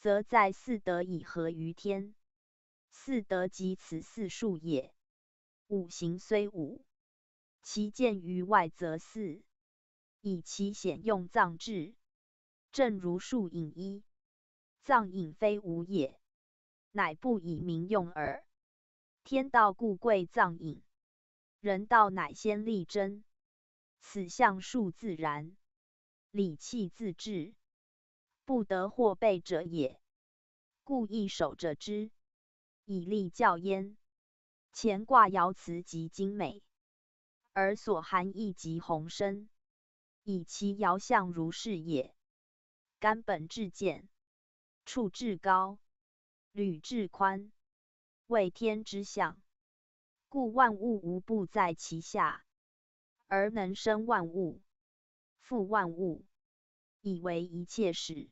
则在四德以合于天。四德即此四数也。五行虽五，其见于外则四，以其显用藏志。正如数引一，藏引非无也，乃不以名用耳。天道故贵藏引，人道乃先立真。此象数自然，理气自治，不得或备者也。故亦守着之，以立教焉。乾卦爻辞极精美，而所含义极宏深，以其爻象如是也。干本至简，处至高，履至宽，为天之象，故万物无不在其下，而能生万物，复万物，以为一切始，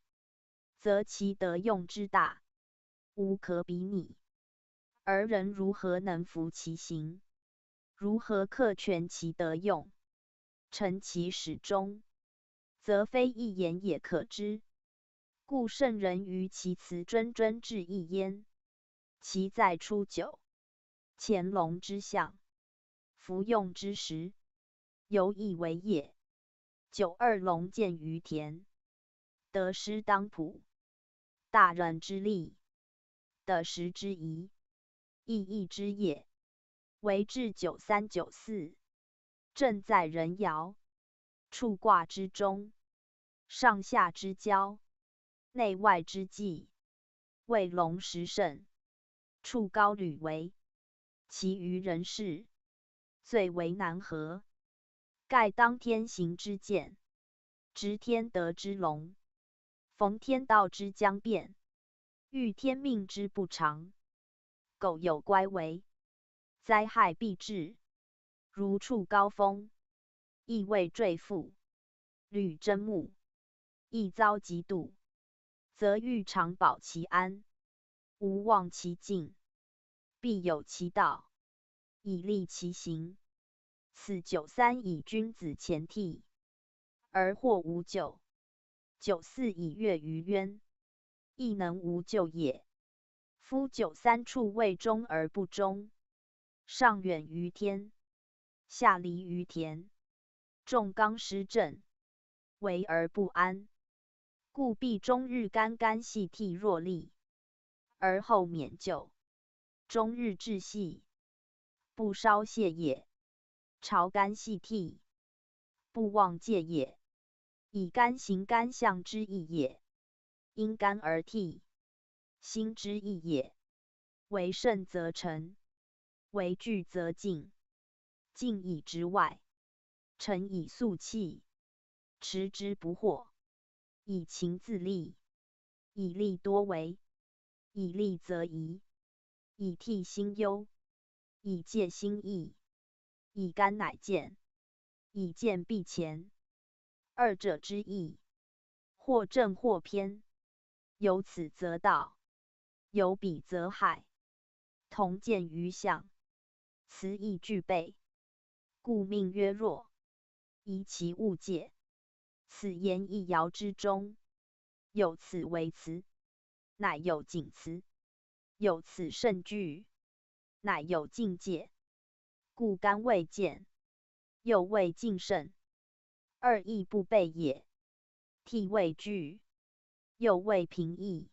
则其德用之大，无可比拟。而人如何能服其行？如何克全其德用？成其始终，则非一言也可知。故圣人于其辞谆谆致意焉。其在初九，乾隆之象，服用之时，犹以为也。九二龙见于田，得失当普，大人之力，得时之宜，意义之也。为至九三九四，正在人爻，处卦之中，上下之交，内外之际，为龙时盛，处高履为，其余人事，最为难合。盖当天行之见，执天德之龙，逢天道之将变，遇天命之不常，苟有乖违，灾害必至。如处高峰，亦未坠覆，履真木，亦遭嫉妒，则欲长保其安，无忘其境，必有其道，以立其行。此九三以君子前替，而或无咎；九四以悦于渊，亦能无咎也。夫九三处位中而不中，上远于天，下离于田，众刚失正，为而不安，故必终日干干细涕若厉，而后免咎。终日志细，不稍泄也。朝干细涕，不忘戒也。以干行干象之意也。因干而涕，心之意也。为盛则成，为聚则静。静以直外，诚以肃气，持之不惑，以情自立，以利多为，以利则宜，以替心忧，以戒心易，以干乃见，以见必前。二者之意，或正或偏，有此则道，有彼则害。同见于象，此亦具备，故命曰弱，宜其物戒。此言一爻之中，有此为辞，乃有谨辞；有此慎惧，乃有境界。故干未见，又未敬慎，二亦不备也。替未惧，又未平易，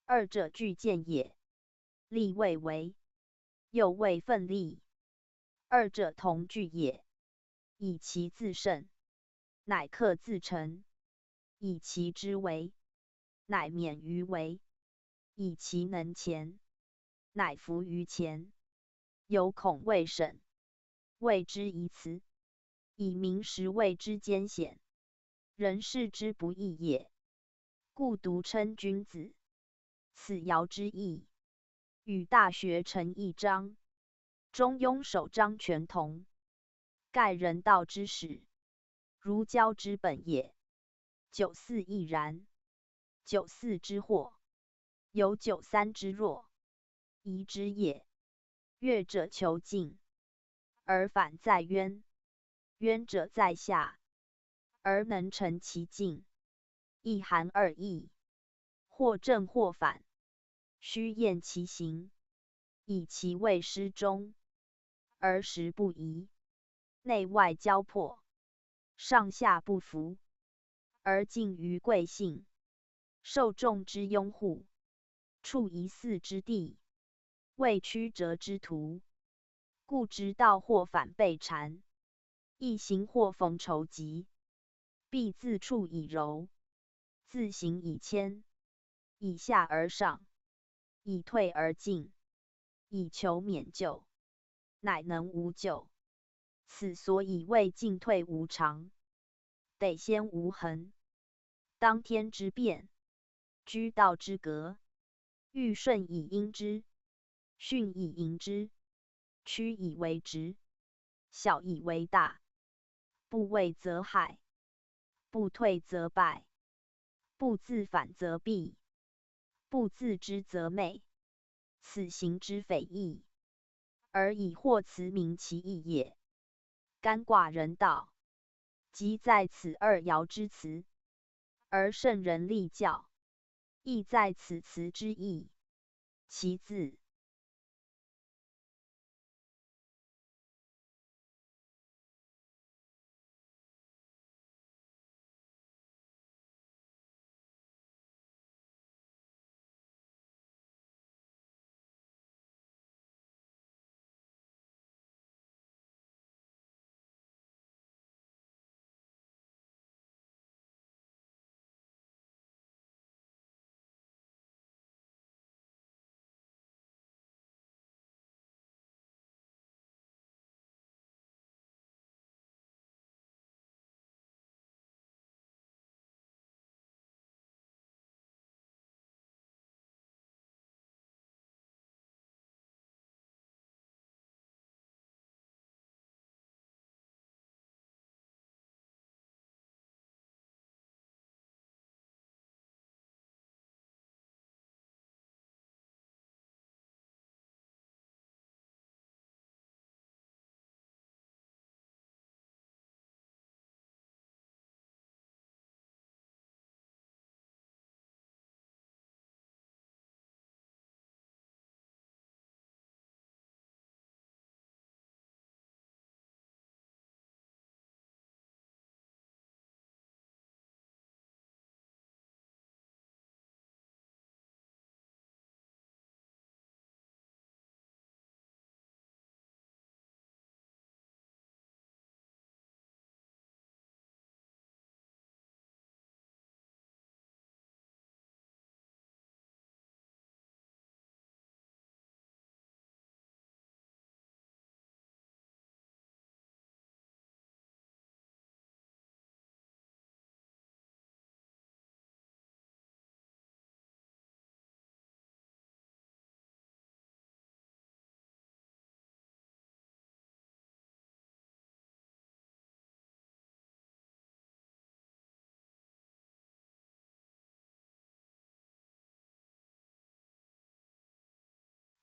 二者俱见也。力未为，又未奋力，二者同具也。以其自胜，乃克自成；以其之为，乃免于为；以其能前，乃服于前。有恐未审，谓之疑辞，以明实谓之艰险，人事之不义也。故独称君子。此爻之意，与大学成一章，中庸首章全同。盖人道之始，儒教之本也。九四亦然。九四之祸，有九三之弱，宜之也。悦者求静，而反在渊；渊者在下，而能成其境。一含二义，或正或反，须验其行，以其未失中，而时不宜，内外交迫，上下不服，而近于贵姓，受众之拥护，处疑似之地，为曲折之途，故直道或反被缠，易行或逢仇疾，必自处以柔，自行以谦，以下而上，以退而进，以求免救，乃能无咎。此所以谓进退无常，得先无痕。当天之变，居道之格，欲顺以应之，训以迎之，屈以为直，小以为大，不畏则害，不退则败，不自反则弊，不自知则昧。此行之匪义，而以或辞明其意也。干寡人道，即在此二爻之辞，而圣人立教，亦在此辞之意。其字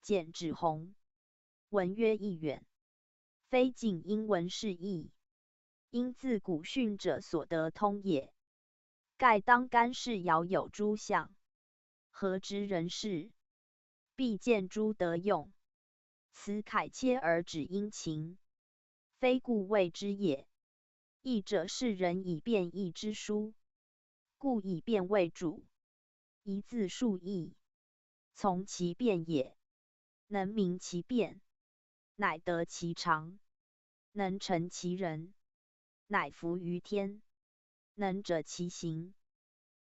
简指宏，文曰义远，非仅因文释义，因自古训者所得通也。盖当干事爻有诸象，合之人事，必见诸得用。此楷切而指殷勤，非故谓之也。义者是人以变义之书，故以变为主，一字数义，从其变也。能明其变，乃得其常；能成其人，乃服于天；能者其行，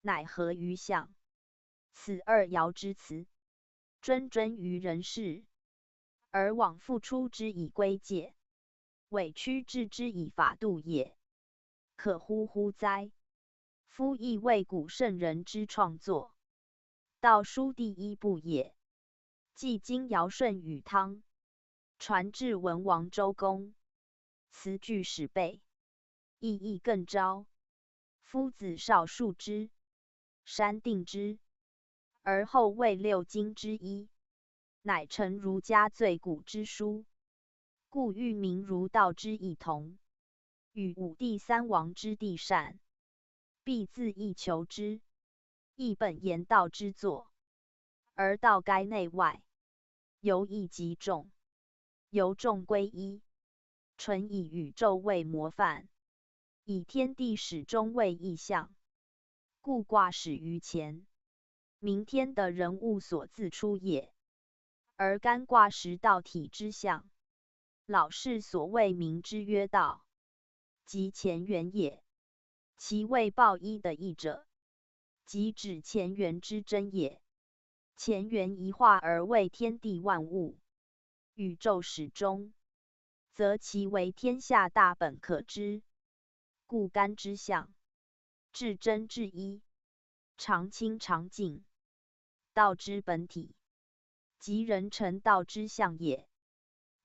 乃合于象。此二爻之辞，谆于人事，而往复出之以规戒，委曲治之以法度也。可乎乎哉！夫亦为古圣人之创作，道书第一部也。继今尧舜禹汤，传至文王周公，词句始备，意义更昭。夫子少述之，删定之，而后为六经之一，乃成儒家最古之书。故欲明儒道之异同，与五帝三王之地善，必自意求之。亦本言道之作，而道该内外，由义及众，由众归一，纯以宇宙为模范，以天地始终为意象，故卦始于前，明天的人物所自出也。而干卦实道体之象，老氏所谓明之曰道，即前缘也。其谓报一的义者，即指前缘之真也。前缘一化而为天地万物，宇宙始终，则其为天下大本可知。故干之象，至真至一，常清常净，道之本体，即人成道之象也。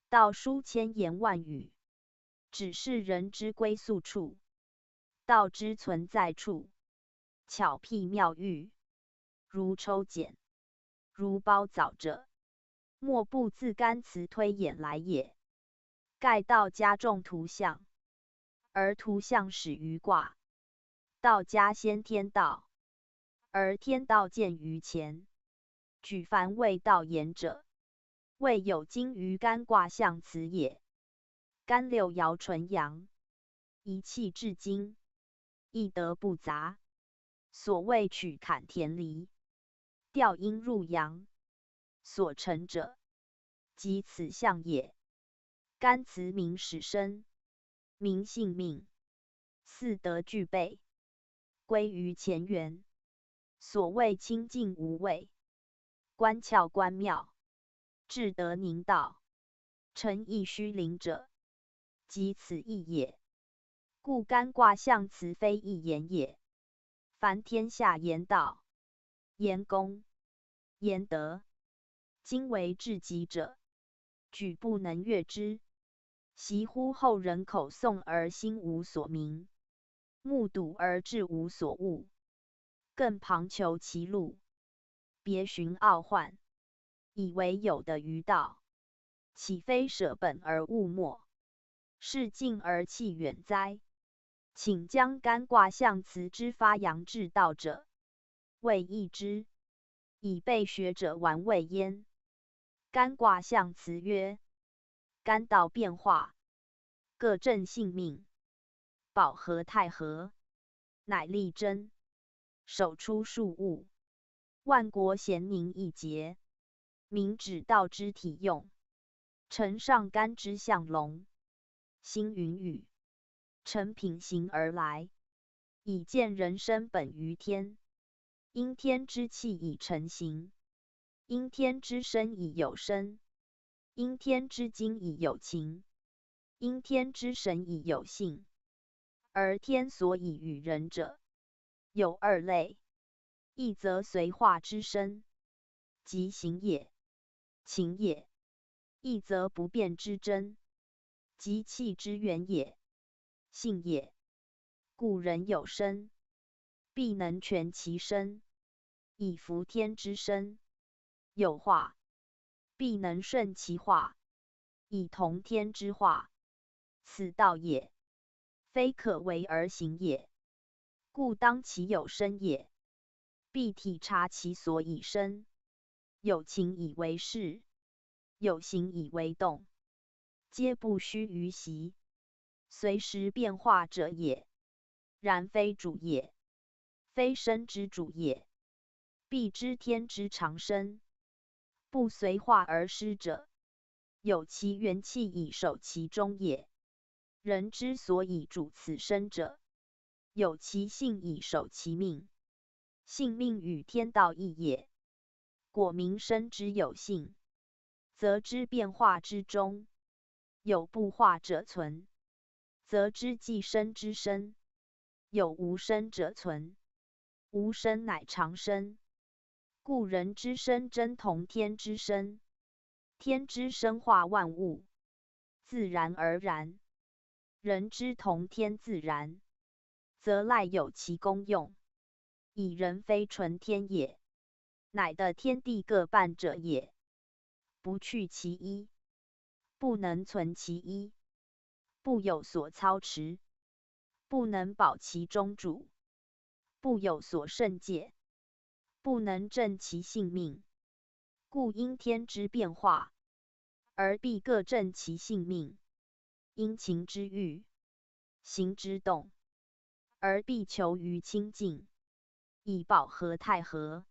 道书千言万语，只是人之归宿处，道之存在处，巧辟妙喻，如抽检，如包藻者，莫不自干辞推演来也。盖道加重图像，而图像始于卦；道家先天道，而天道见于前。举凡谓道言者，谓有精于干卦象辞也。干六爻纯阳，一气至精，一德不杂。所谓曲坎田离，调阴入阳，所成者，即此象也。干辞明始生，明性命，四德具备，归于前缘。所谓清净无畏，关窍关妙，至德宁道，诚意虚灵者，即此意也。故干卦象辞非一言也。凡天下言道、言公、言德，今为至极者，举不能阅之。习乎后人口诵而心无所明，目睹而志无所悟，更旁求其路，别寻奥幻，以为有的于道，岂非舍本而误末，是近而弃远哉？请将干卦象辞之发扬至道者，谓易之，以备学者玩味焉。干卦象辞曰：干道变化，各正性命，保和泰和，乃立贞，守出数物，万国咸宁易节，明指道之体用。承上干之象龙，星云雨，承品行而来，以见人生本于天。因天之气以成形，因天之生以有生，因天之精以有情，因天之神以有性。而天所以与人者，有二类：一则随化之生，即形也、情也；一则不变之真，即气之源也、性也。故人有生，必能全其身，以服天之身；有化，必能顺其化，以同天之化。此道也，非可为而行也。故当其有生也，必体察其所以生。有情以为事，有形以为动，皆不须于习，随时变化者也。然非主也，非生之主也。必知天之常生，不随化而失者，有其元气以守其中也。人之所以主此生者，有其性以守其命。性命与天道异也。果民生之有性，则知变化之中，有不化者存，则知既生之生，有无生者存，无生乃常生。故人之生真同天之生，天之生化万物，自然而然。人之同天自然，则赖有其功用，以人非纯天也，乃得天地各半者也。不去其一，不能存其一，不有所操持，不能保其中主，不有所胜戒，不能正其性命，故因天之变化，而必各正其性命。因情之欲，行之动，而必求于清净，以保和泰和。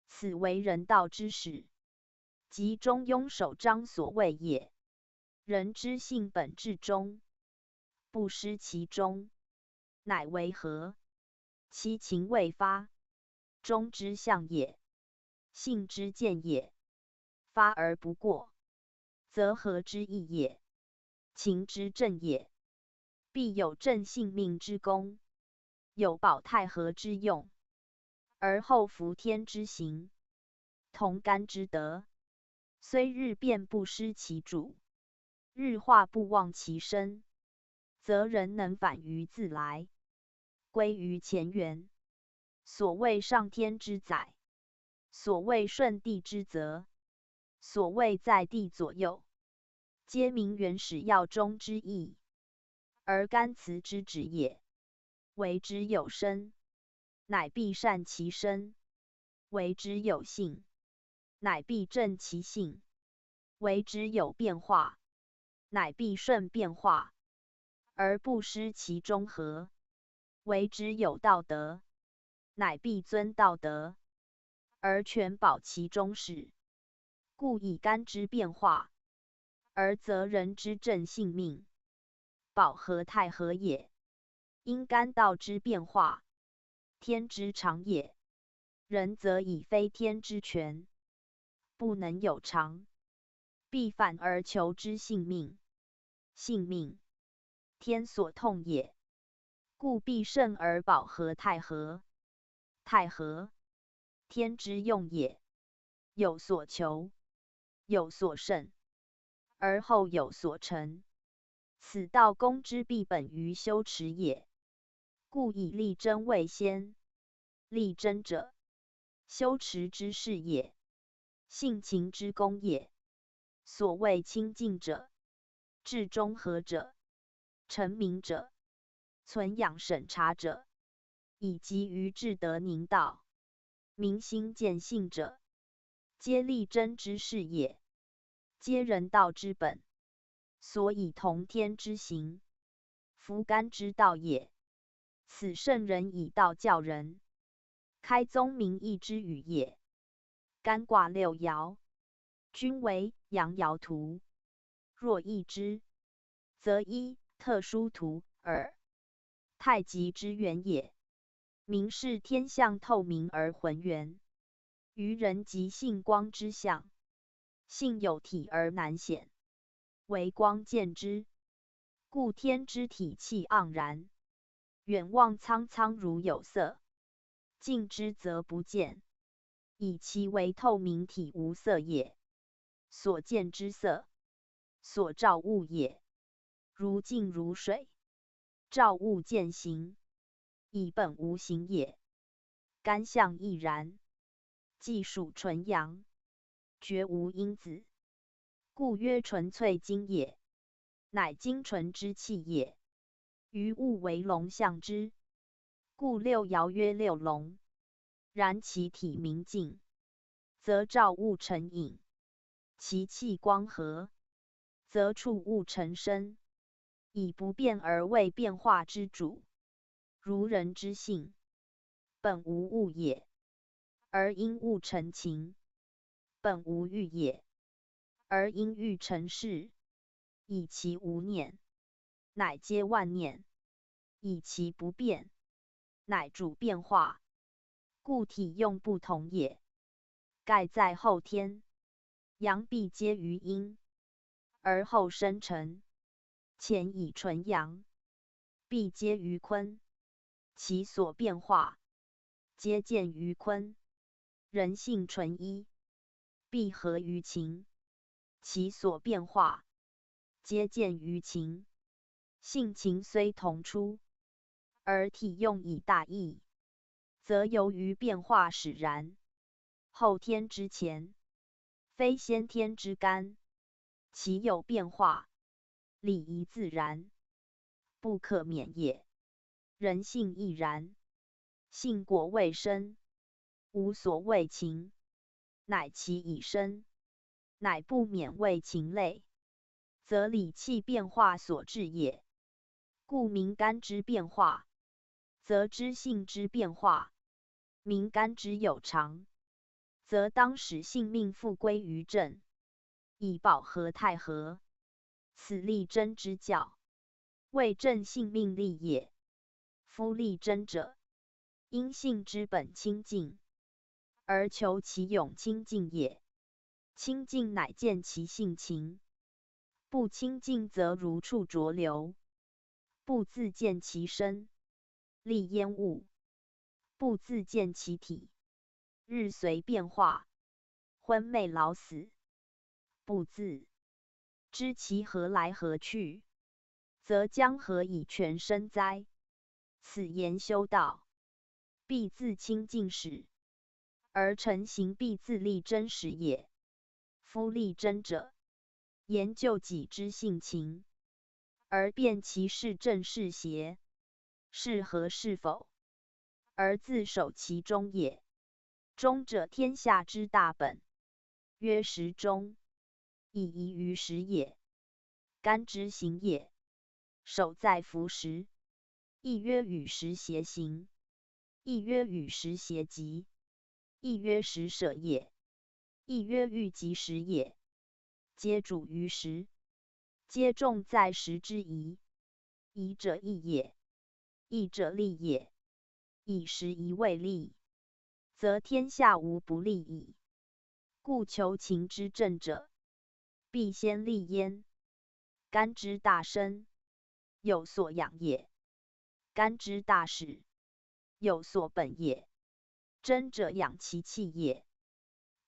此为人道之始，即中庸首章所谓也。人之性本至中，不失其中，乃为和。其情未发，中之象也；性之见也。发而不过，则和之意也，情之正也。必有正性命之功，有保泰和之用，而后服天之行，同干之德。虽日变不失其主，日化不忘其身，则人能返于自来，归于前缘。所谓上天之载，所谓顺地之泽，所谓在地左右，皆名原始要中之意，而干辞之旨也。为之有身，乃必善其身；为之有性，乃必正其性；为之有变化，乃必顺变化，而不失其中和；为之有道德，乃必遵道德，而全保其中始。故以干之变化，而择人之正性命，保和泰和也。因干道之变化，天之常也。人则以非天之权，不能有常，必反而求之性命。性命，天所痛也，故必胜而保和泰和。泰和，天之用也。有所求，有所胜，而后有所成。此道功之必本于修持也。故以力争为先。力争者，修持之事也，性情之功也。所谓清净者，至中和者，成明者，存养审察者，以及于至德宁道，明心见性者，皆力争之事也，皆人道之本，所以同天之行，弗干之道也。此圣人以道教人，开宗明义之语也。干卦六爻，均为阳爻图。若易之，则一特殊图耳。太极之源也，明是天象透明而浑圆，于人即性光之象。性有体而难显，为光见之，故天之体气盎然，远望苍苍如有色，近之则不见，以其为透明体无色也。所见之色，所照物也。如镜如水，照物见形，以本无形也。干象亦然，既属纯阳，绝无因子，故曰纯粹精也，乃精纯之气也。于物为龙象之，故六爻曰六龙。然其体明净，则照物成影；其气光和，则触物成身。以不变而为变化之主。如人之性，本无物也，而因物成情；本无欲也，而因欲成事。以其无念，乃皆万念；以其不变，乃主变化。故体用不同也。盖在后天，阳必皆于阴，而后生成；前以纯阳，必皆于坤，其所变化，皆见于坤。人性纯一，必合于情，其所变化，皆见于情。性情虽同出，而体用以大异，则由于变化使然。后天之前，非先天之干，其有变化，礼仪自然，不可免也。人性亦然，性果未生，无所谓情，乃其以生，乃不免为情类，则理气变化所致也。故名干之变化，则知性之变化。名干之有常，则当使性命复归于正，以保和泰和。此立真之教，为正性命立也。夫立真者，因性之本清净，而求其永清净也。清净乃见其性情，不清净则如处浊流，不自见其身，立烟雾，不自见其体，日随变化，昏昧老死，不自知其何来何去，则将何以全身哉？此言修道，必自清净始，而成形必自立真实也。夫立真者，研究己之性情，而辨其是正是邪，是合是否，而自守其中也。中者，天下之大本，曰时中，以宜于时也。干之行也，守在服时，亦曰与时偕行，亦曰与时偕极，亦曰时舍也，亦曰欲及时也。皆主于时，皆重在时之宜。宜者义也，义者利也。以时宜为利，则天下无不利矣。故求情之正者，必先利焉。干之大生，有所养也；干之大始，有所本也。真者养其气也，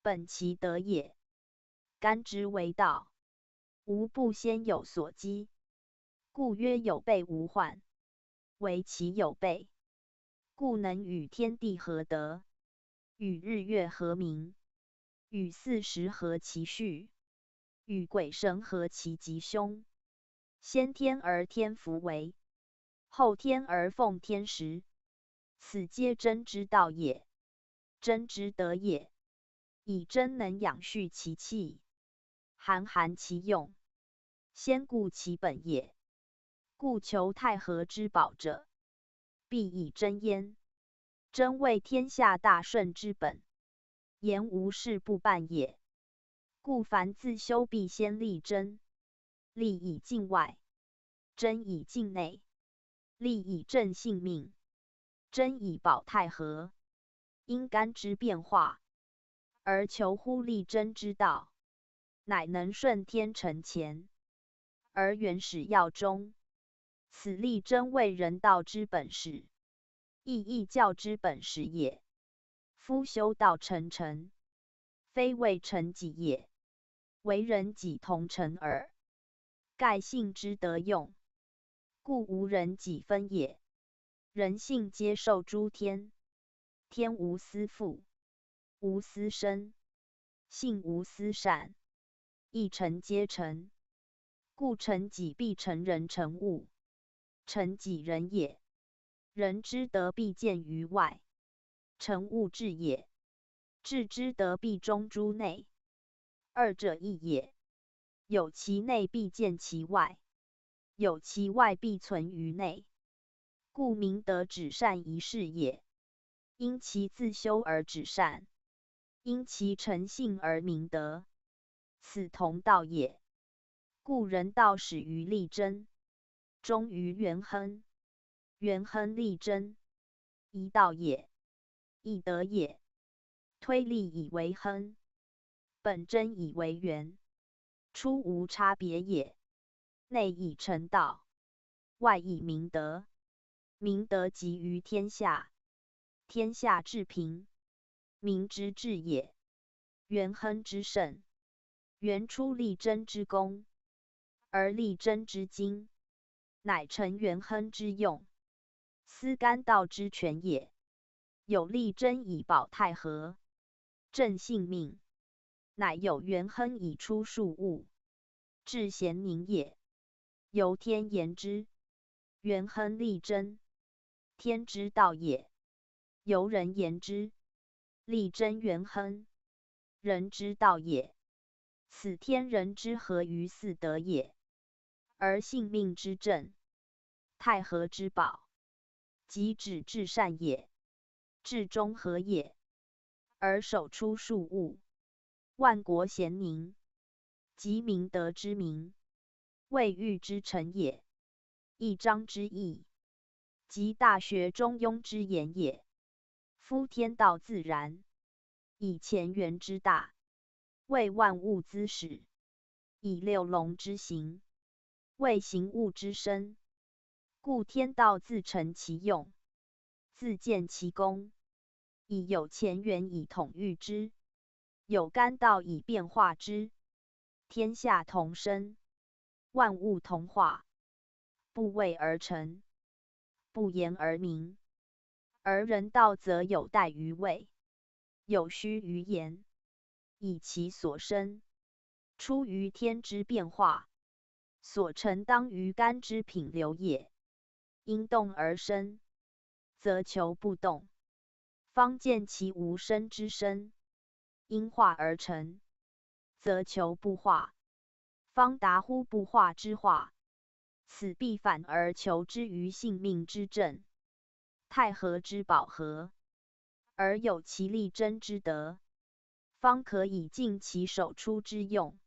本其德也。干之为道，无不先有所积，故曰有备无患。为其有备，故能与天地合德，与日月合明，与四时合其序，与鬼神合其吉凶。先天而天福为，后天而奉天时。此皆真之道也，真之德也。以真能养蓄其气，含其用，先固其本也。故求太和之宝者，必以真焉。真为天下大顺之本，言无事不办也。故凡自修必先立真，立以境外，真以境内，立以正性命，真以保太和。因干之变化，而求乎立真之道，乃能顺天承前，而原始要终。此立真为人道之本始，亦义教之本始也。夫修道成，非为成己也，为人己同成耳。盖性之德用，故无人己分也。人性皆受诸天，天无私父，无私生，性无私善，一诚皆诚。故成己必成人成物，成己人也。人之德必见于外，成物质也。质之德必忠诸内，二者异也。有其内必见其外，有其外必存于内。故明德止善一事也。因其自修而止善，因其诚信而明德，此同道也。故人道始于立真，终于元亨。元亨利贞，一道也，一德也。推力以为亨，本真以为元，出无差别也。内以成道，外以明德。明德集于天下，天下治平，民之治也。元亨之盛，元出立真之功，而立真之精，乃成元亨之用。斯干道之全也。有立真以保太和，正性命，乃有元亨以出庶物，治咸宁也。由天言之，元亨立真，天之道也。由人言之，力争元亨，人之道也。此天人之合于四德也，而性命之正，太和之宝，即指至善也，至中和也，而首出庶物，万国咸宁，即明德之明，谓誉之臣也，一章之义，即大学中庸之言也。夫天道自然，以前元之大，为万物之始；以六龙之行，为行物之身。故天道自成其用，自见其功，以有前元以统御之，有干道以变化之。天下同生，万物同化，不为而成，不言而明。而人道则有待于位，有虚于言，以其所生，出于天之变化，所承当于干之品流也。因动而生，则求不动，方见其无生之生；因化而成，则求不化，方达乎不化之化。此必反而求之于性命之正，太和之保和，而有其力争之德，方可以尽其首出之用，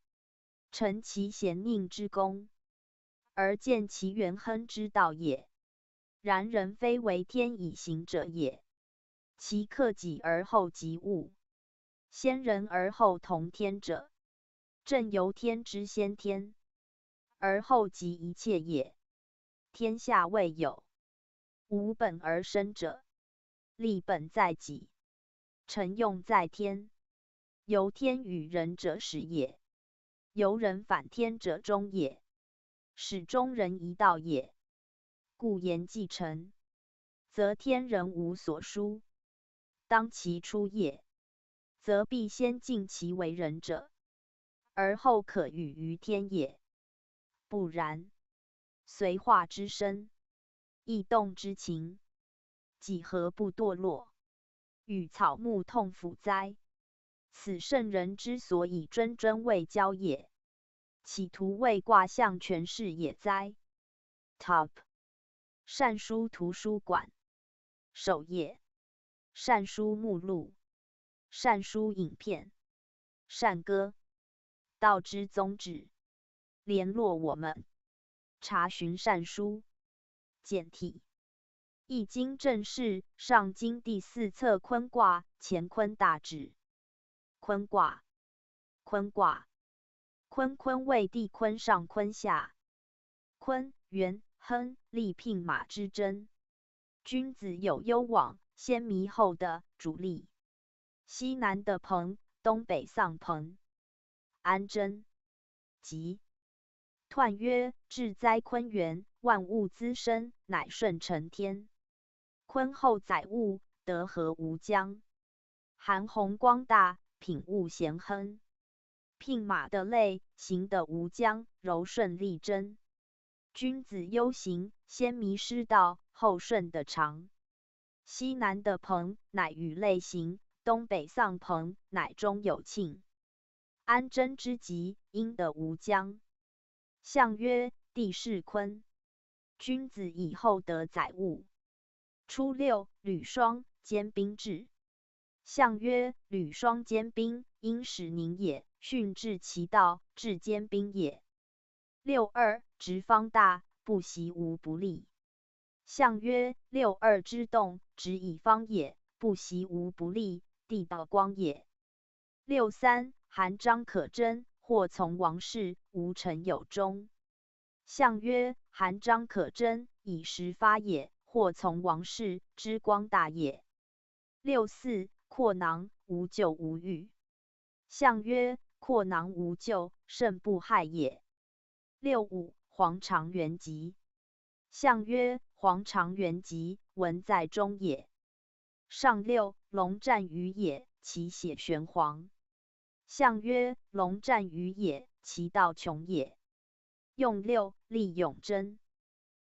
成其贤佞之功，而见其元亨之道也。然人非为天以行者也，其克己而后及物，先人而后同天者，正由天之先天，而后及一切也。天下未有，无本而生者，立本在己，成用在天，由天与人者始也，由人反天者终也，始终人一道也。故言既成，则天人无所殊；当其出也，则必先尽其为人者，而后可与于天也。不然，随化之身，异动之情，几何不堕落，与草木痛腐哉？此圣人之所以谆谆谓教也，企图为卦象权势也哉。Top 善书图书馆首页，善书目录，善书影片，善歌，道之宗旨。联络我们，查询善书。简体：易经正式上经第4册坤卦乾坤大志。坤卦，坤卦，坤坤为地，坤上坤下，坤元亨利牝马之争。君子有攸往，先弥后的主力。西南的朋，东北丧朋。安贞，吉。彖曰：至哉坤元，万物滋生，乃顺承天。坤厚载物，德和无疆。韩弘光大，品物咸亨。牝马的类，行的无疆，柔顺利贞。君子忧行，先迷失道，后顺的常。西南的朋，乃与类行；东北丧朋，乃中有庆。安贞之极，阴的无疆。象曰：地势坤，君子以厚德载物。初六，履霜，坚冰至。象曰：履霜坚冰，因使宁也，训治其道，治坚冰也。六二，直方大，不习无不利。象曰：六二之动，直以方也，不习无不利，地道光也。六三，含章可贞，或从王室，无臣有终。象曰：含章可贞，以时发也，或从王室，之光大也。六四，阔囊，无咎无欲。象曰：阔囊无咎，甚不害也。六五，黄肠元吉。象曰：黄肠元吉，文在中也。上六，龙战于野，其血玄黄。象曰：龙战于野，其道穷也。用六，立永贞。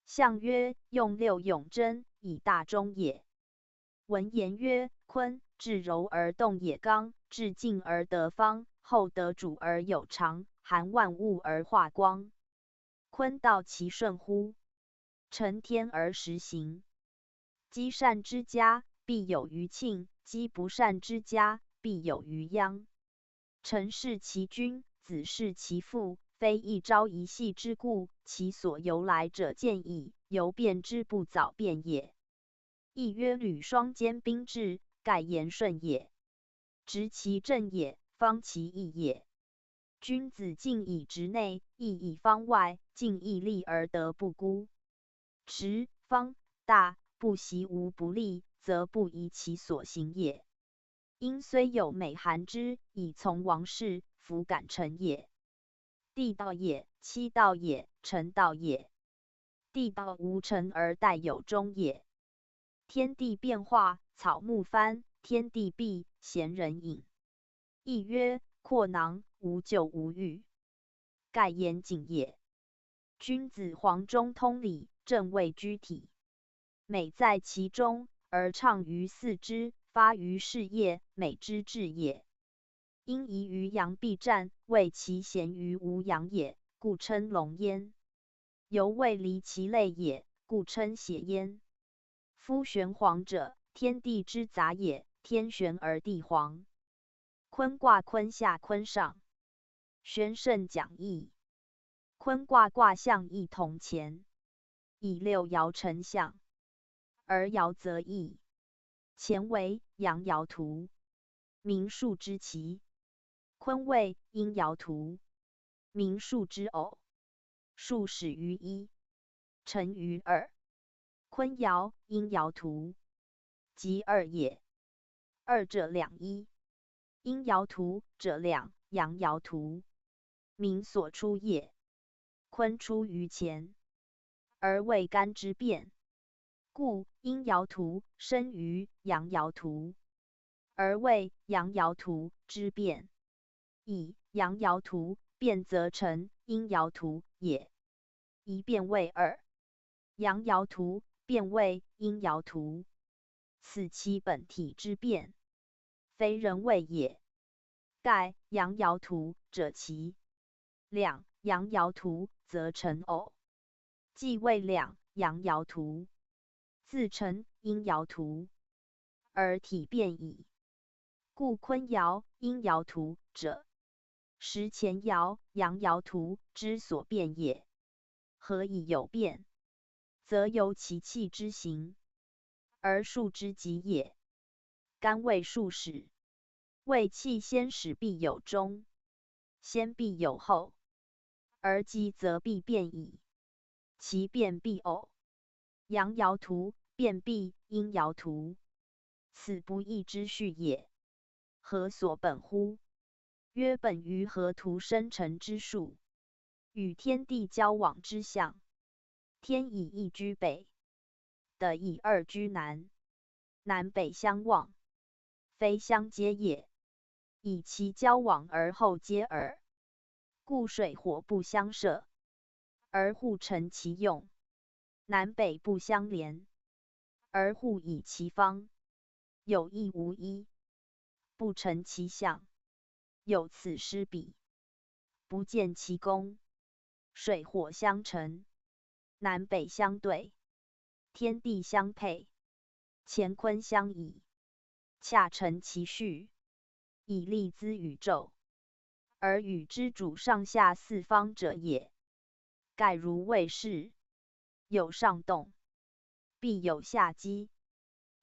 象曰：用六永贞，以大中也。文言曰：坤，至柔而动也刚，至静而得方，后得主而有常，含万物而化光。坤道其顺乎？承天而实行。积善之家，必有余庆；积不善之家，必有余殃。臣弑其君，子弑其父，非一朝一夕之故，其所由来者见矣，由变之不早变也。亦曰履霜坚冰至，盖言顺也。执其正也，方其义也。君子敬以直内，义以方外，敬义利而得不孤。直、方、大，不习无不利，则不宜其所行也。因虽有美含之，以从王室，弗敢成也。地道也，欺道也，臣道也。地道无成而待有终也。天地变化，草木翻；天地闭，贤人隐。亦曰阔囊，无咎无欲，盖严谨也。君子黄中通理，正位居体，美在其中，而畅于四肢，发于事业，美之至也。因宜于阳必战，谓其贤于无阳也，故称龙焉。犹未离其类也，故称邪焉。夫玄黄者，天地之杂也，天玄而地黄。坤卦坤下坤上，玄圣讲义。坤卦卦象亦同前，以六爻成象，而爻则易。乾为阳爻图，名数之奇；坤为阴爻图，名数之偶。数始于一，成于二。坤爻、阴爻图，即二也。二者两一。阴爻图者两，阳爻图，名所出也。坤出于前，而为干之变，故阴爻图生于阳爻图，而为阳爻图之变。以阳爻图变则成阴爻图也。一变为二，阳爻图变为阴爻图，此其本体之变，非人为也。盖阳爻图者奇，两阳爻图则成偶，既为两阳爻图，自成阴爻图，而体变矣。故坤爻、阴爻图者，实前爻、阳爻图之所变也。何以有变？则由其气之行，而数之极也。干谓数始，谓气先始必有终，先必有后，而积则必变矣。其变必偶。阳爻图变必阴爻图，此不义之序也。何所本乎？曰本于河图生成之数，与天地交往之象。天以一居北，地以二居南，南北相望，非相接也，以其交往而后接耳。故水火不相涉，而互成其用；南北不相连，而互以其方。有一无一，不成其象；有此失彼，不见其功。水火相成，南北相对，天地相配，乾坤相倚，洽成其序，以立兹宇宙，而宇之主上下四方者也。盖如卫士，有上动，必有下机；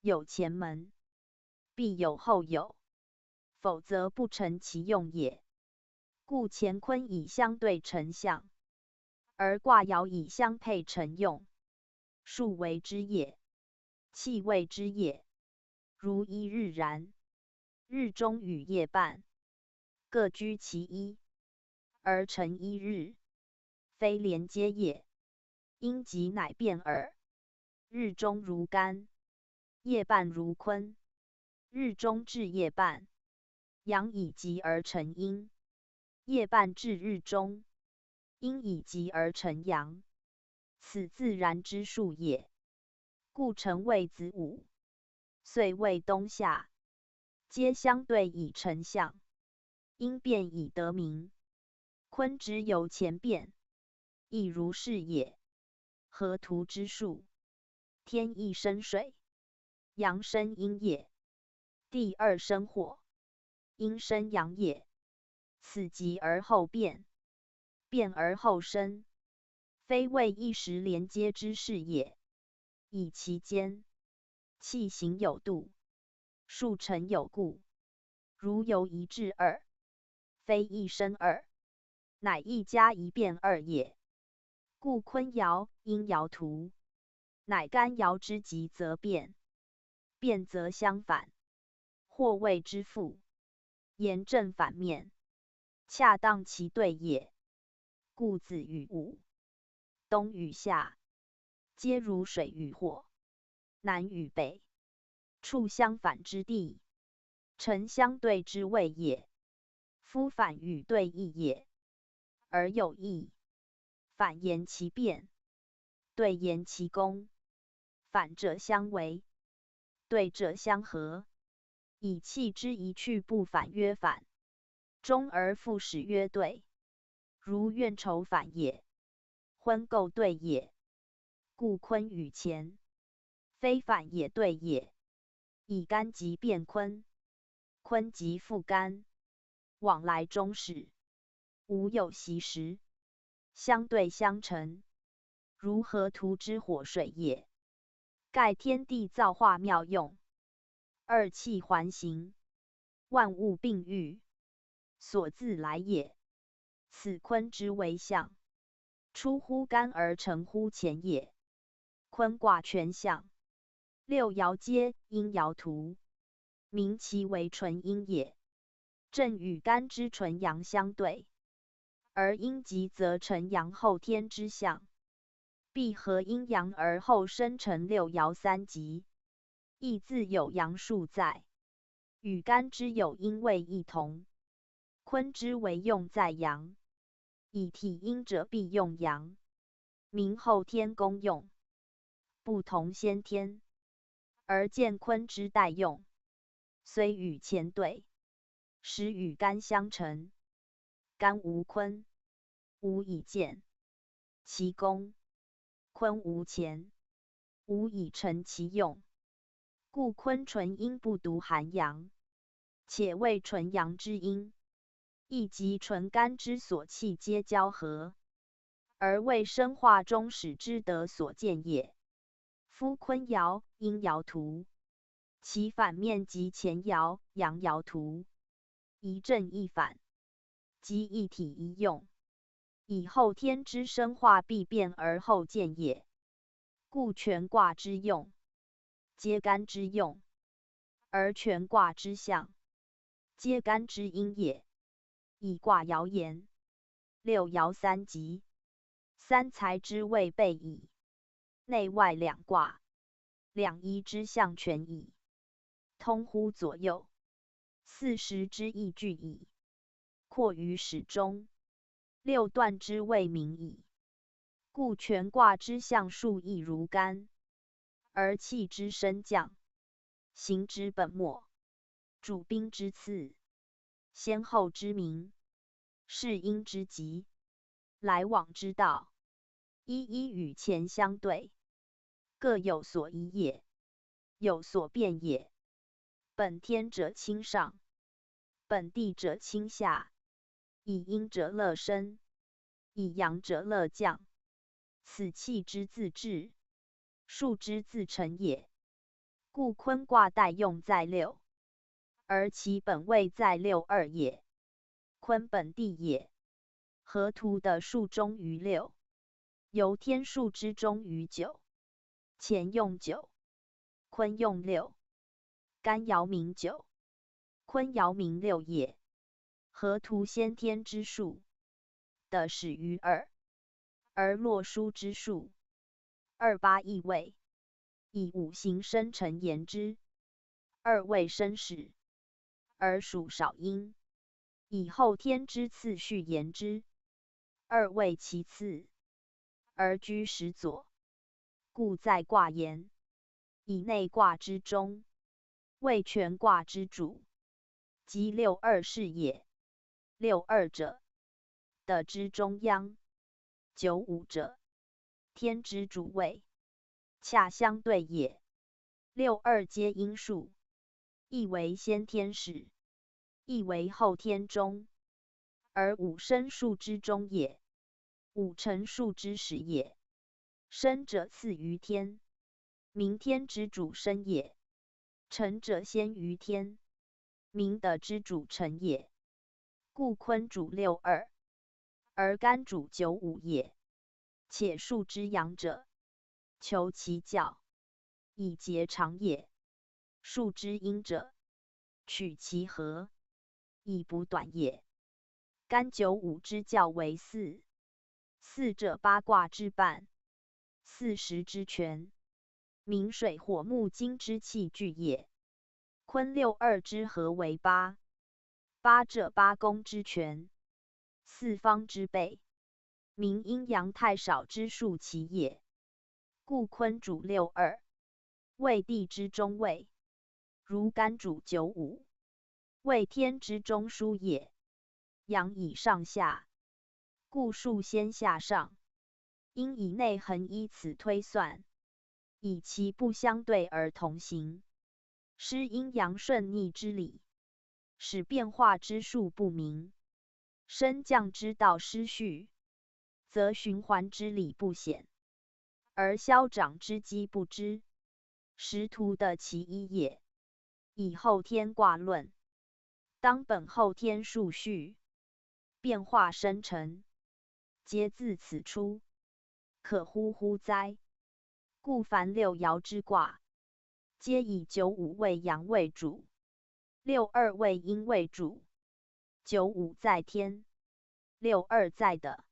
有前门，必有后有，否则不成其用也。故乾坤以相对成象，而卦爻以相配成用。数为之也，气谓之也。如一日然，日中与夜半，各居其一，而成一日，非连接也。阴极乃变耳。日中如干，夜半如坤。日中至夜半，阳以极而成阴；夜半至日中，阴以极而成阳。此自然之数也。故成谓子午，岁谓冬夏。皆相对以成象，因变以得名。坤之有前变，亦如是也。河图之数，天一生水，阳生阴也；地二生火，阴生阳也。此极而后变，变而后生，非谓一时连接之事也。以其间，气行有度，数成有故。如由一至二，非一生二，乃一加一变二也。故坤爻、阴爻图，乃干爻之极则变，变则相反，或谓之复，言正反面，恰当其对也。故子与午，冬与夏，皆如水与火，南与北，处相反之地，成相对之谓也。夫反与对异也，而有异。反言其变，对言其功。反者相为，对者相合。以气之一去不反曰反，终而复始曰对。如怨仇反也，婚媾对也。故坤与乾，非反也对也。以干即变坤，坤即复干，往来终始，无有息时，相对相成，如河图之火水也。盖天地造化妙用，二气环行，万物并育，所自来也。此坤之为象，出乎干而成乎乾也。坤卦全象，六爻皆阴爻图，名其为纯阴也。正与干之纯阳相对，而阴极则成阳后天之象，必合阴阳而后生成六爻三极，亦自有阳数在，与干之有阴位异同。坤之为用在阳，以体阴者必用阳，名后天公用，不同先天。而见坤之代用，虽与乾对，实与干相成。干无坤，无以见其功；坤无乾，无以成其用。故坤纯阴不独含阳，且为纯阳之阴，亦即纯干之所气皆交合，而为生化终始之德所见也。夫坤爻、阴爻图，其反面即乾爻、阳爻图，一正一反，即一体一用，以后天之生化必变而后见也。故全卦之用，皆干之用，而全卦之象，皆干之阴也。以卦爻言，六爻三极，三才之谓备矣。内外两卦，两仪之象全矣，通乎左右，四时之意具矣，括于始终，六段之谓明矣。故全卦之象数亦如干，而气之升降，行之本末，主宾之次，先后之明，是因之极，来往之道，一一与乾相对，各有所依也，有所变也。本天者亲上，本地者亲下，以阴者乐升，以阳者乐降。此气之自治，数之自成也。故坤卦代用在六，而其本位在六二也。坤本地也，河图的数终于六，由天数之终于九。乾用九，坤用六，干爻名九，坤爻名六也。河图先天之数，的始于二，而洛书之数，二八易位，以五行生成言之。二位生始，而属少阴，以后天之次序言之。二位其次，而居始左。故在卦言，以内卦之中，为全卦之主。即六二是也。六二者，的之中央；九五者，天之主位，恰相对也。六二皆因数，亦为先天始，亦为后天终，而五生数之中也，五成数之始也。生者次于天，名天之主生也；成者先于天，名德之主成也。故坤主六二，而干主九五也。且数之阳者，求其教，以节长也；数之阴者，取其和，以补短也。干九五之教为四，四者八卦之半，四时之权，名水火木金之气聚也。坤六二之和为八，八者八宫之权，四方之备，名阴阳太少之数其也。故坤主六二，为地之中位，如干主九五，为天之中枢也。阳以上下，故数先下上，阴以内衡依此推算，以其不相对而同行，失阴阳顺逆之理，使变化之数不明，升降之道失序，则循环之理不显，而消长之机不知，实图的其一也。以后天卦论，当本后天数序，变化生成，皆自此出，可乎乎哉？故凡六爻之卦，皆以九五为阳为主，六二为阴为主。九五在天，六二在的，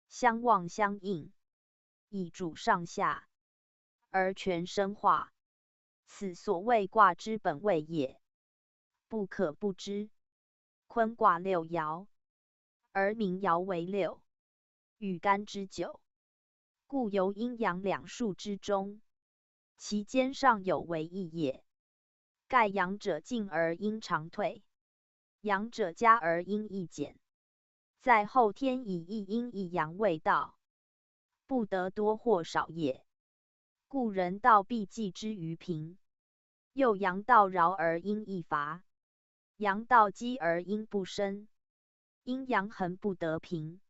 相望相应，以主上下，而全生化。此所谓卦之本位也，不可不知。坤卦六爻，而名爻为六，与干之九，故由阴阳两数之中，其间尚有为异也。盖阳者进而阴长退，阳者加而阴亦减，在后天以一阴一阳为道，不得多或少也。故人道必济之于平，又阳道饶而阴亦乏，阳道积而阴不生，阴阳恒不得平，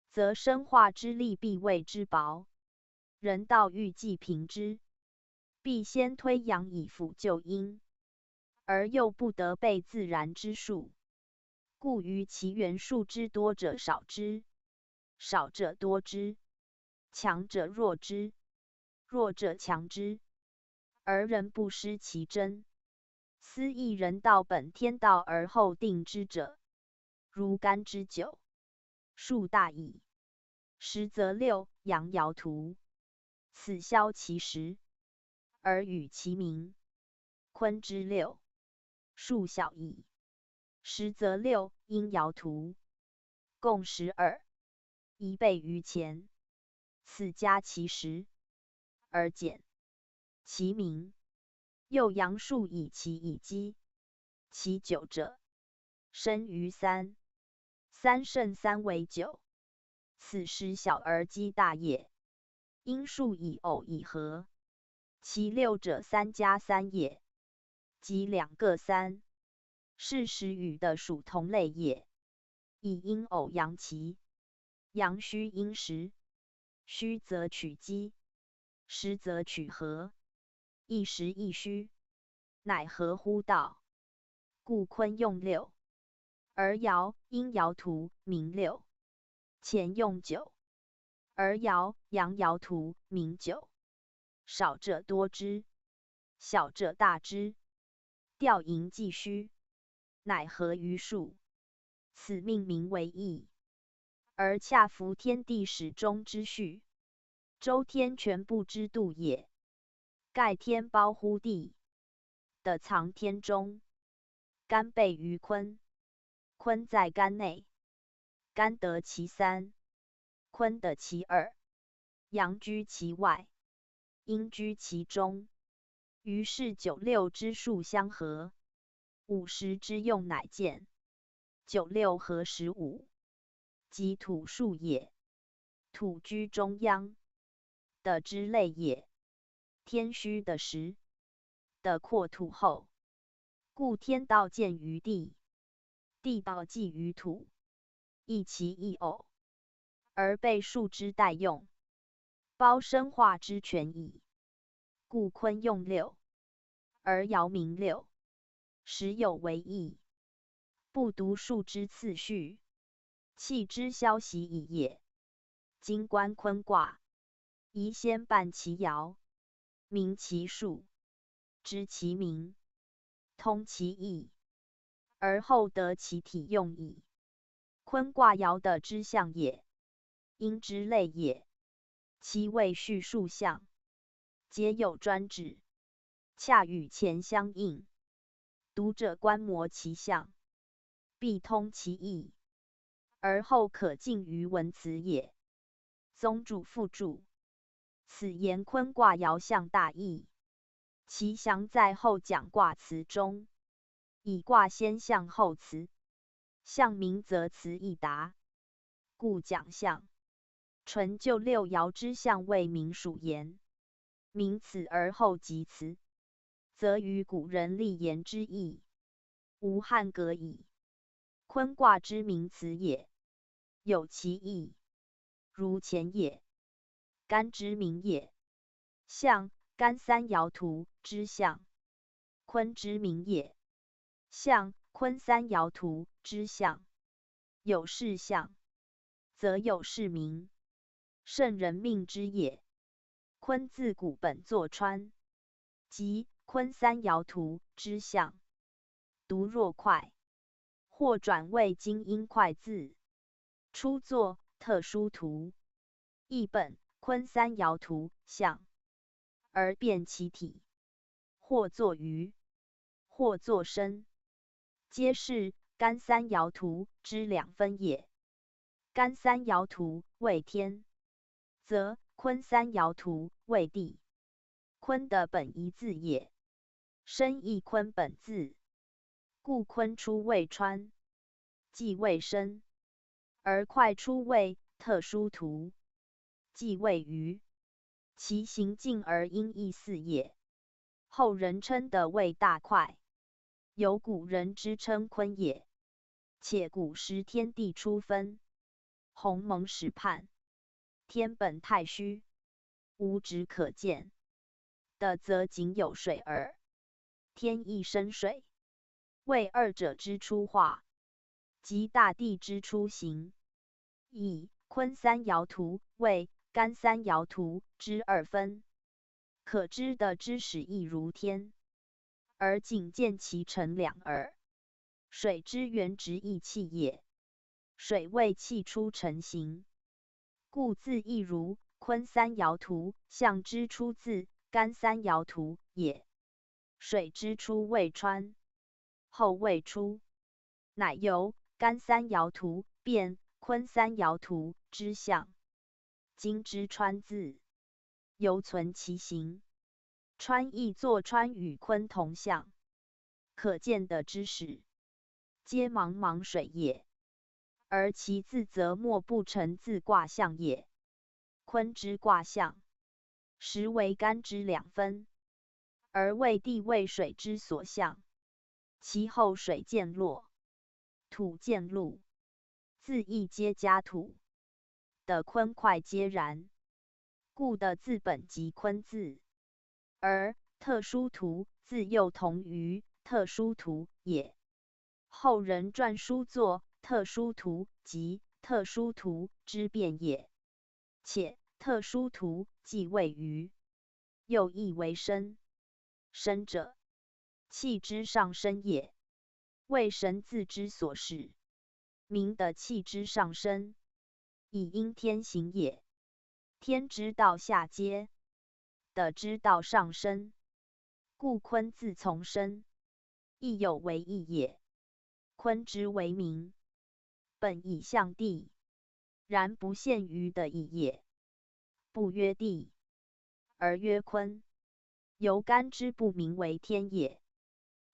则生化之力必谓之薄。人道欲济平之，必先推阳以辅救阴，而又不得备自然之数，故于其元数之多者少之，少者多之，强者弱之，弱者强之，而人不失其真。斯亦人道本天道而后定之者，如干之九，数大矣。实则六阳爻图，此消其实，而与其名。坤之六，数小矣。实则六阴爻图，共12，一倍于前，此加其实，而减其名。又阳数以其以积，其九者，生于三，三胜三为九，此时小而积大也。阴数以偶以合，其六者三加三也，即两个三，是时与的属同类也。以阴偶阳其，阳虚阴实，虚则取积，实则取合，一实一虚，乃合乎道。故坤用六，而爻阴爻图名六，乾用九，而爻阳爻图名九。少者多之，小者大之，调盈计虚，乃合于数，此命名为义，而恰符天地始终之序，周天全部之度也。盖天包乎地，的藏天中，干备于坤，坤在干内，干得其三，坤得其二，阳居其外，阴居其中，于是九六之数相合， 50之用乃见。96和15，即土数也。土居中央的之类也。天虚的实的扩土后，故天道见于地，地道寄于土，一其一偶，而被数之代用，包生化之权矣。故坤用六，而爻名六，时有为义，不独数之次序，气之消息矣也。今观坤卦，宜先办其爻，明其数，知其名，通其义，而后得其体用矣。坤卦爻的之象也，应之类也，其谓序数象，皆有专指，恰与前相应。读者观摩其象，必通其意，而后可尽于文辞也。宗主附注。此言坤卦爻象大义，其详在后讲卦辞中，以卦先象后辞，象明则辞易达，故讲象。纯就六爻之象为明属言，明此而后及辞，则与古人立言之意，无汉格矣。坤卦之名辞也，有其义，如前也。干之名也，象干三爻图之象。坤之名也，象坤三爻图之象。有是象，则有是名，圣人命之也。坤自古本作川，即坤三爻图之象。读若快，或转为金音快字，初作特殊图，译本坤三爻图象，而变其体，或作鱼，或作身，皆是干三爻图之两分也。干三爻图为天，则坤三爻图为地。坤的本一字也，身亦坤本字，故坤出为川，即为身，而快出为特殊图，即谓鱼，其行径而音亦似也。后人称的谓大快，有古人之称坤也。且古时天地初分，鸿蒙始判，天本太虚，无直可见的，则仅有水耳。天亦生水，谓二者之初化，即大地之初形。以坤三爻图为干三爻图之二分，可知的之始亦如天，而仅见其成两耳。水之原直亦气也，水为气出成形，故字亦如坤三爻图象之出自干三爻图也。水之初为川，后为出，乃由干三爻图变坤三爻图之象。今之川字，犹存其形，川亦作川与坤同象，可见的之始，皆茫茫水也，而其字则莫不成字卦象也。坤之卦象，实为干之两分，而为地为水之所象。其后水渐落，土渐露，字亦皆加土的坤快皆然，故的字本即坤字，而特殊图字又同于特殊图也。后人撰书作特殊图及特殊图之变也。且特殊图即谓鱼，又译为身，身者气之上升也，为神字之所使，名的气之上升，以应天行也。天之道下阶，的之道上升，故坤字从身，亦有为义也。坤之为名，本以象地，然不限于的义也。不曰地，而曰坤，由干之不名为天也。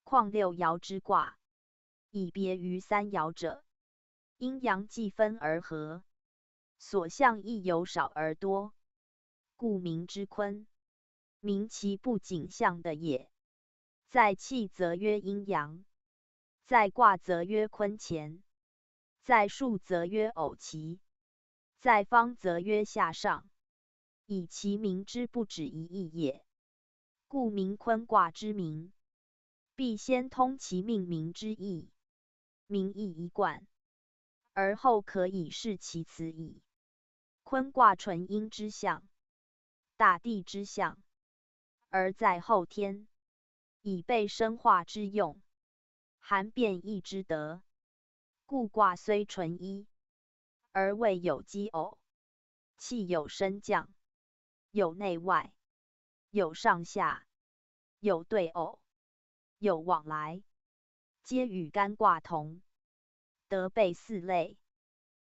况六爻之卦，以别于三爻者，阴阳既分而合，所象亦有少而多，故名之坤。名其不仅象的也。在气则曰阴阳，在卦则曰坤乾，在数则曰偶奇，在方则曰下上，以其名之不止一义也。故名坤卦之名，必先通其命名之意，名义一贯，而后可以示其辞矣。坤卦纯阴之象，大地之象，而在后天，以备生化之用，含变异之德。故卦虽纯一，而未有奇偶，气有升降，有内外，有上下，有对偶，有往来，皆与干卦同，得备四类，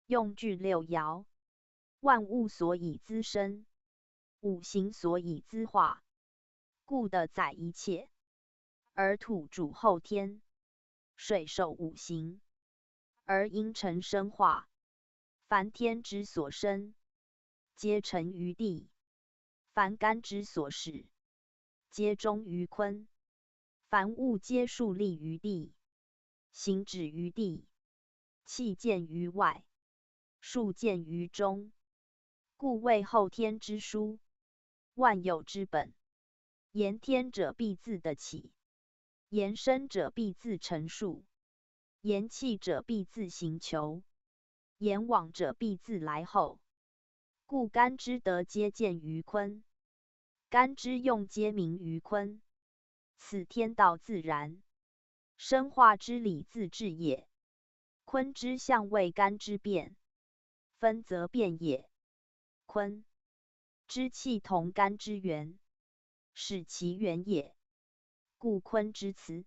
用具六爻，万物所以滋生，五行所以滋化，故得载一切。而土主后天，水受五行，而阴沉生化。凡天之所生，皆成于地；凡干之所始，皆终于坤。凡物皆树立于地，行止于地，气见于外，数见于中。故谓后天之书，万有之本。言天者必自得起，言生者必自成数，言气者必自行求，言往者必自来后。故干之德皆见于坤，干之用皆明于坤。此天道自然，生化之理自治也。坤之象为干之变，分则变也。坤之气同干之源，使其源也。故坤之辞，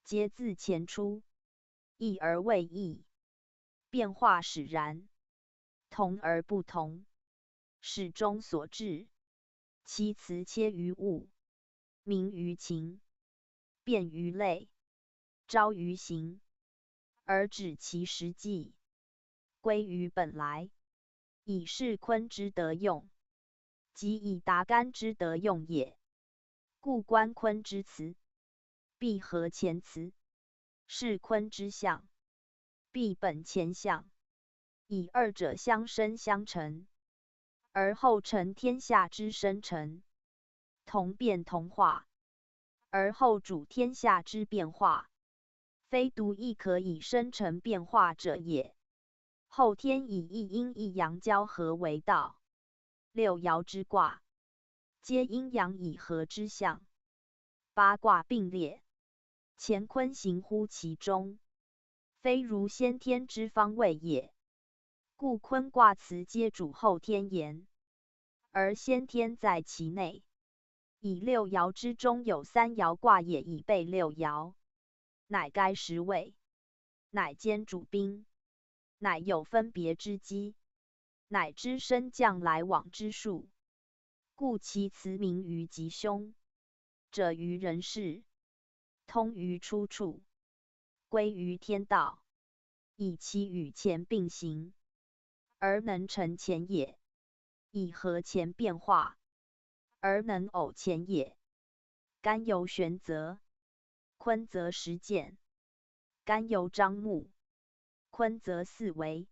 皆自前出，异而未异，变化使然，同而不同，始终所至。其辞切于物，明于情，变于类，昭于形，而指其实际，归于本来，以是坤之德用，即以达干之德用也。故观坤之辞，必合前辞；是坤之象，必本前象，以二者相生相成，而后成天下之生成，同变同化，而后主天下之变化，非独一可以生成变化者也。后天以一阴一阳交合为道。六爻之卦，皆阴阳以合之象。八卦并列，乾坤行乎其中，非如先天之方位也。故坤卦辞皆主后天言，而先天在其内。以六爻之中有三爻卦也，以备六爻，乃该十位，乃兼主宾，乃有分别之机，乃知升降来往之数。故其辞明于吉凶，者于人事，通于出处，归于天道，以其与乾并行，而能成乾也；以合乾变化，而能偶乾也。干由玄泽，坤则实践；干由张目，坤则四维。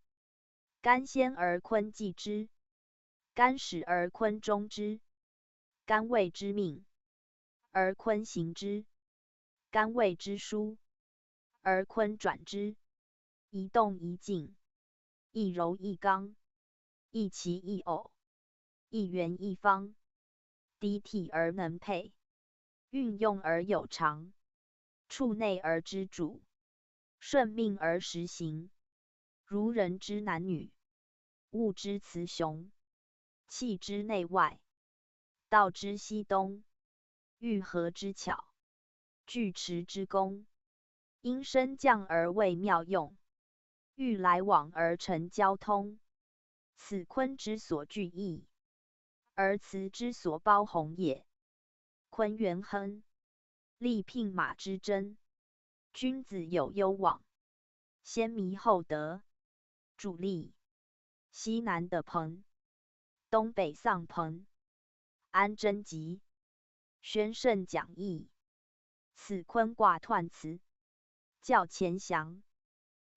干先而坤继之，干始而坤终之。干谓之命，而坤行之；干谓之书，而坤转之。一动一静，一柔一刚，一奇一偶，一圆一方，低体而能配，运用而有常，处内而知主，顺命而实行。如人之男女，物之雌雄，气之内外，道之西东，遇合之巧，锯持之功，因升降而为妙用，欲来往而成交通。此坤之所具义，而辞之所包弘也。坤元亨，立聘马之争，君子有攸往，先迷后得。主力：西南的彭，东北丧彭。安贞吉，宣圣讲义。此坤卦彖辞，较前祥，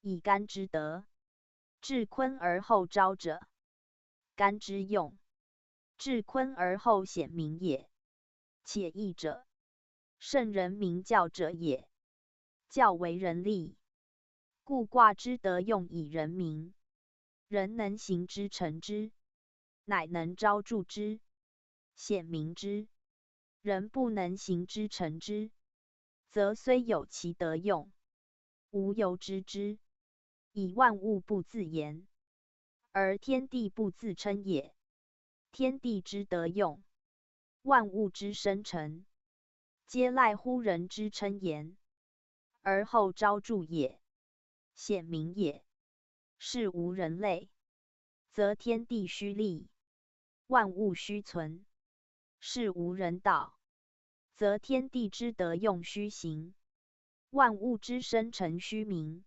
以干之德。至坤而后昭者，干之用。至坤而后显明也。且义者，圣人明教者也。教为人立，故卦之德用以人明。人能行之成之，乃能昭著之，显明之。人不能行之成之，则虽有其德用，无由知之。以万物不自言，而天地不自称也。天地之德用，万物之生成，皆赖乎人之称言，而后昭著也，显明也。是无人类，则天地虚立，万物虚存；是无人道，则天地之德用虚行，万物之生成虚名。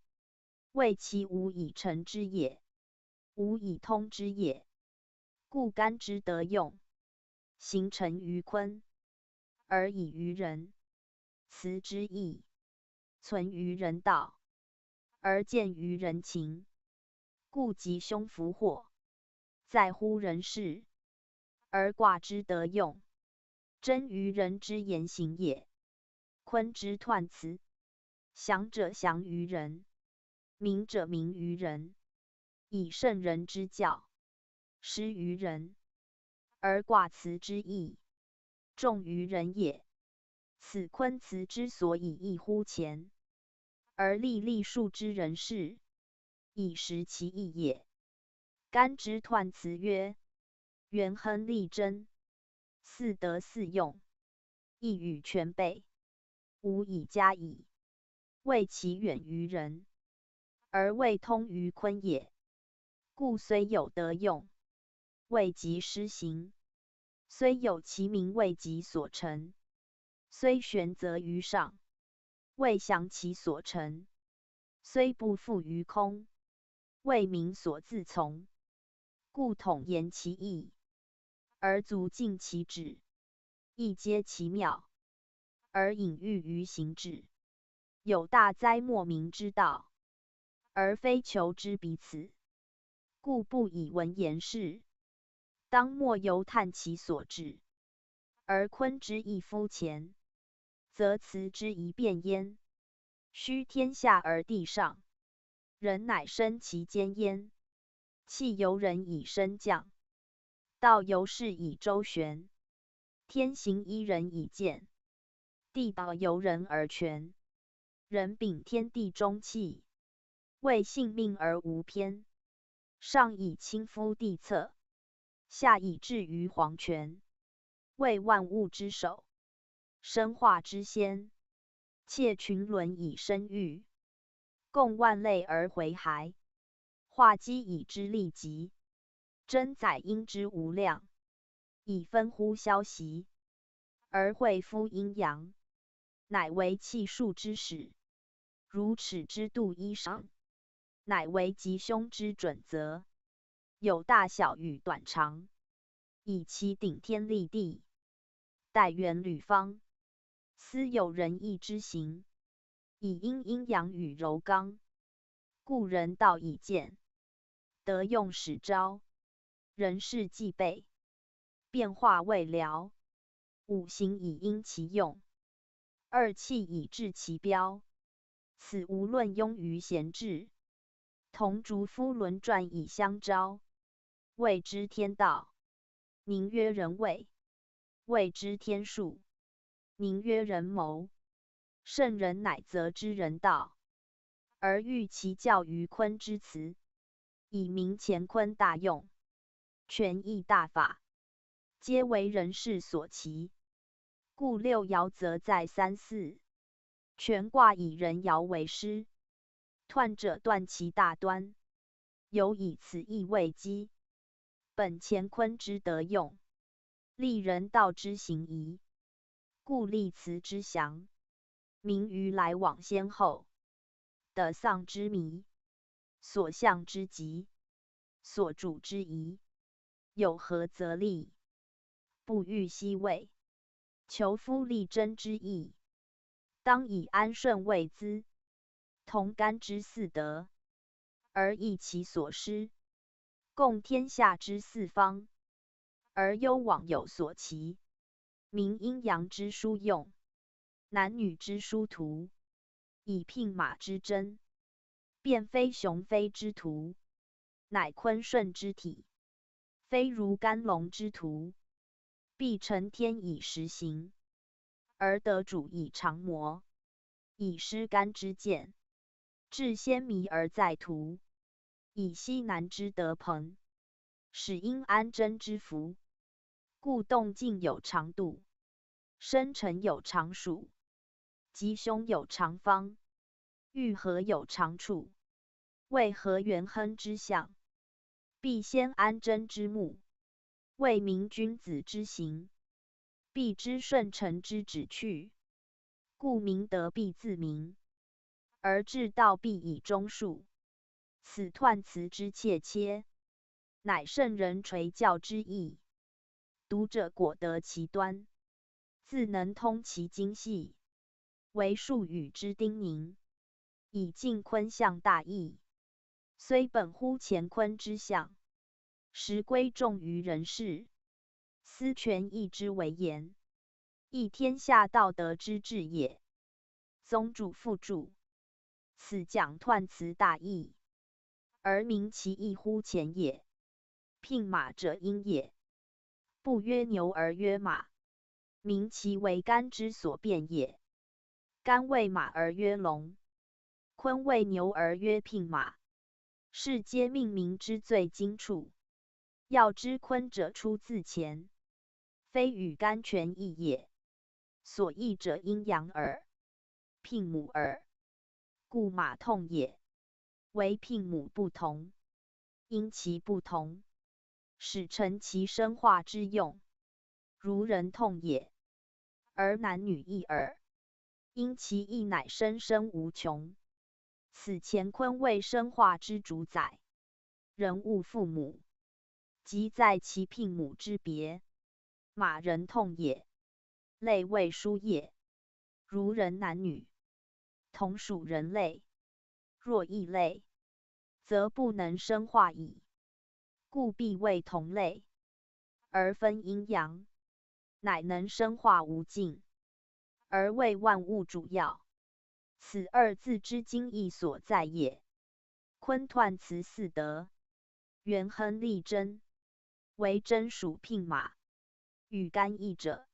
谓其无以成之也，无以通之也。故干之德用，形成于坤，而以于人；辞之义，存于人道，而见于人情。故吉凶福祸，在乎人事，而卦之德用，真于人之言行也。坤之彖辞，祥者祥于人，明者明于人。以圣人之教，施于人，而卦辞之义，重于人也。此坤辞之所以异乎前，而立数之人事，以识其义也。干之彖辞曰：元亨利贞，四德四用，一与全备，无以加矣。谓其远于人，而未通于坤也。故虽有德用，未及施行；虽有其名，未及所成；虽玄则于上，未详其所成；虽不复于空，未明所自从。故统言其意，而足尽其旨；亦皆其妙，而隐喻于行止。有大哉莫名之道，而非求之彼此。故不以文言事，当莫由探其所至。而坤之亦夫前，则辞之一变焉。须天下而地上，人乃生其间焉。气由人以升降，道由是以周旋。天行依人以健，地道由人而全。人秉天地中气，为性命而无偏。上以亲夫地侧，下以至于黄泉。为万物之首，生化之先。窃群伦以生育，共万类而回骸。化机以之利极，真载阴之无量。以分乎消息，而会夫阴阳，乃为气数之始。如尺之度衣裳，乃为吉凶之准则。有大小与短长，以其顶天立地，待圆履方。斯有仁义之行，以阴阴阳与柔刚。故人道以见，德用始昭，人事既备，变化未了。五行以应其用，二气以治其标。此无论庸于贤治，同逐夫轮转以相招。谓之天道，名曰人位；谓之天数，名曰人谋。圣人乃则之人道，而欲其教于坤之辞，以明乾坤大用，权益大法，皆为人事所齐。故六爻则在三四，全卦以人爻为师。彖者断其大端，有以此意为基。本乾坤之德用，立人道之行仪，故立辞之祥。明于来往先后，得丧之迷，所向之急，所主之宜，有何则立，不欲息位，求夫力争之意，当以安顺为资，同甘之四德，而益其所失，共天下之四方，而忧往有所期，明阴阳之殊用，男女之殊途，以牝马之争，辩非雄非之徒，乃坤顺之体，非如干龙之徒，必承天以实行，而得主以长谋，以施干之见，至先迷而在途，以西南之德朋，使阴安贞之福，故动静有长度，生辰有长数，吉凶有长方，遇合有长处，为合元亨之象，必先安贞之目，为明君子之行，必知顺臣之旨趣，故明德必自明，而治道必以忠恕。此彖辞之切切，乃圣人垂教之意。读者果得其端，自能通其精细，为术语之叮咛，以尽坤象大义。虽本乎乾坤之象，实归重于人事，思权义之为言，亦天下道德之治也。宗主附注，此讲彖辞大义，而明其义乎前也。牝马者阴也，不曰牛而曰马，明其为干之所变也。干为马而曰龙，坤为牛而曰牝马，是皆命名之最精处。要知坤者出自乾，非与干权异也，所异者阴阳耳，牝母耳，故马痛也。为牝母不同，因其不同，使成其生化之用，如人痛也，而男女异耳，因其异乃生生无穷。此乾坤为生化之主宰，人物父母，即在其牝母之别。马人痛也，类未殊也，如人男女，同属人类，若异类，则不能生化矣。故必谓同类，而分阴阳，乃能生化无尽，而为万物主要。此二字之精义所在也。坤彖辞四德，元亨利贞，为真属牝马，与干异者，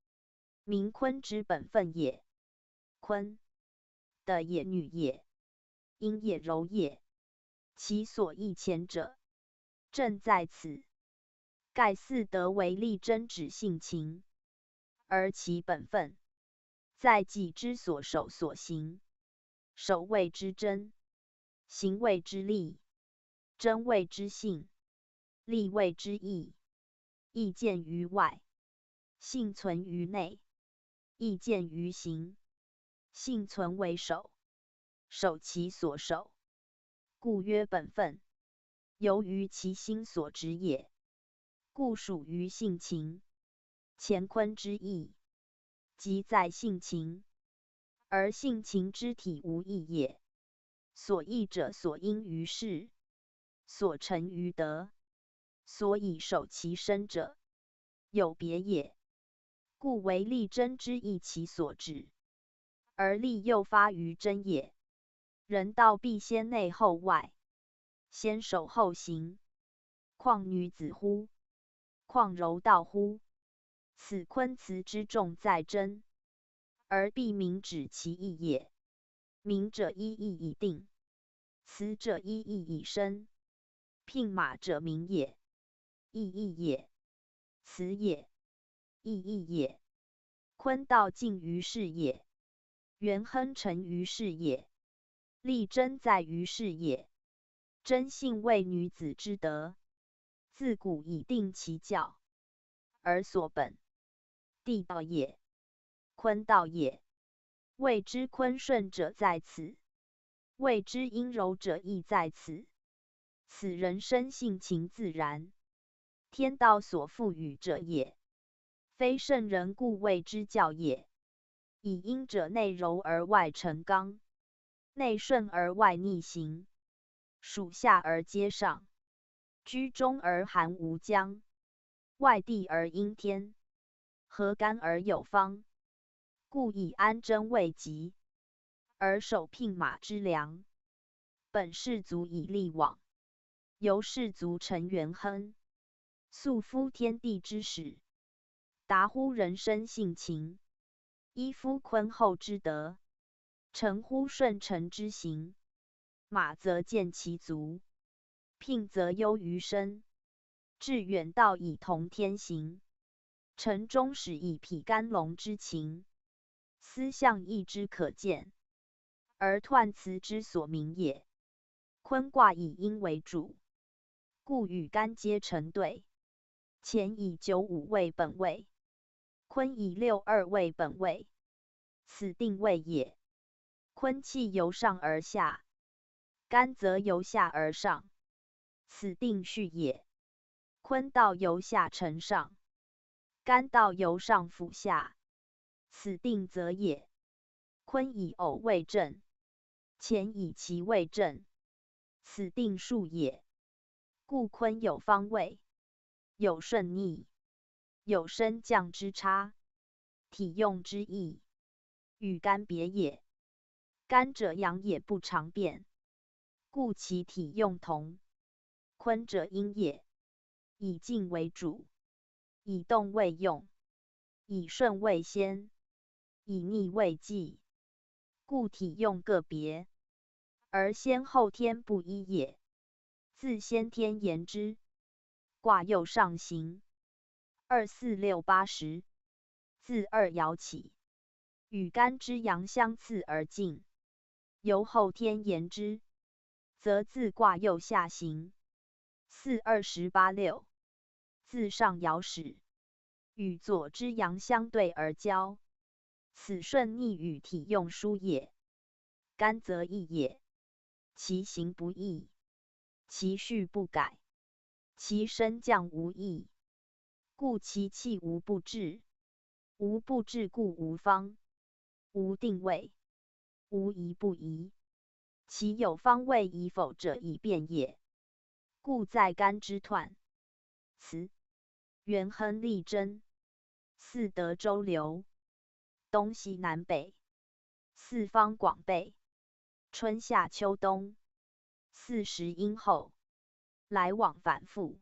明坤之本分也。坤，的也女也，阴也柔也，其所异前者，正在此。盖四德为利贞指性情，而其本分，在己之所守所行。守谓之贞，行谓之利，贞谓之信，利谓之义。义见于外，信存于内；义见于行，信存为守。守其所守，故曰本分，由于其心所执也，故属于性情。乾坤之义，即在性情，而性情之体无异也。所异者所因于事，所成于德，所以守其身者，有别也。故为利贞之义其所指，而利又发于贞也。人道必先内后外，先守后行。况女子乎？况柔道乎？此坤辞之重在贞，而必明指其义也。明者一义以定，辞者一义以生。牝马者明也，义义也，辞也，义义也。坤道尽于事也，元亨成于事也，利贞在于事也。贞信为女子之德，自古以定其教，而所本，地道也，坤道也。谓之坤顺者在此，谓之阴柔者亦在此。此人生性情自然，天道所赋予者也，非圣人故谓之教也。以阴者内柔而外成刚，内顺而外逆行，属下而皆上，居中而含无疆，外地而阴天，和干而有方。故以安贞为吉，而守牝马之良。本士卒以利往，由士卒成元亨，素夫天地之始，达乎人生性情，依夫坤厚之德，成乎顺承之行。马则见其足，牝则优于身，至远道以同天行，城中始以匹干龙之情，思象亦之可见，而彖辞之所明也。坤卦以阴为主，故与干皆成对。乾以9、5为本位，坤以6、2为本位，此定位也。坤气由上而下，干则由下而上，此定序也。坤道由下承上，干道由上辅下，此定则也。坤以偶为正，乾以其为正，此定数也。故坤有方位，有顺逆，有升降之差，体用之异，与干别也。干者阳也不常变，故其体用同。坤者阴也，以静为主，以动为用，以顺为先，以逆为忌，故体用各别，而先后天不一也。自先天言之，卦右上行，2、4、6、8、10，自2爻起，与干之阳相次而进。由后天言之，则自卦右下行，4、2、10、8、6，自上爻始，与左之阳相对而交。此顺逆与体用殊也。干则易也，其行不义，其序不改，其升降无益，故其气无不至。无不至故无方，无定位，无宜不宜。其有方位宜否者以变也。故在干之彖辞，元亨利贞，四德周流，东西南北，四方广备，春夏秋冬，四时殷厚，来往反复，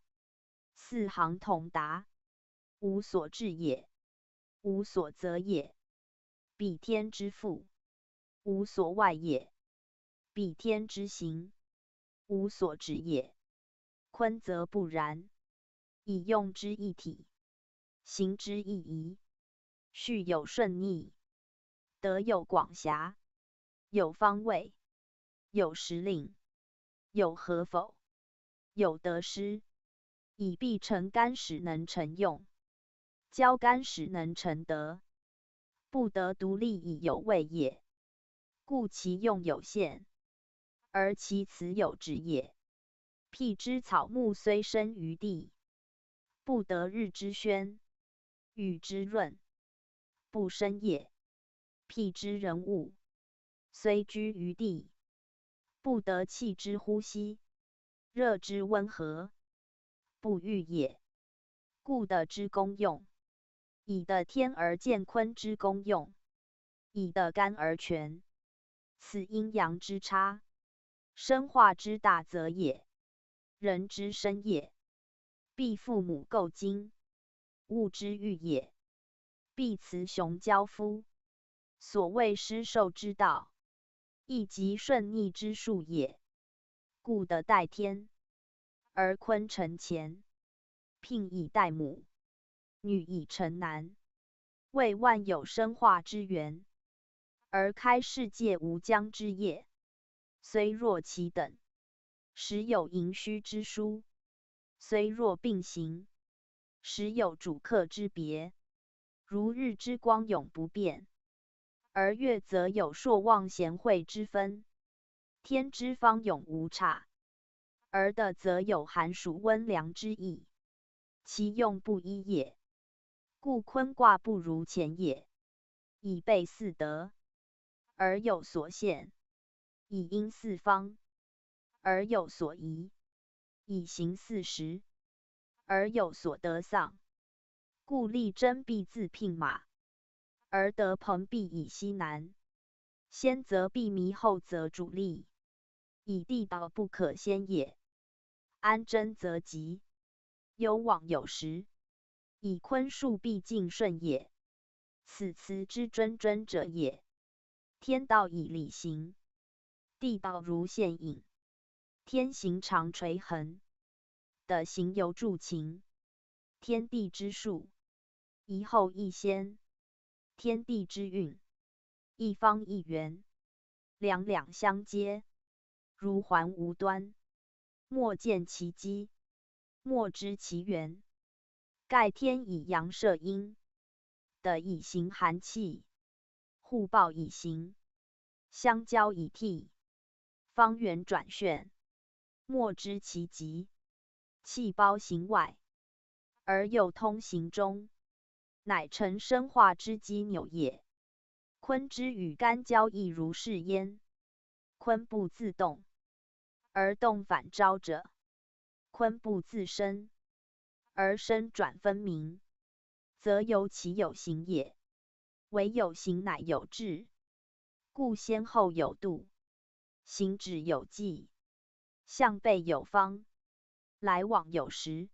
四行同达，无所至也，无所责也。比天之父，无所外也，比天之行，无所止也。坤则不然，以用之一体，行之一宜，序有顺逆，德有广狭，有方位，有时令，有合否，有得失，以必成干使能成用，交干使能成德，不得独立以有位也。故其用有限，而其辞有止也。辟之草木虽生于地，不得日之宣，雨之润，不生也。辟之人物，虽居于地，不得气之呼吸，热之温和，不遇也。故德之功用，以得天而见坤之功用，以得干而全。此阴阳之差，生化之大则也。人之生也，必父母构精，物之育也，必雌雄交夫。所谓施受之道，亦即顺逆之术也。故德待天，而坤成乾，牝以待母，女以成男，为万有生化之源，而开世界无疆之业。虽若其等，时有盈虚之殊，虽若并行，时有主客之别。如日之光永不变，而月则有朔望贤惠之分。天之方永无差，而的则有寒暑温凉之意，其用不一也。故坤卦不如前也，以备四德，而有所现；以应四方，而有所宜；以行四时，而有所得丧。故立贞必自聘马，而得朋必以西南。先则必弥，后则主力，以地道不可先也。安贞则吉，有往有时，以坤数必尽顺也。此辞之谆者也。天道以理行，地道如现影。天行常垂衡，的行由助情。天地之数，一后一先。天地之运，一方一圆，两两相接，如环无端。莫见其机，莫知其源。盖天以阳摄阴，的以行寒气，互抱以行，相交以替，方圆转旋，莫知其极。气包行外，而又通行中，乃成生化之机纽也。坤之与干交易如是焉。坤不自动，而动反招者；坤不自生，而生转分明，则由其有形也。唯有形乃有志，故先后有度，行止有纪，向背有方，来往有时。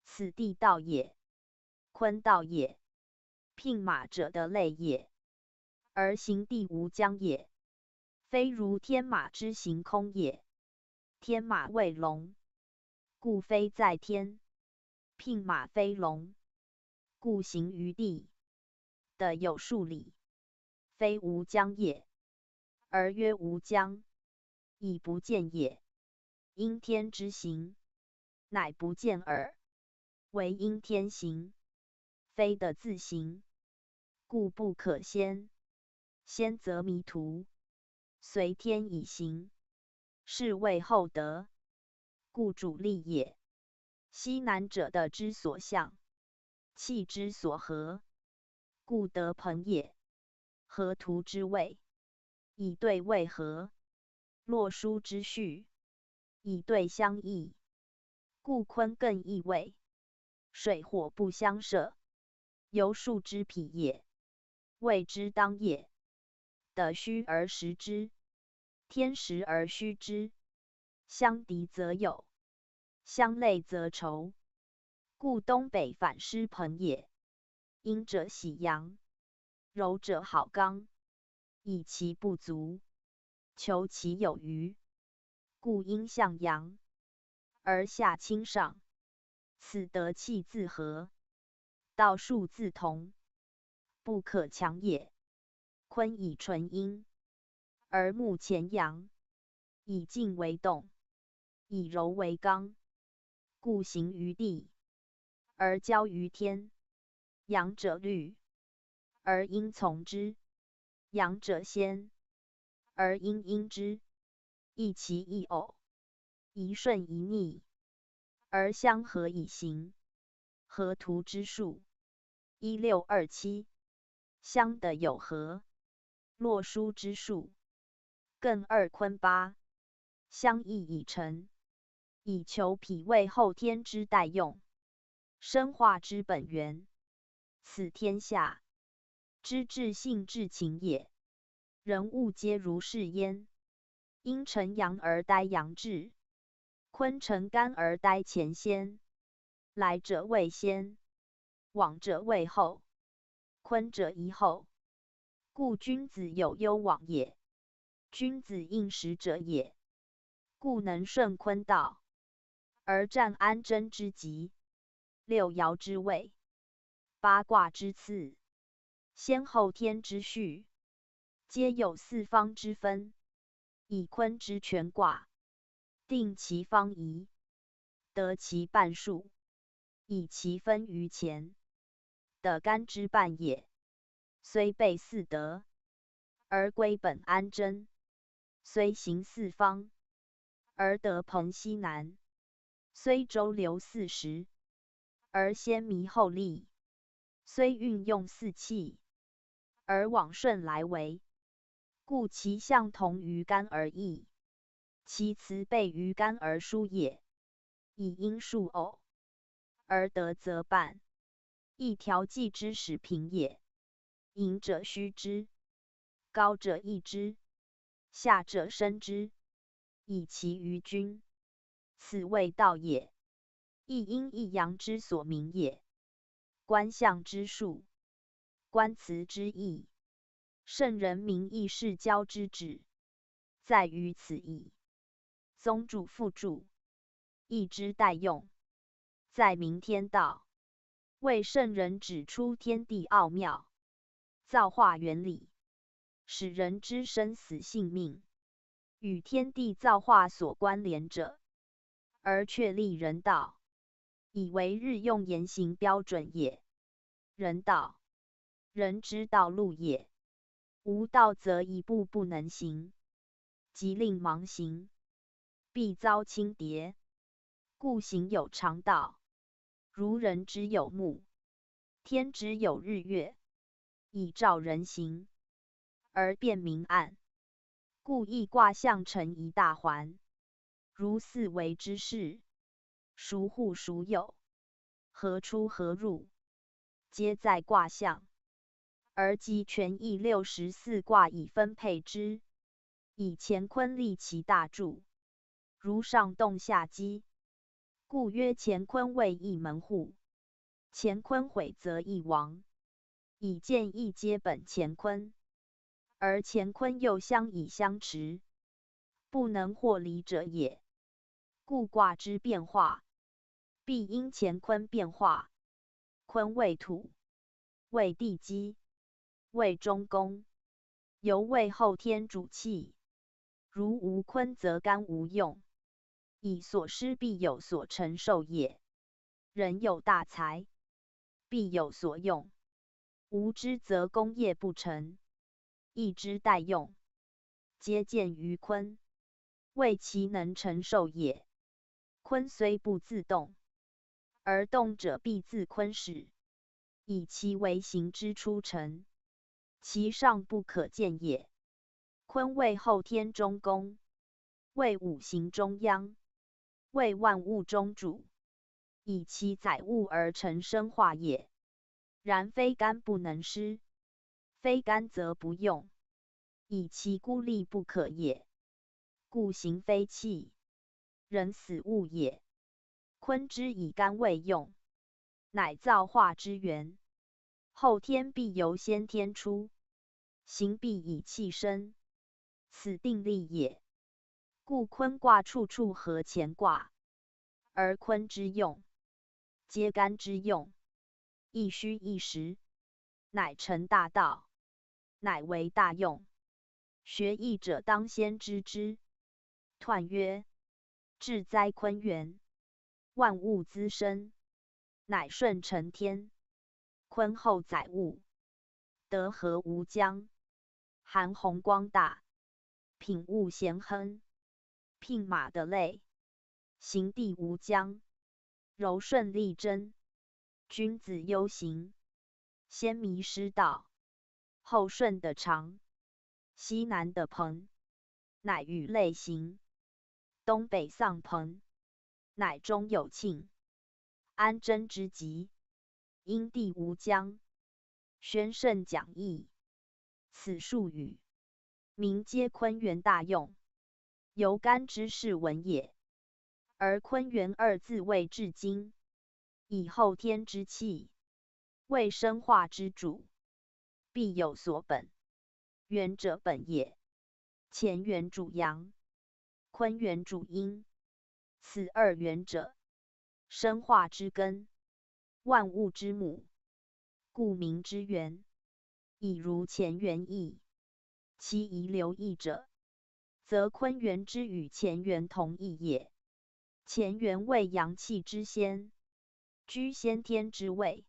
此地道也。坤道也，聘马者的类也，而行地无疆也。非如天马之行空也。天马为龙，故飞在天；聘马非龙，故行于地。的有数理，非无疆也，而曰无疆，以不见也。因天之行，乃不见耳，为因天行，非的自行，故不可先。先则迷途，随天以行，是谓后得，故主力也。西南者的之所向，气之所合，故得朋也。合图之谓，以对位合；洛书之序，以对相异。故坤艮易位，水火不相涉，由数之匹也。谓之当也。的虚而实之，天时而虚之。相敌则友，相类则仇。故东北反失朋也。阴者喜阳，柔者好刚，以其不足，求其有余。故阴向阳，而下倾上，此得气自和，道数自同，不可强也。坤以纯阴，而目前阳，以静为动，以柔为刚，故行于地，而交于天。阳者虑，而阴从之；阳者先，而阴应之。一其一偶，一顺一逆，而相合以行。合图之术，1627。相的有合。洛书之术，艮2坤8。相异以成，以求脾胃后天之待用，生化之本源。此天下之至性至情也。人物皆如是焉。阴成阳而待阳至，坤成干而待乾先。来者谓先，往者谓后。坤者宜后，故君子有攸往也。君子应时者也，故能顺坤道，而占安贞之吉，六爻之位，八卦之次，先后天之序，皆有四方之分，以坤之全卦，定其方宜，得其半数，以其分于前，的干之半也。虽备四德，而归本安贞，虽行四方，而得朋西南，虽周流40，而先弥后利，虽运用四气，而往顺来为，故其象同于干而异，其辞备于干而疏也。以因数偶，而得则半，一条计之始平也。隐者虚之，高者益之，下者生之，以其于君，此谓道也。一阴一阳之所明也。观象之术，观辞之意，圣人明义是交之旨，在于此意。宗主复注，义之代用，在明天道，为圣人指出天地奥妙，造化原理，使人知生死性命，与天地造化所关联者，而确立人道，以为日用言行标准也。人道，人之道路也。无道则一步不能行，即令盲行，必遭轻跌。故行有常道，如人之有目，天之有日月，以照人行，而辨明暗。故易卦象成一大环，如四维之势，孰户孰有，何出何入，皆在卦象。而集全意64卦以分配之，以乾坤立其大柱，如上动下击，故曰乾坤为一门户，乾坤毁则一亡，以见一皆本乾坤，而乾坤又相以相持，不能或离者也。故卦之变化，必因乾坤变化。坤为土，为地基，为中宫，犹为后天主气。如无坤则干无用，以所失必有所承受也。人有大才，必有所用，无之则功业不成。义之代用，皆见于坤，为其能承受也。坤虽不自动，而动者必自坤始，以其为形之出成，其上不可见也。坤为后天中宫，为五行中央，为万物中主，以其载物而成生化也。然非干不能施，非干则不用，以其孤立不可也。故行非气，人死物也。坤之以干为用，乃造化之源。后天必由先天出，行必以气生，此定力也。故坤卦处处合乾卦，而坤之用，皆干之用，一虚一实，乃成大道，乃为大用。学义者当先知之。彖曰：至哉坤元，万物滋生，乃顺承天。坤后载物，德和无疆，含洪光大，品物咸亨，牝马得类，行地无疆，柔顺利贞，君子忧行，先迷失道，后顺得长，西南得朋，乃与类行，东北丧朋，乃中有庆，安贞之极，因地无疆，宣圣讲义。此数语，名皆坤元大用，由干之事闻也。而坤元二字谓至今，以后天之气，为生化之主，必有所本。元者本也，乾元主阳，坤元主阴，此二元者，生化之根，万物之母，故名之元。以如乾元易，其遗留易者，则坤元之与乾元同义也。乾元为阳气之先，居先天之位，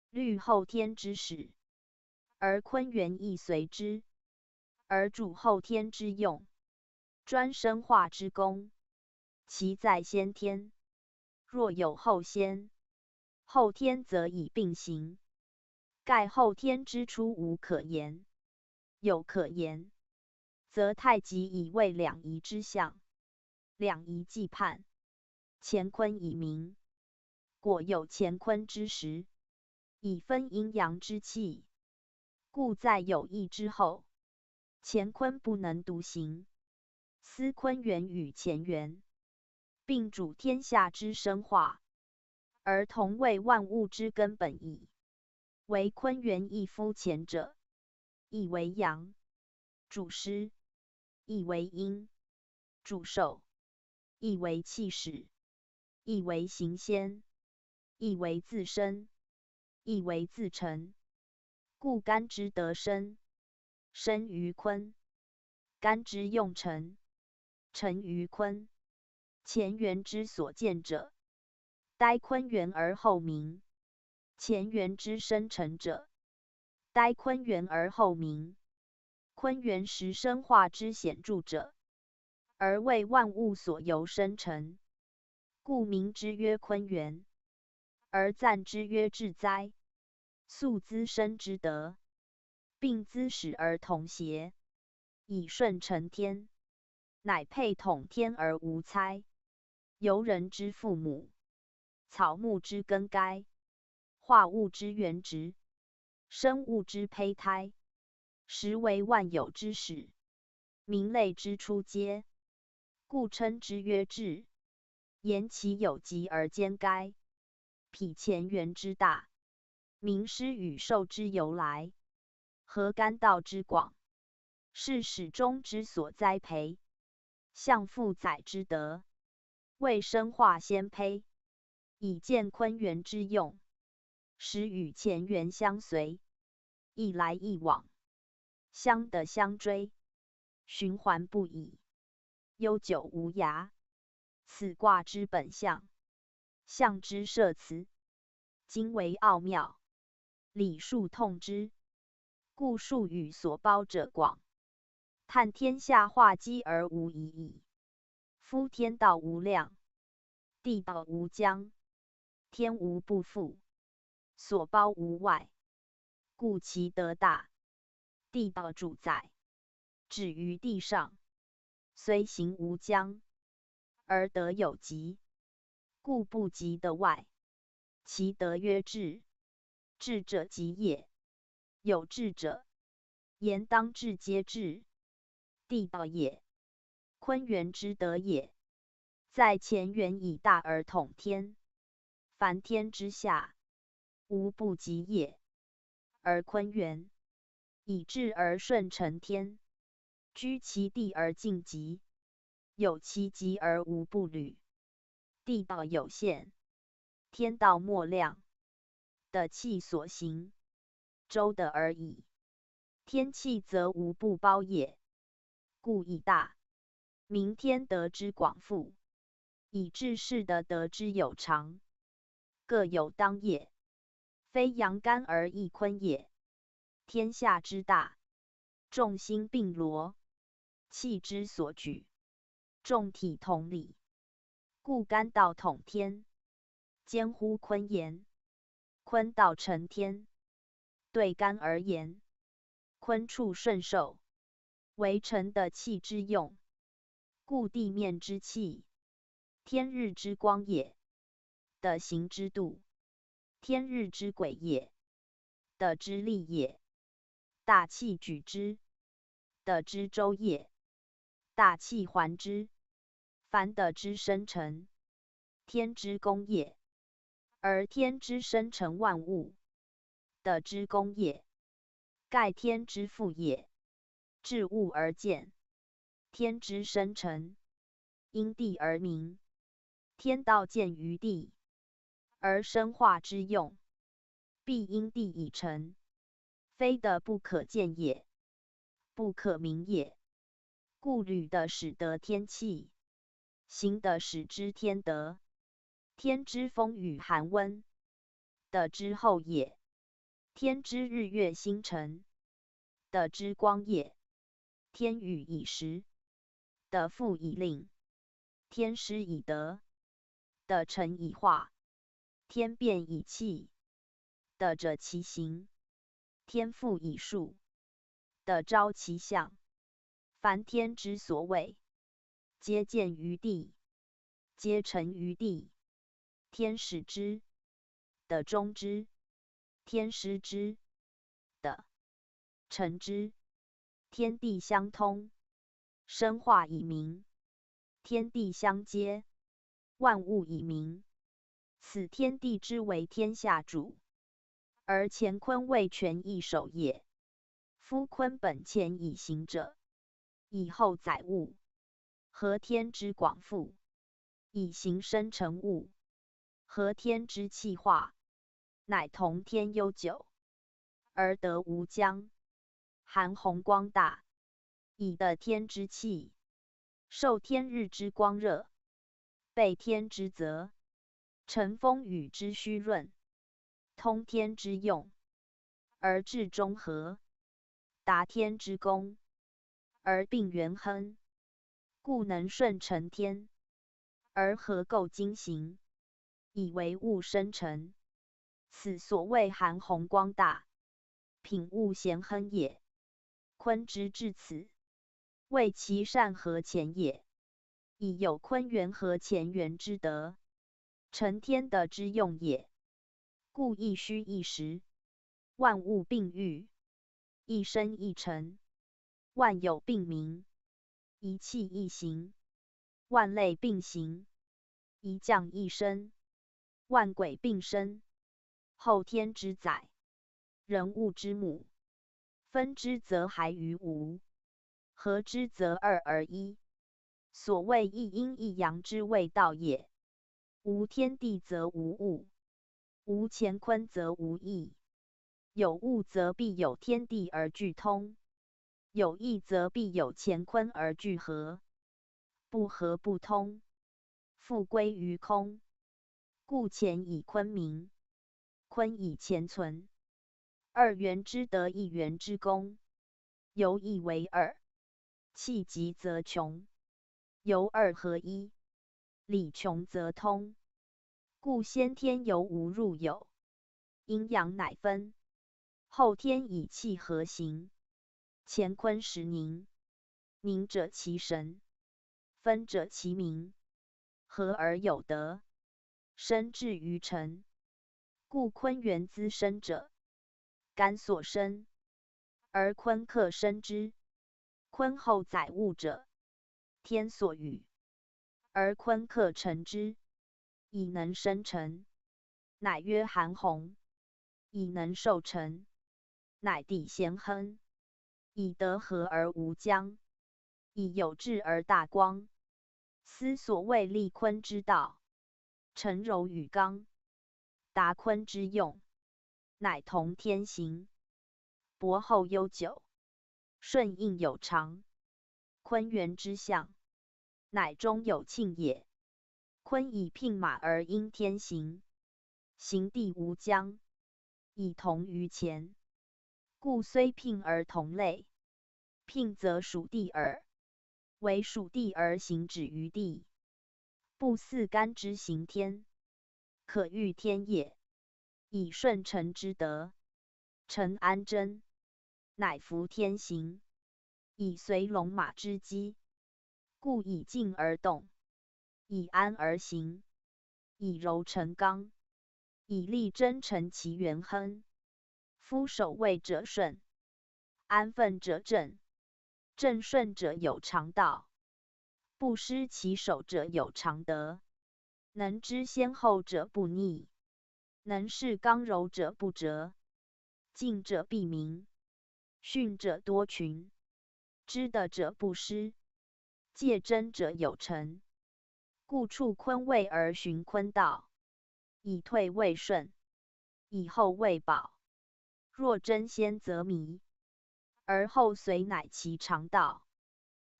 虑后天之始，而坤元亦随之，而主后天之用，专生化之功。其在先天，若有后先，后天则以并行。盖后天之初无可言，有可言，则太极以为两仪之象，两仪既判，乾坤已明。果有乾坤之时，以分阴阳之气，故在有意之后，乾坤不能独行。司坤元与乾元，并主天下之生化，而同为万物之根本矣。为坤元亦夫前者，亦为阳，主湿；亦为阴，主受；亦为气始；亦为行先；亦为自生；亦为自成。故干之得生，生于坤；干之用成，成于坤。乾元之所见者，待坤元而后明；乾元之生成者，待坤元而后明。坤元时生化之显著者，而为万物所由生成，故名之曰坤元，而赞之曰至哉。素兹生之德，并兹始而同谐，以顺承天，乃配统天而无猜。由人之父母，草木之根该，化物之原植，生物之胚胎，实为万有之始，民类之初阶，故称之曰至。言其有极而兼该，否乾元之大，名师与受之由来，何干道之广，是始终之所栽培，象负载之德，为生化先胚，以见坤元之用，使与乾元相随，一来一往，相得相追，循环不已，悠久无涯。此卦之本象，象之设辞，精为奥妙，理数通之，故术语所包者广。探天下化机而无疑矣。夫天道无量，地道无疆，天无不覆，所包无外，故其德大。地道主宰，止于地上，虽行无疆，而德有极，故不及得外。其德曰至，至者极也。有至者，言当至皆至。地道也，坤元之德也，在乾元以大而统天，凡天之下，无不及也。而坤元以至而顺承天，居其地而尽极，有其极而无不履。地道有限，天道莫量，得气所行，周得而已。天气则无不包也，故以大，名天德之广富，以治世的德之有常，各有当也。非阳干而益坤也。天下之大，众星并罗，气之所举，众体同理，故干道统天，兼乎坤言；坤道成天，对干而言。坤处顺受，为臣的气之用，故地面之气，天日之光也；的行之度，天日之轨也；的之力也。大气举之，的之周也；大气环之，凡的之生成，天之功也。而天之生成万物，的之功也。盖天之父也，治物而见，天之生成，因地而明。天道见于地，而生化之用，必因地以成，非的不可见也，不可明也。故履的使得天气，行的使知天德。天之风雨寒温，的之候也；天之日月星辰，的之光也。天雨以时，的复以令；天师以德，的成以化；天变以气，的者其行；天赋以数，的昭其象。凡天之所谓，皆见于地，皆成于地。天始之，的终之；天师之，的成之。天地相通，生化以明；天地相接，万物以明。此天地之为天下主，而乾坤为权益守也。夫坤本乾以行者，以后载物，合天之广覆，以形生成物，合天之气化，乃同天悠久，而得无疆，含洪光大，以得天之气，受天日之光热，备天之泽，承风雨之虚润，通天之用，而至中和，达天之功，而并元亨，故能顺承天，而合构精行，以为物生成。此所谓含洪光大，品物咸亨也。坤之至此，谓其善合乾也，以有坤元和乾元之德，成天德之用也。故一虚一实，万物并育，一生一成，万有并明，一气一行，万类并行，一降一升，万鬼并生。后天之载，人物之母，分之则还于无，合之则二而一。所谓一阴一阳之谓道也。无天地则无物，无乾坤则无义。有物则必有天地而俱通，有义则必有乾坤而俱合。不合不通，复归于空。故乾以坤明，坤以乾存。二元之德，一元之功，由一为二，气极则穷，由二合一，理穷则通。故先天由无入有，阴阳乃分。后天以气合行，乾坤实凝。凝者其神，分者其名，合而有德，生至于诚。故坤元滋生者，干所生，而坤克生之；坤后载物者，天所与，而坤克成之。以能生成，乃曰含洪；以能受成，乃地咸亨。以德合而无疆，以有志而大光。斯所谓立坤之道，成柔与刚，达坤之用，乃同天行，博厚悠久，顺应有常。坤元之象，乃中有庆也。坤以牝马而应天行，行地无疆，以同于乾。故虽牝而同类，牝则属地耳，为属地而行止于地，不似干之行天，可御天也。以顺承之德，承安贞，乃服天行，以随龙马之机。故以静而动，以安而行，以柔成刚，以力争成其元亨。夫守位者顺，安分者正，正顺者有常道，不失其守者有常德。能知先后者不逆，能事刚柔者不折。静者必明，训者多群，知的者不失，戒真者有成。故处坤位而循坤道，以退为顺，以后为保。若争先则迷，而后随乃其常道。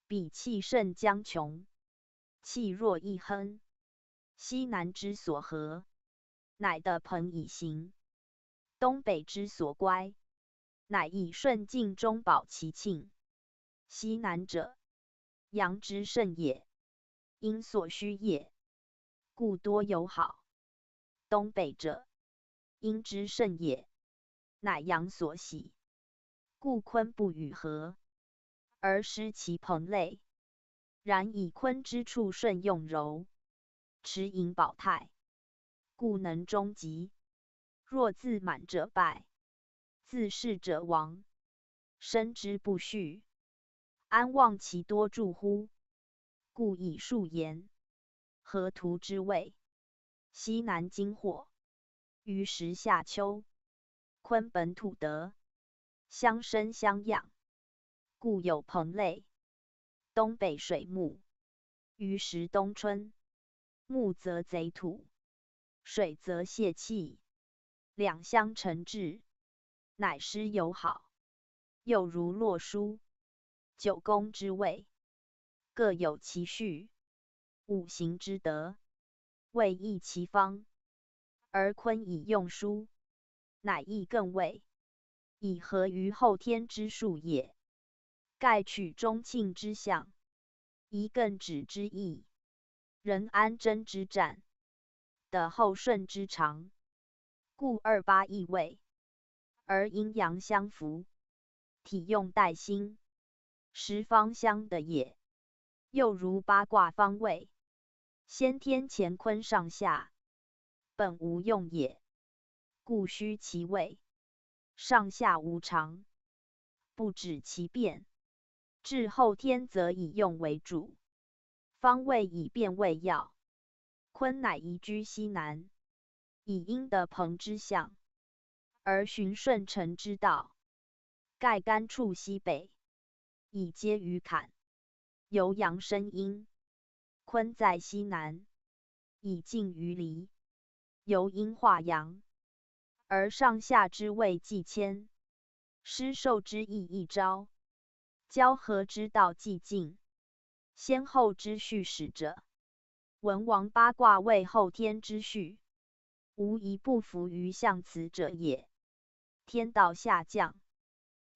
彼气盛将穷，气弱亦亨。西南之所合，乃得朋以行；东北之所乖，乃以顺境中保其庆。西南者，阳之盛也，阴所需也，故多有好。东北者，阴之盛也，乃阳所喜，故坤不与合，而失其朋类。然以坤之处顺用柔，持盈保泰，故能终极。若自满者败，自恃者亡，生之不恤，安望其多助乎？故以数言。河图之谓，西南金火，于时夏秋，坤本土德，相生相养，故有朋类。东北水木，于时冬春，木则贼土，水则泄气，两相成治，乃师友好。又如洛书、九宫之谓，各有其序，五行之德，位异其方，而坤以用书，乃亦更位，以合于后天之数也。盖取中庆之象，宜艮止之意，人安贞之战，得后顺之长，故28易位，而阴阳相符，体用代兴，十方相得也。又如八卦方位，先天乾坤上下，本无用也，故虚其位，上下无常，不止其变。至后天则以用为主，方位以变为要。坤乃宜居西南，以阴得朋之象，而循顺承之道。盖干处西北，以接于坎，由阳生阴。坤在西南，以近于离，由阴化阳，而上下之位既迁，施受之意亦昭。交合之道既尽，先后之序始者，文王八卦为后天之序，无一不服于象辞者也。天道下降，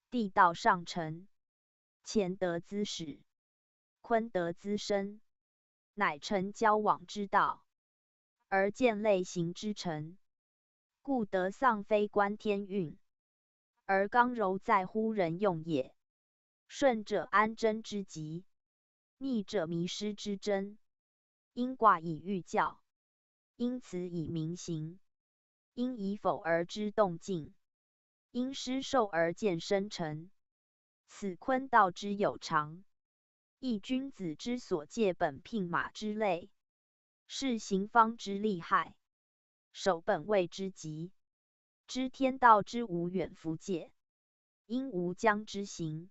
地道上承，乾得滋始，坤得滋生，乃成交往之道，而见类行之成。故得丧非观天运，而刚柔在乎人用也。顺者安贞之极，逆者迷失之真。因卦以喻教，因辞以明行，因以否而知动静，因失受而见生成。此坤道之有常，亦君子之所借本牝马之类，是行方之利害，守本位之极，知天道之无远弗届，因无将之行。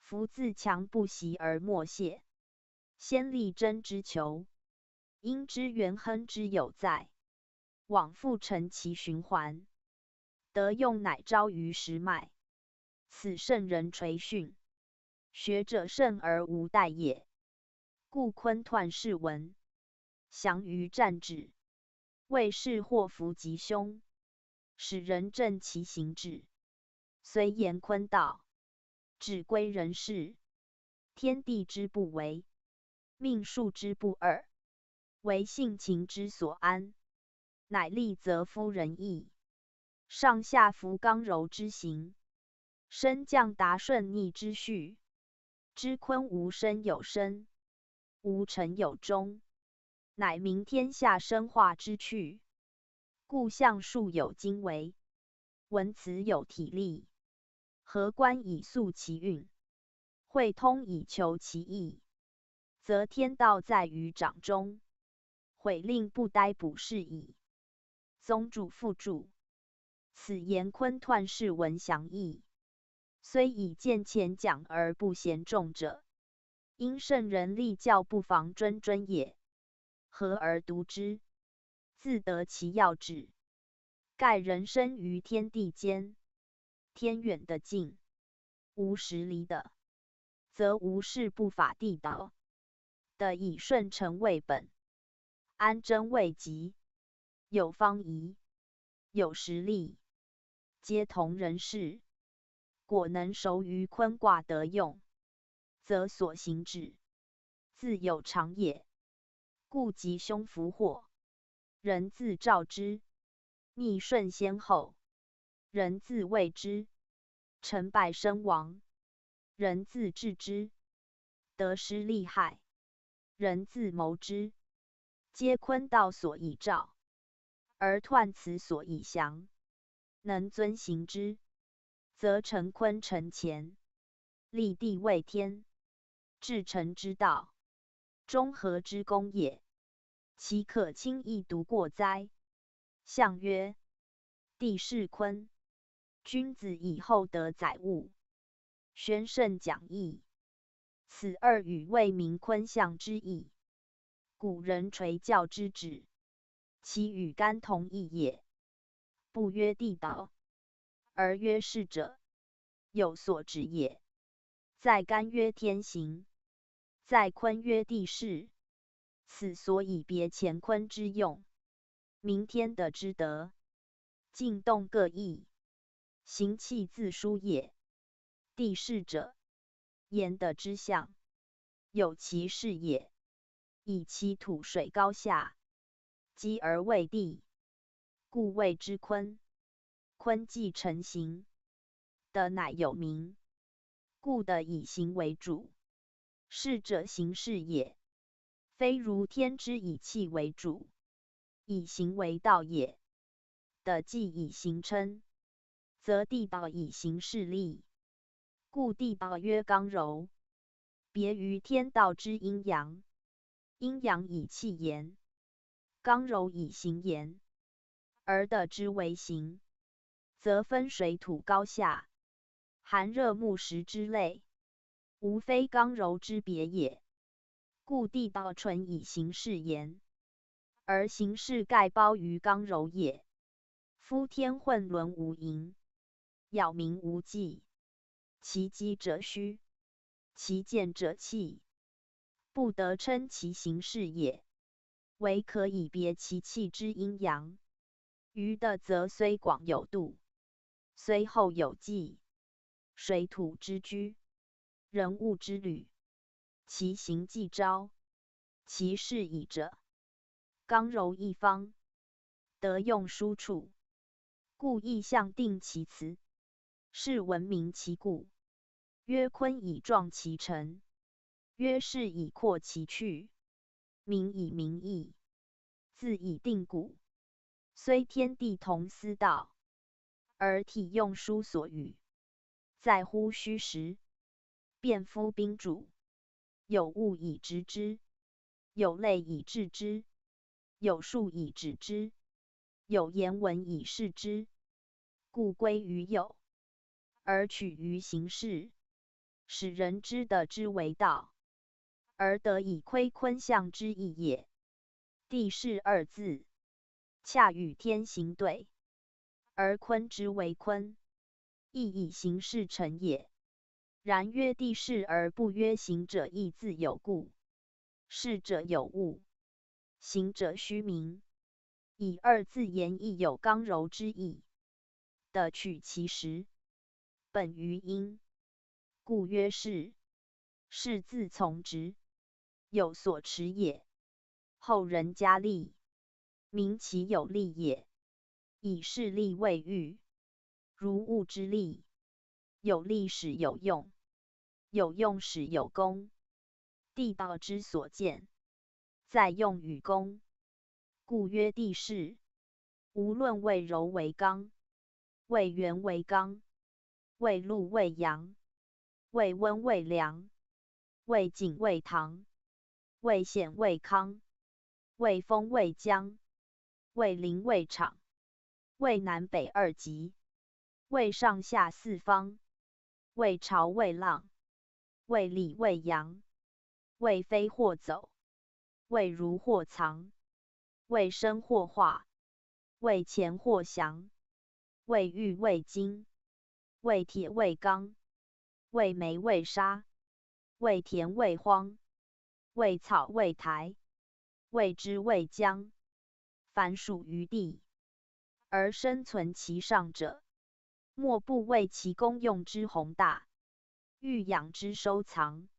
夫自强不息而莫泄，先力争之求，因知元亨之有在，往复成其循环，得用乃昭于时脉。此圣人垂训，学者胜而无殆也。故坤彖是文，降于战止，为是祸福吉凶，使人正其行止。虽言坤道，只归人事，天地之不为，命数之不二，为性情之所安，乃利则夫人义，上下服刚柔之行，升降达顺逆之序。知坤无生有生，无成有终，乃明天下生化之趣。故象数有经纬，文辞有体例，合观以速其运，会通以求其意，则天道在于掌中，悔令不呆补是矣。宗主附注。此言坤彖是文详义，虽以见前讲而不嫌重者，因圣人立教不妨谆也。合而读之，自得其要旨。盖人生于天地间，天远的近，无时离的，则无事不法地道，的以顺承为本，安贞为极，有方宜，有实力，皆同人事，果能熟于坤卦得用。则所行止，自有常也。故吉凶福祸，人自照之；逆顺先后，人自畏之；成败生亡，人自治之；得失利害，人自谋之。皆坤道所以照，而彖辞所以详。能遵行之，则成坤成乾，立地位天，至诚之道，中和之功也。其可轻易独过哉？象曰：地势坤，君子以厚德载物，宣圣讲义。此二语谓名坤象之意。古人垂教之旨，其与干同义也。不曰地道，而曰势者，有所指也。在干曰天行，在坤曰地势。此所以别乾坤之用，明天德之德，静动各异，行气自殊也。地势者，言德之象，有其势也。以其土水高下，积而为地，故谓之坤。坤既成形，德乃有名，故德以行为主。势者行事也，非如天之以气为主，以行为道也。德既以行称，则地道以行事立。故地道曰刚柔，别于天道之阴阳。阴阳以气言，刚柔以行言。而德之为行，则分水土高下、寒热木石之类，无非刚柔之别也。故地道纯以行事言，而行事盖包于刚柔也。夫天混沌无垠，杳冥无际，其机者虚，其见者气，不得称其行事也。唯可以别其气之阴阳。余的则虽广有度，虽厚有际，水土之居，人物之旅，其行既昭，其事已者，刚柔一方，得用书处，故意象定其辞，是闻名其故。曰坤以壮其成，曰势以扩其去，名以明义，字以定古。虽天地同司道，而体用书所语，在乎虚实，辩夫宾主。有物以直之，有类以治之，有数以止之，有言文以示之。故归于有，而取于行事，使人知得之为道，而得以窥坤象之意也。地势二字，恰与天行对，而坤之为坤，亦以行事成也。然曰地势而不曰行者，亦自有故。势者有物，行者虚名。以二字言亦有刚柔之意。德取其实，本于阴，故曰势。势自从直，有所持也。后人加立，名其有力也。以势利为喻，如物之力，有力使有用，有用使有功。地道之所见，在用与功，故曰地势。无论谓柔为刚，谓圆为刚，谓陆为阳，谓温为凉，谓景为唐，谓险为康，谓风为江，谓陵为场，谓南北二极，谓上下四方，谓潮为浪，谓里为阳，谓飞或走，谓如或藏，谓生或化，谓乾或祥，谓玉为金，谓铁为钢，谓煤为砂，谓田为荒，谓草为苔，谓枝为姜。凡属于地，而生存其上者，莫不为其功用之宏大，欲养之收藏，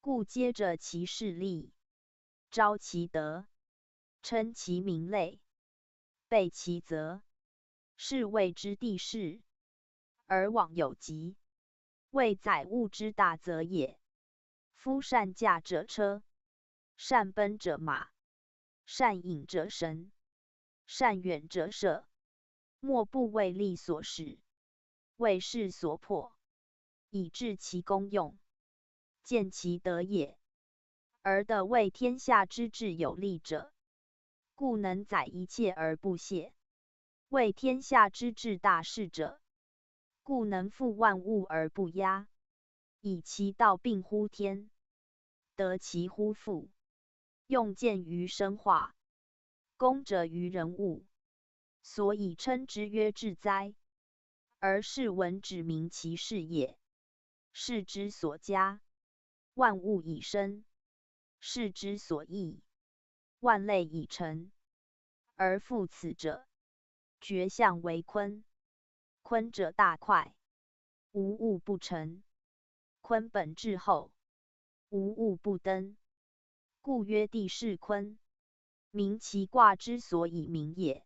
故接着其势力，昭其德，称其名类，备其责，是谓之地势。而往有疾，谓载物之大则也。夫善驾者车，善奔者马，善引者神，善远者射，莫不为利所使，为势所迫，以致其功用，见其德也。而得为天下之治有力者，故能载一切而不泄；为天下之治大事者，故能覆万物而不压，以其道并乎天，得其乎父，用见于生化，功者于人物，所以称之曰治哉。而是闻指明其事也，是之所加，万物以生；是之所益，万类以成。而复此者，绝象为坤，坤者大快，无物不成；坤本质厚，无物不登。故曰地势坤，名其卦之所以名也。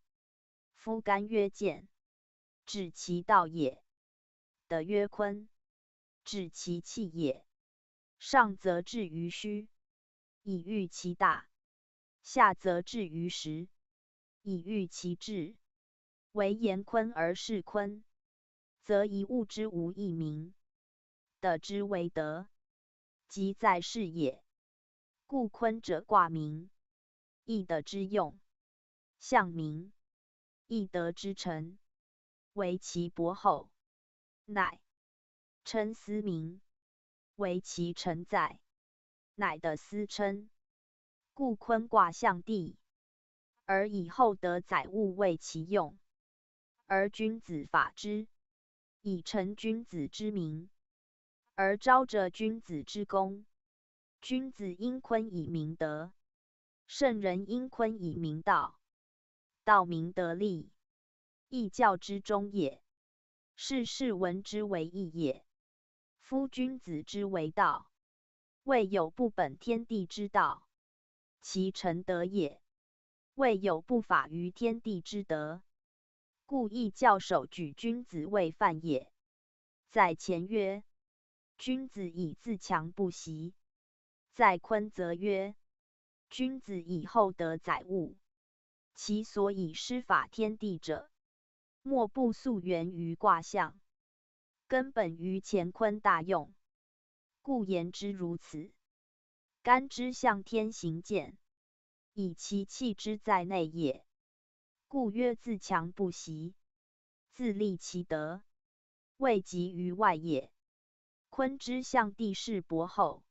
夫干曰健，指其道也；德曰坤，指其气也。上则至于虚，以喻其大；下则至于实，以喻其智。唯言坤而事坤，则一物之无一名，德之为德，即在事也。故坤者卦名，亦德之用；象名，亦德之成。为其薄厚，乃称司名；为其承载，乃得司称。故坤卦象地，而以厚德载物为其用。而君子法之，以成君子之名，而昭着君子之功。君子因坤以明德，圣人因坤以明道。道明德立，义教之中也。是闻之为义也。夫君子之为道，未有不本天地之道，其成德也；未有不法于天地之德，故义教首举君子为范也。在前曰：君子以自强不息。在坤则曰：君子以厚德载物。其所以施法天地者，莫不溯源于卦象，根本于乾坤大用。故言之如此。干之象天行健，以其气之在内也。故曰自强不息，自立其德，未及于外也。坤之象地势薄厚，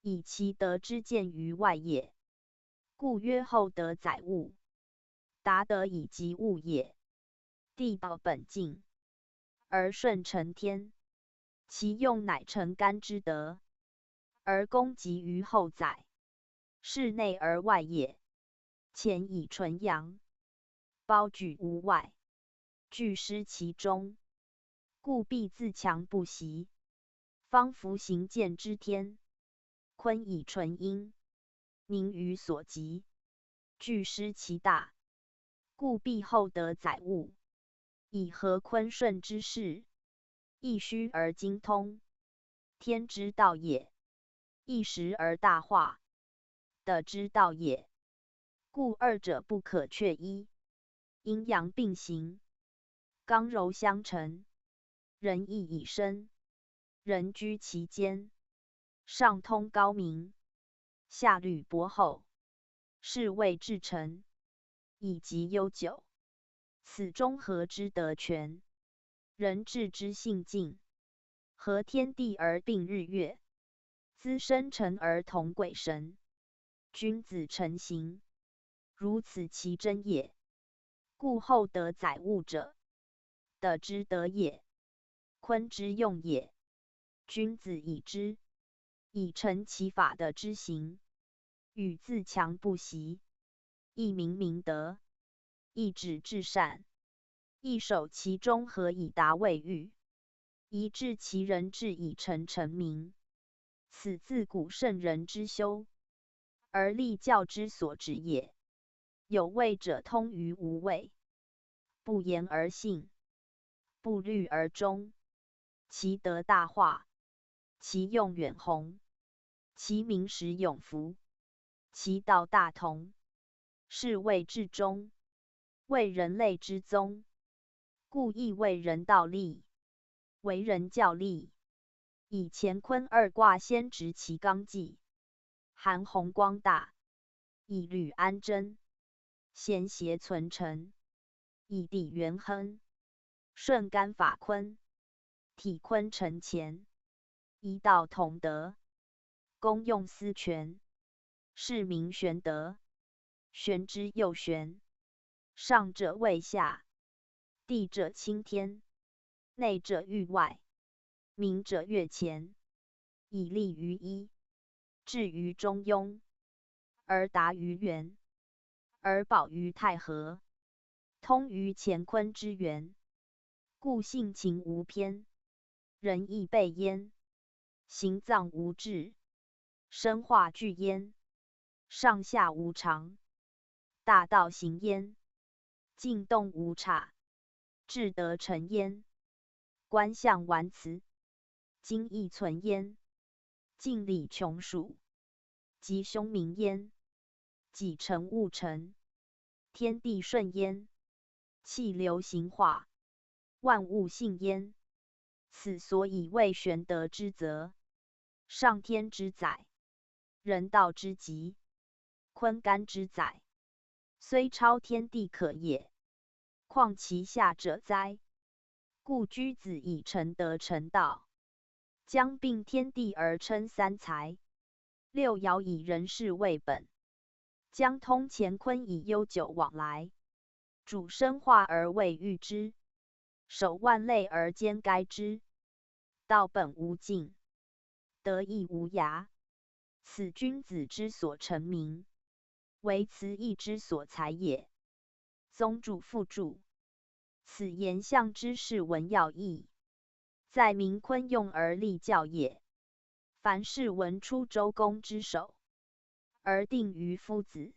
以其德之见于外也。故曰厚德载物，达德以及物也。地道本静，而顺承天，其用乃成干之德，而功及于后载，是内而外也。乾以纯阳，包举无外，具失其中，故必自强不息，方服行健之天。坤以纯阴，宁于所及，具失其大，故必厚德载物，以合坤顺之势。一虚而精通，天之道也；一实而大化，德之道也。故二者不可却一，阴阳并行，刚柔相成，仁义以生，人居其间，上通高明，下履薄厚，是谓至诚，以及悠久。此中和之德全，人治之性静，合天地而并日月，滋生辰而同鬼神，君子成行，如此其真也。故厚德载物者，德之德也，坤之用也。君子以之，以成其法的之行，与自强不息，亦明德，亦止至善，亦守其中和以达位欲，宜治其人志以成臣民。此自古圣人之修，而立教之所指也。有谓者通于无谓，不言而信，不虑而终，其德大化，其用远宏，其名实永服，其道大同，是谓至忠，为人类之宗，故亦为人道立，为人教立。以乾坤二卦先执其纲纪，含宏光大，以履安贞，贤邪存诚，以地元亨，顺干法坤，体坤承乾，一道同德，公用私权，是名玄德。玄之又玄，上者位下，地者清天，内者域外，明者越前，以立于一，至于中庸，而达于元，而保于太和，通于乾坤之源。故性情无偏，仁义备焉，行藏无滞，生化具焉，上下无常，大道行焉，静动无差，至德成焉，观象顽辞，精义存焉，敬礼穷属，吉凶明焉，己成物成，天地顺焉，气流行化，万物兴焉。此所以谓玄德之泽，上天之载，人道之极，坤干之载，虽超天地可也，况其下者哉？故居子以成德成道，将并天地而称三才，六爻以人事为本，将通乾坤以悠久往来，主生化而未遇之，守万类而兼该之，道本无尽，德亦无涯。此君子之所成名，为辞义之所裁也。宗主附注。此言象之是文要义，在明坤用而立教也。凡是文出周公之手，而定于夫子，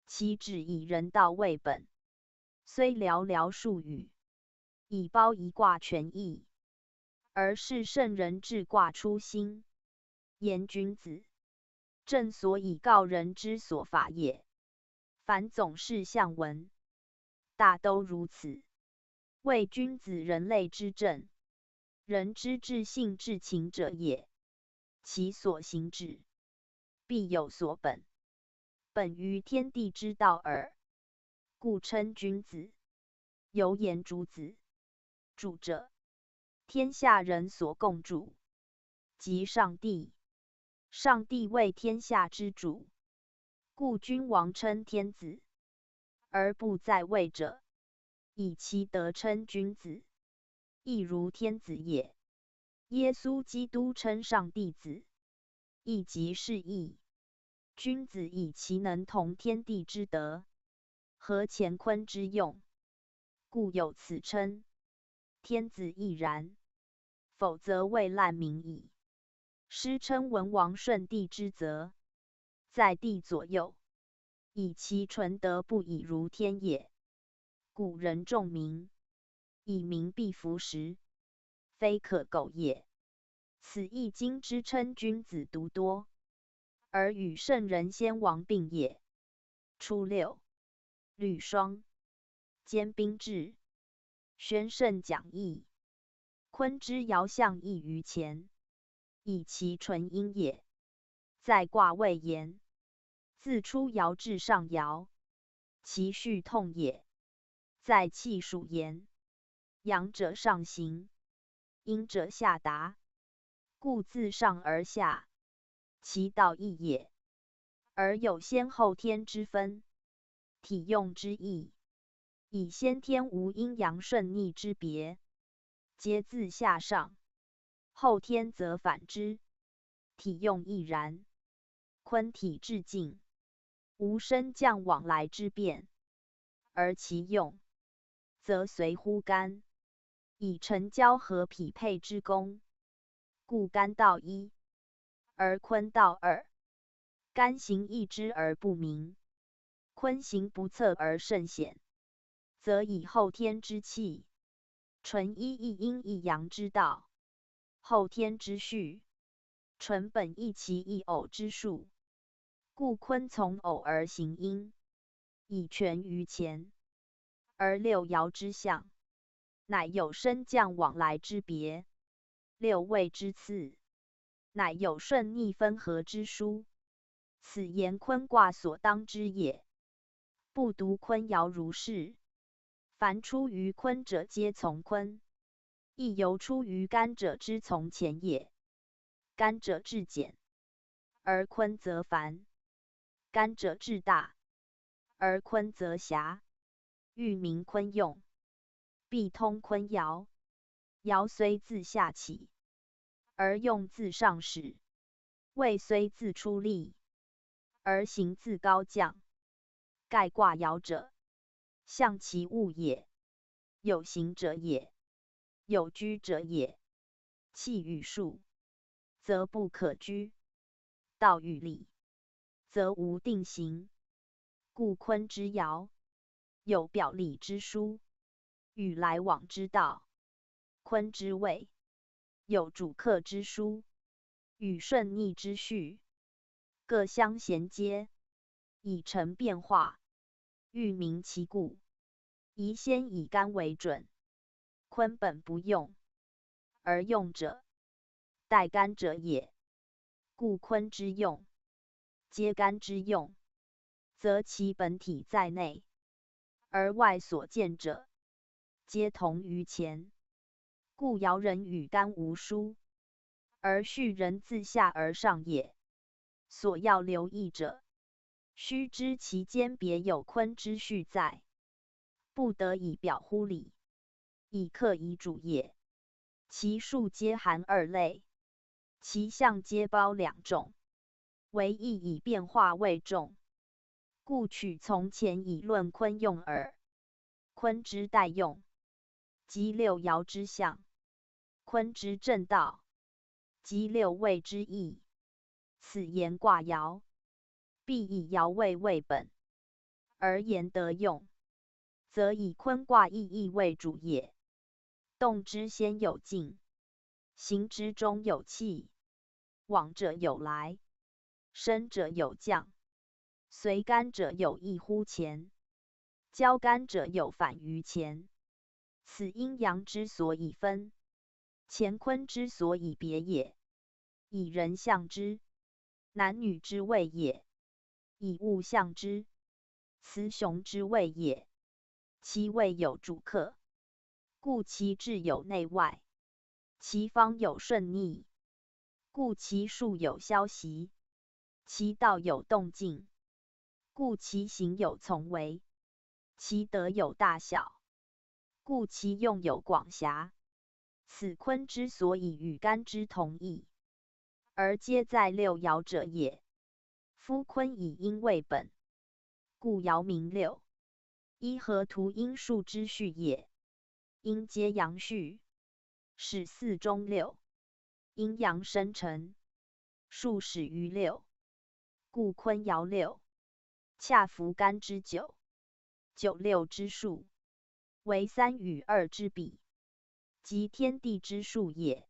其旨以人道为本，虽寥寥数语，以包一卦全义，而是圣人治卦初心，言君子，正所以告人之所法也。凡总是象文，大都如此。为君子人类之正，人之至性至情者也。其所行止，必有所本，本于天地之道耳。故称君子。有言主子，主者，天下人所共主，即上帝。上帝为天下之主，故君王称天子，而不在位者，以其德称君子，亦如天子也。耶稣基督称上帝子，亦即是义。君子以其能同天地之德，合乾坤之用，故有此称。天子亦然，否则未滥民矣。师称文王顺帝之泽，在地左右，以其纯德不以如天也。古人重民，以民必服时，非可苟也。此易经之称君子独多，而与圣人先王并也。初六，履霜，兼兵制，宣圣讲义。坤之爻象异于前，以其纯阴也。在卦位言，自出爻至上爻，其序痛也。在气数言，阳者上行，阴者下达，故自上而下，其道义也。而有先后天之分，体用之意，以先天无阴阳顺逆之别，皆自下上；后天则反之，体用亦然。坤体至静，无升降往来之变，而其用，则随乎干，以成交和匹配之功，故干道一，而坤道二。干行易知而不明，坤行不测而甚险，则以后天之气，纯一阴一阳之道，后天之序，纯本一奇一偶之数。故坤从偶而行阴，以全于前。而六爻之象，乃有升降往来之别；六位之次，乃有顺逆分合之殊。此言坤卦所当之也。不独坤爻如是，凡出于坤者皆从坤，亦由出于干者之从前也。干者至简，而坤则繁；干者至大，而坤则狭。欲明坤用，必通坤爻。爻虽自下起，而用自上始；位虽自出立，而行自高降。盖卦爻者，象其物也，有形者也，有居者也。气与数，则不可居；道与理，则无定形。故坤之爻，有表里之殊，与来往之道；坤之位，有主客之殊，与顺逆之序，各相衔接，以成变化。欲明其故，宜先以干为准。坤本不用，而用者，待干者也。故坤之用，皆干之用，则其本体在内，而外所见者，皆同于前。故爻人与干无殊，而序人自下而上也。所要留意者，须知其间别有坤之序在，不得以表乎里，以克以主也。其数皆含二类，其象皆包两种，唯一以变化为重。故取从前以论坤用耳。坤之代用，即六爻之象；坤之正道，即六位之意。此言卦爻，必以爻位为本，而言得用，则以坤卦意义为主也。动之先有静，行之中有气，往者有来，升者有降，随干者有益乎前，交干者有反于前。此阴阳之所以分，乾坤之所以别也。以人象之，男女之谓也；以物象之，雌雄之谓也。其位有主客，故其志有内外；其方有顺逆，故其数有消息；其道有动静，故其行有从为；其德有大小，故其用有广狭。此坤之所以与干之同义，而皆在六爻者也。夫坤以阴为本，故爻名六。一合图阴数之序也。阴皆阳序，始四中六，阴阳生成，数始于六。故坤爻六，恰符干之九，九六之数，为3与2之比，即天地之数也。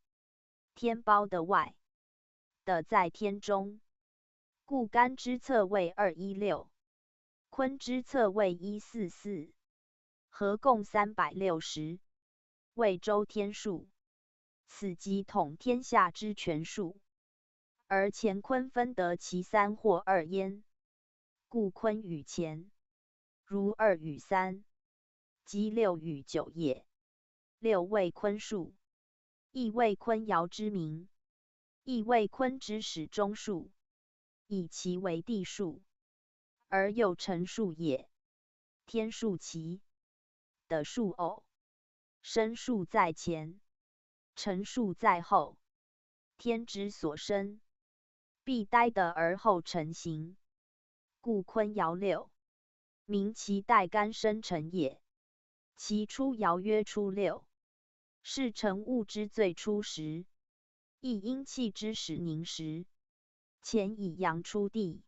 天包的外，的在天中，故干之侧位216，坤之侧位144，合共360，为周天数。此即统天下之全数，而乾坤分得其3或2焉。故坤与乾，如2与3，即6与9也。六为坤数，亦为坤爻之名，亦为坤之始终数，以其为地数，而又成数也。天数其的数偶，生数在前，成数在后。天之所生，必待得而后成形。故坤爻六，名其待干生成也。其初爻曰初六，是成物之最初时，亦阴气之始凝时。乾以阳出地，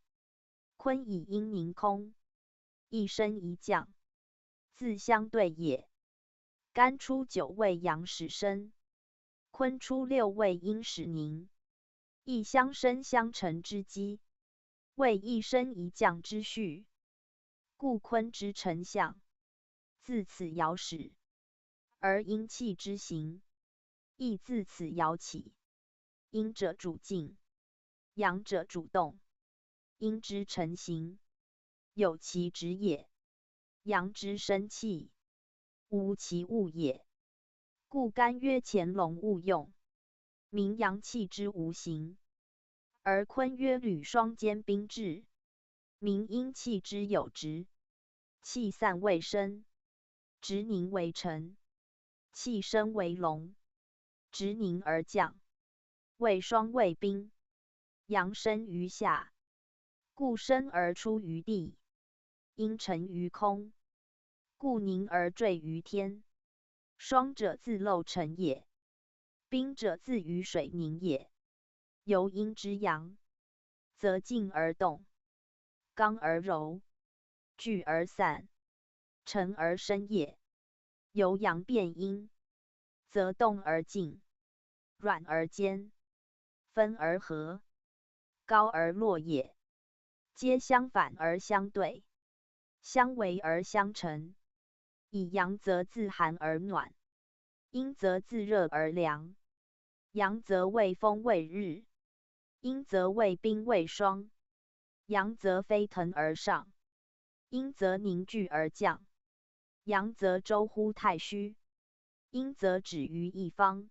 坤以阴凝空，一升一降，自相对也。干出9位阳始生，坤出6位阴始凝，亦相生相成之机，谓一升一降之序。故坤之成象，自此爻始，而阴气之行，亦自此爻起。阴者主静，阳者主动。阴之成形，有其直也；阳之生气，无其物也。故干曰潜龙勿用，名阳气之无形；而坤曰履霜坚冰质，名阴气之有直。气散为生，直凝为成；气生为龙，直凝而降。为霜为冰，阳生于下，故生而出于地；阴沉于空，故凝而坠于天。霜者自漏成也，冰者自于水凝也。由阴之阳，则静而动，刚而柔，聚而散，沉而生也。由阳变阴，则动而静，软而坚，分而合，高而落也。皆相反而相对，相违而相成。以阳则自寒而暖，阴则自热而凉。阳则为风为日，阴则为冰为霜。阳则飞腾而上，阴则凝聚而降。阳则周乎太虚，阴则止于一方。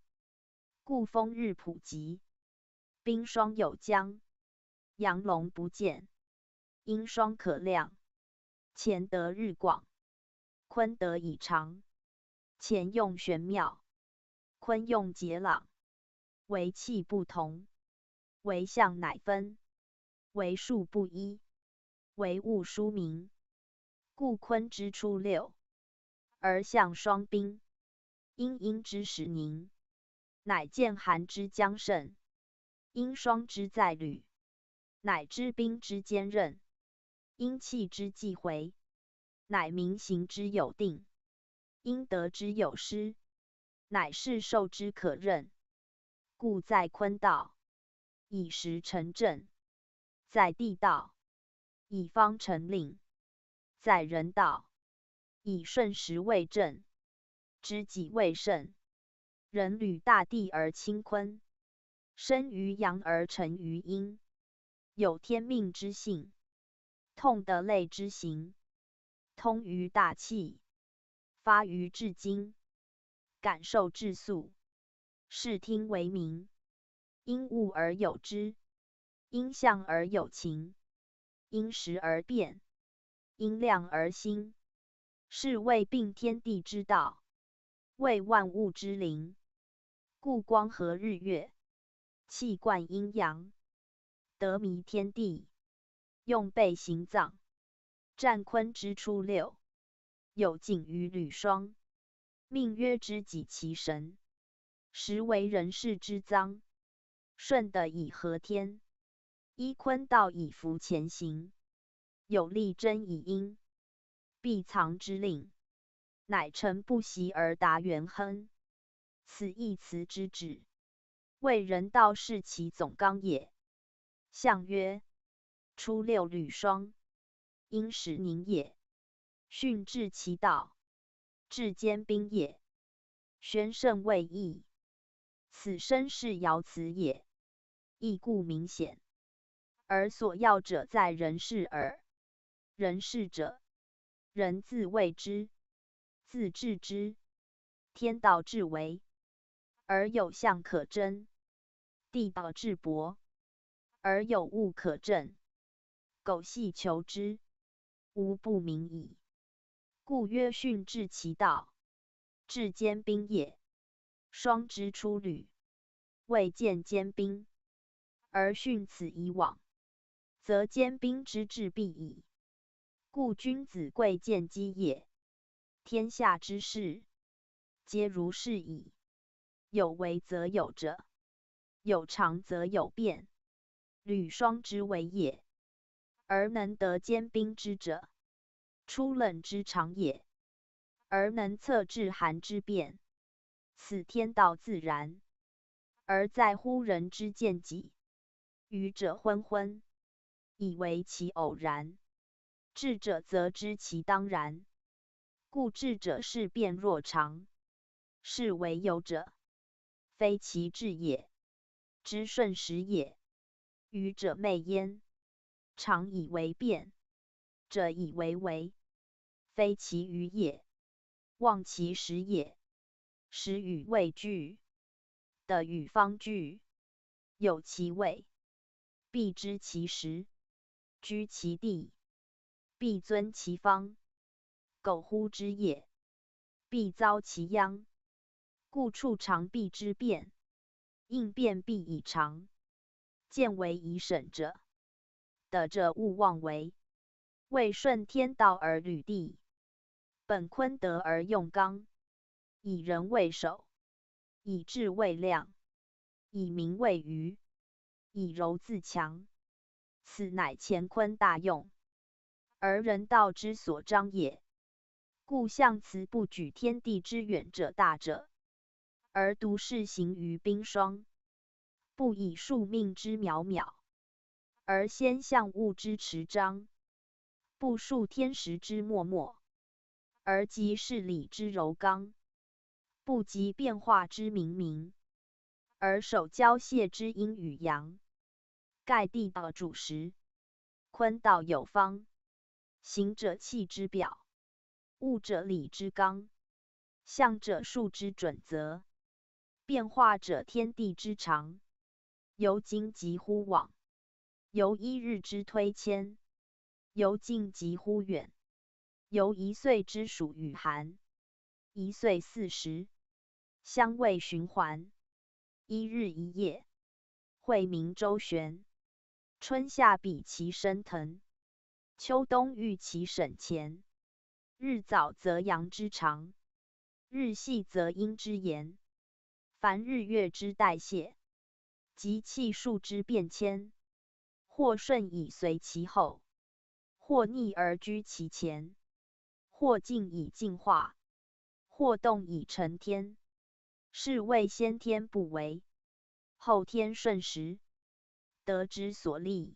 故风日普及，冰霜有将，阳龙不见，阴霜可量。乾得日广，坤得以长。乾用玄妙，坤用节朗。为气不同，为象乃分，为数不一，为物殊明。故坤之初六，而象双冰；阴之始凝，乃见寒之将盛；阴霜之在履，乃知冰之坚韧；阴气之既回，乃明行之有定；阴德之有失，乃是受之可任。故在坤道，以时成正；在地道，以方成令；在人道，以顺时为正，知己为胜。人履大地而亲坤，生于阳而成于阴，有天命之性，痛得类之行，通于大气，发于至精，感受至速。视听为明，因物而有之，因象而有情，因时而变，因量而兴。是谓并天地之道，谓万物之灵。故光合日月，气贯阴阳，得弥天地，用备行藏。占坤之初六，有景于履霜，命曰知己其神。实为人世之脏，顺的以和天，依坤道以服前行，有力争以阴，必藏之令，乃诚不习而达元亨。此一辞之旨，为人道是其总纲也。象曰：初六履霜，阴始凝也；巽至其道，至坚冰也。宣圣未易，此身是爻辞也，亦故明显。而所要者在人事耳。人事者，人自谓之，自治之，天道至为，而有象可征；地道至博，而有物可证。苟细求之，无不明矣。故曰巽至其道，至坚冰也。霜之初履，未见坚冰，而巽此以往，则坚冰之至必矣。故君子贵贱机也，天下之事，皆如是矣。有为则有者，有常则有变。履霜之为也。而能得兼冰之者，出冷之常也，而能测制寒之变，此天道自然，而在乎人之见己。愚者昏昏，以为其偶然；智者则知其当然。故智者事变若常，是为有者，非其智也，知顺时也。愚者昧焉，常以为变，者以为为，非其愚也，忘其时也。时与未俱，的与方俱，有其位，必知其时，居其地，必尊其方。苟乎之也，必遭其殃。故处常必之变，应变必以常。见为以审者，得者勿妄为。为顺天道而履地，本坤德而用刚，以仁为首，以智为量，以明为余，以柔自强。此乃乾坤大用，而人道之所彰也。故象辞不举天地之远者大者，而独事行于冰霜；不以庶命之渺渺，而先象物之持张；不述天时之漠漠，而即事理之柔刚；不及变化之冥冥，而守交谢之阴与阳。盖地道主时，坤道有方。行者气之表，物者理之纲，象者数之准则，变化者天地之常。由今极乎往，由一日之推迁，由近极乎远，由一岁之暑与寒，一岁40，相位循环，一日一夜，会明周旋。春夏比其升腾，秋冬遇其审前。日早则阳之长，日细则阴之延。凡日月之代谢，及气数之变迁，或顺以随其后，或逆而居其前，或静以静化，或动以成天。是谓先天不为，后天顺时。得之所利，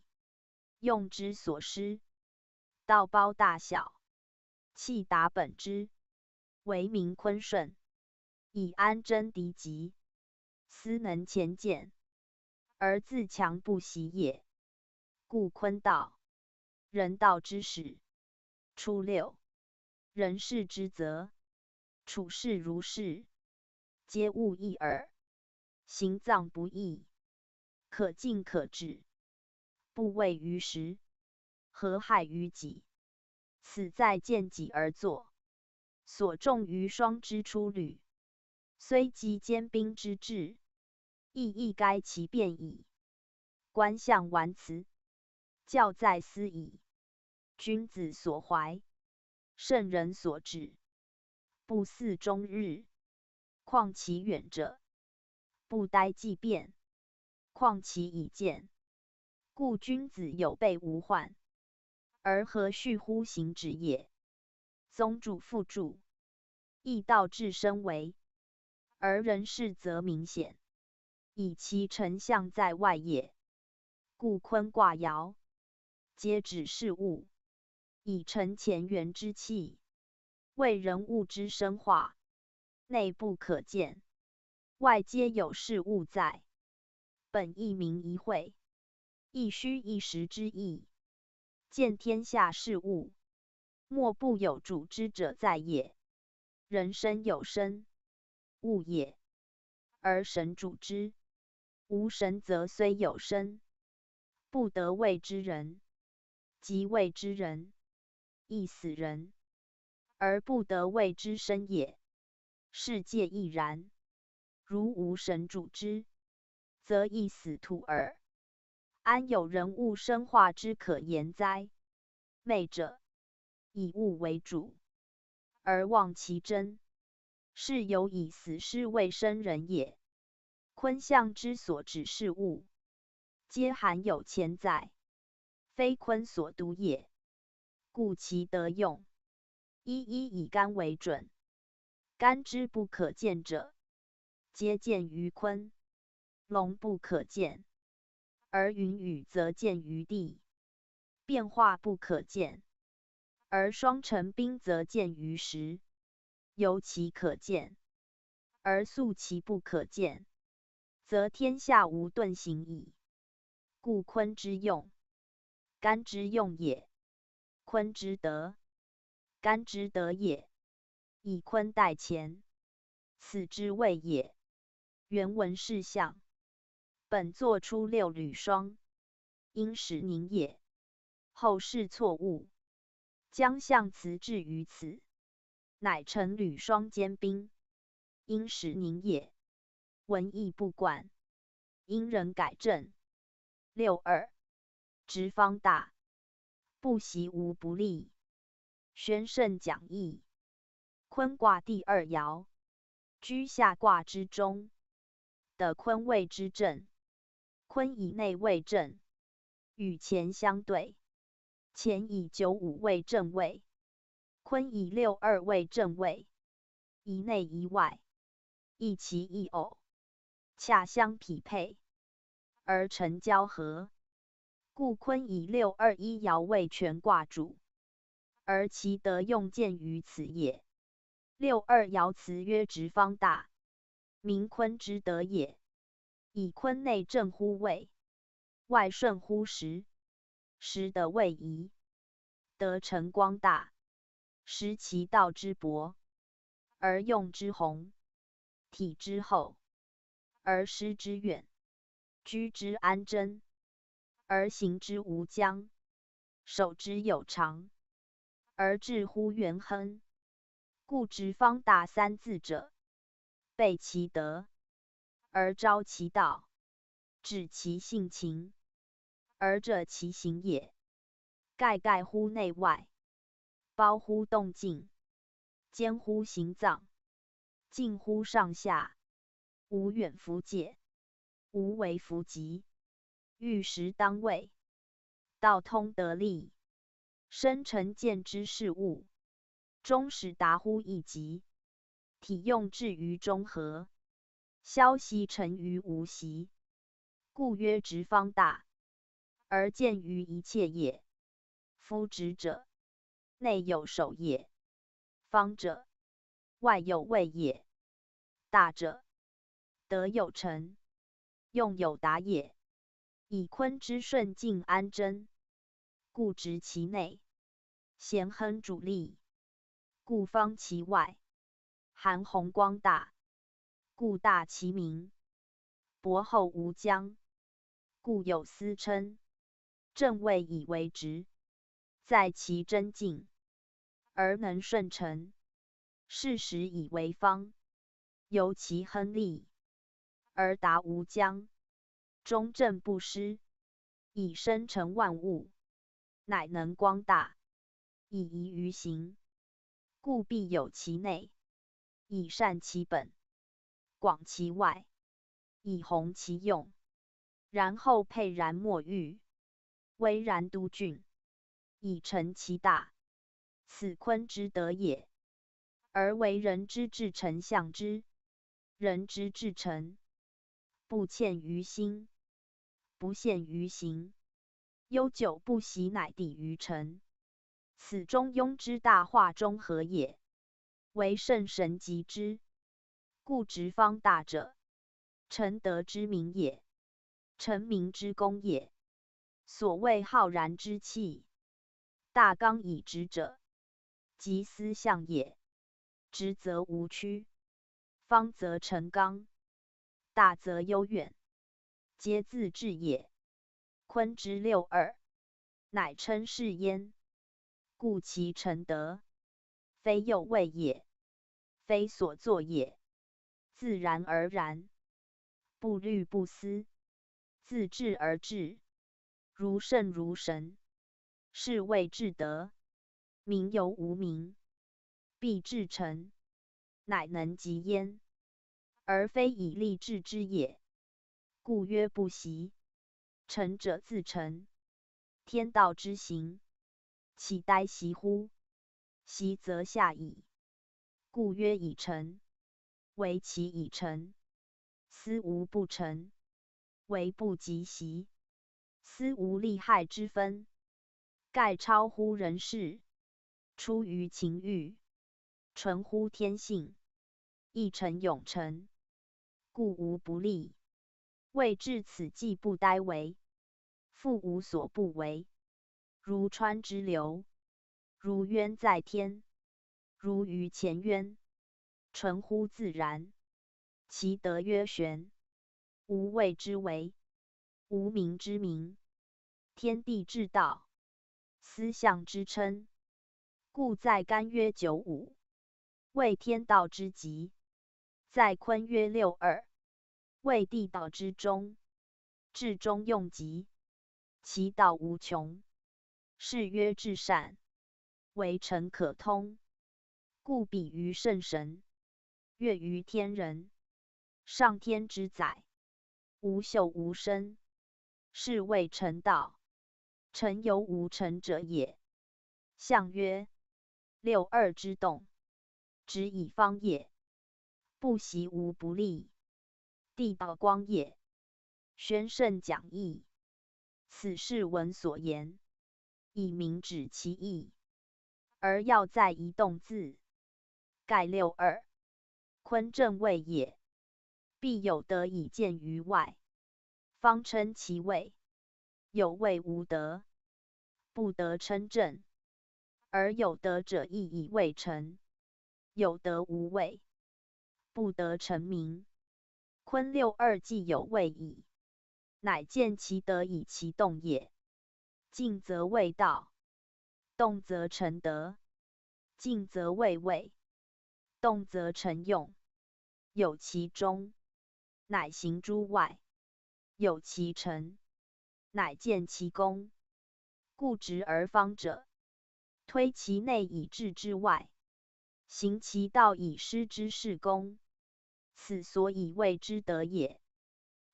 用之所失，道包大小，气达本之，为名坤顺。以安贞敌极，斯能前见，而自强不息也。故坤道，人道之始。初六，人事之则，处事如是，皆物一耳。行藏不易，可进可止，不畏于时，何害于己？此在见己而作。所重于霜之初履，虽及坚冰之志，亦该其变矣。观象玩辞，教在思矣。君子所怀，圣人所指，不似终日，况其远者；不待既变，况其已见。故君子有备无患，而何须乎行止也？宗主父主，义道至身为，而人事则明显，以其成象在外也。故坤卦爻，皆指事物，以成乾元之气，为人物之生化，内不可见，外皆有事物在。本一名一会，亦须一时之意。见天下事物，莫不有主之者在也。人生有生，物也，而神主之。无神则虽有生，不得谓之人；即谓之人，亦死人，而不得谓之生也。世界亦然，如无神主之，则亦死徒耳。安有人物生化之可言哉？昧者，以物为主，而忘其真，是有以死尸为生人也。坤象之所指事物，皆含有潜在，非坤所独也，故其得用。一以干为准，干之不可见者，皆见于坤。龙不可见，而云雨则见于地；变化不可见，而双成冰则见于时。由其可见，而素其不可见，则天下无遁形矣。故坤之用，干之用也；坤之德，干之德也。以坤代乾，此之谓也。原文是象，本作出六履霜，因使凝也。后世错误，将象辞置于此，乃成履霜兼冰，因使凝也。文义不贯，因人改正。62. 直方大，不习无不利。宣圣讲义。坤卦第二爻，居下卦之中，的坤位之正。坤以内为正，与乾相对。乾以95为正位，坤以62为正位。以内以外，一其一偶，恰相匹配，而成交合。故坤以621爻为全卦主，而其德用见于此也。62爻辞曰直方大，名坤之德也。以坤内正乎位，外顺乎时，时得位移，得成光大，识其道之博，而用之宏，体之厚，而施之远，居之安贞，而行之无疆，守之有常，而至乎元亨。故直方大三字者，备其德，而昭其道，指其性情，而者其行也。盖盖乎内外，包乎动静，兼乎行脏，近乎上下，无远弗届，无为弗及，遇时当位，道通得利，生成见之事物，终始达乎一极，体用至于中和，消息成于无息。故曰直方大，而见于一切也。夫直者，内有守也；方者，外有位也。大者，德有成，用有达也。以坤之顺境安贞，故直其内，咸亨主力，故方其外，含宏光大，故大其名，博厚无疆，故有司称。正位以为直，在其真境，而能顺承；事实以为方，由其亨利，而达无疆，中正不失，以生成万物，乃能光大，以宜于行。故必有其内，以善其本，广其外，以弘其用，然后沛然莫遇，巍然都峻，以成其大。此坤之德也。而为人之至诚象之，人之至诚，不欠于心，不陷于行，悠久不息，乃抵于诚。此中庸之大化中和也，为圣神极之。故直方大者，成德之名也，成名之功也。所谓浩然之气，大刚以直者，即思象也。直则无曲，方则成刚，大则悠远，皆自治也。坤之62，乃称是焉。故其成德，非有位也，非所作也，自然而然，不虑不思，自治而治，如圣如神，是谓至德。名犹无名，必至诚，乃能及焉，而非以利治之也。故曰不习。成者自成，天道之行，岂待习乎？习则下矣。故曰已成，惟其已成，斯无不成，惟不及习，斯无利害之分，盖超乎人事，出于情欲，纯乎天性，一成永成，故无不利。谓至此计不待为，复无所不为。如川之流，如渊在天，如鱼潜渊，纯乎自然。其德曰玄，无谓之为，无名之名。天地之道，思象之称，故在干曰95，谓天道之极；在坤曰62，谓地道之中。至中用极，其道无穷，是曰至善，为诚可通。故比于圣神，悦于天人。上天之载，无秀无声，是谓成道。成犹无成者也。象曰：62之动，直以方也，不习无不利。地道光也。宣圣讲义，此是闻所言，以明指其意。而要在一动字，盖62，坤正位也。必有德以见于外，方称其位。有位无德，不得称正。而有德者亦以位成，有德无位，不得成名。坤62既有位矣，乃见其德以其动也。静则谓道，动则成德；静则谓位，动则成用。有其中，乃行诸外；有其成，乃见其功。故直而方者，推其内以致之外，行其道以施之事功。此所以谓之德也。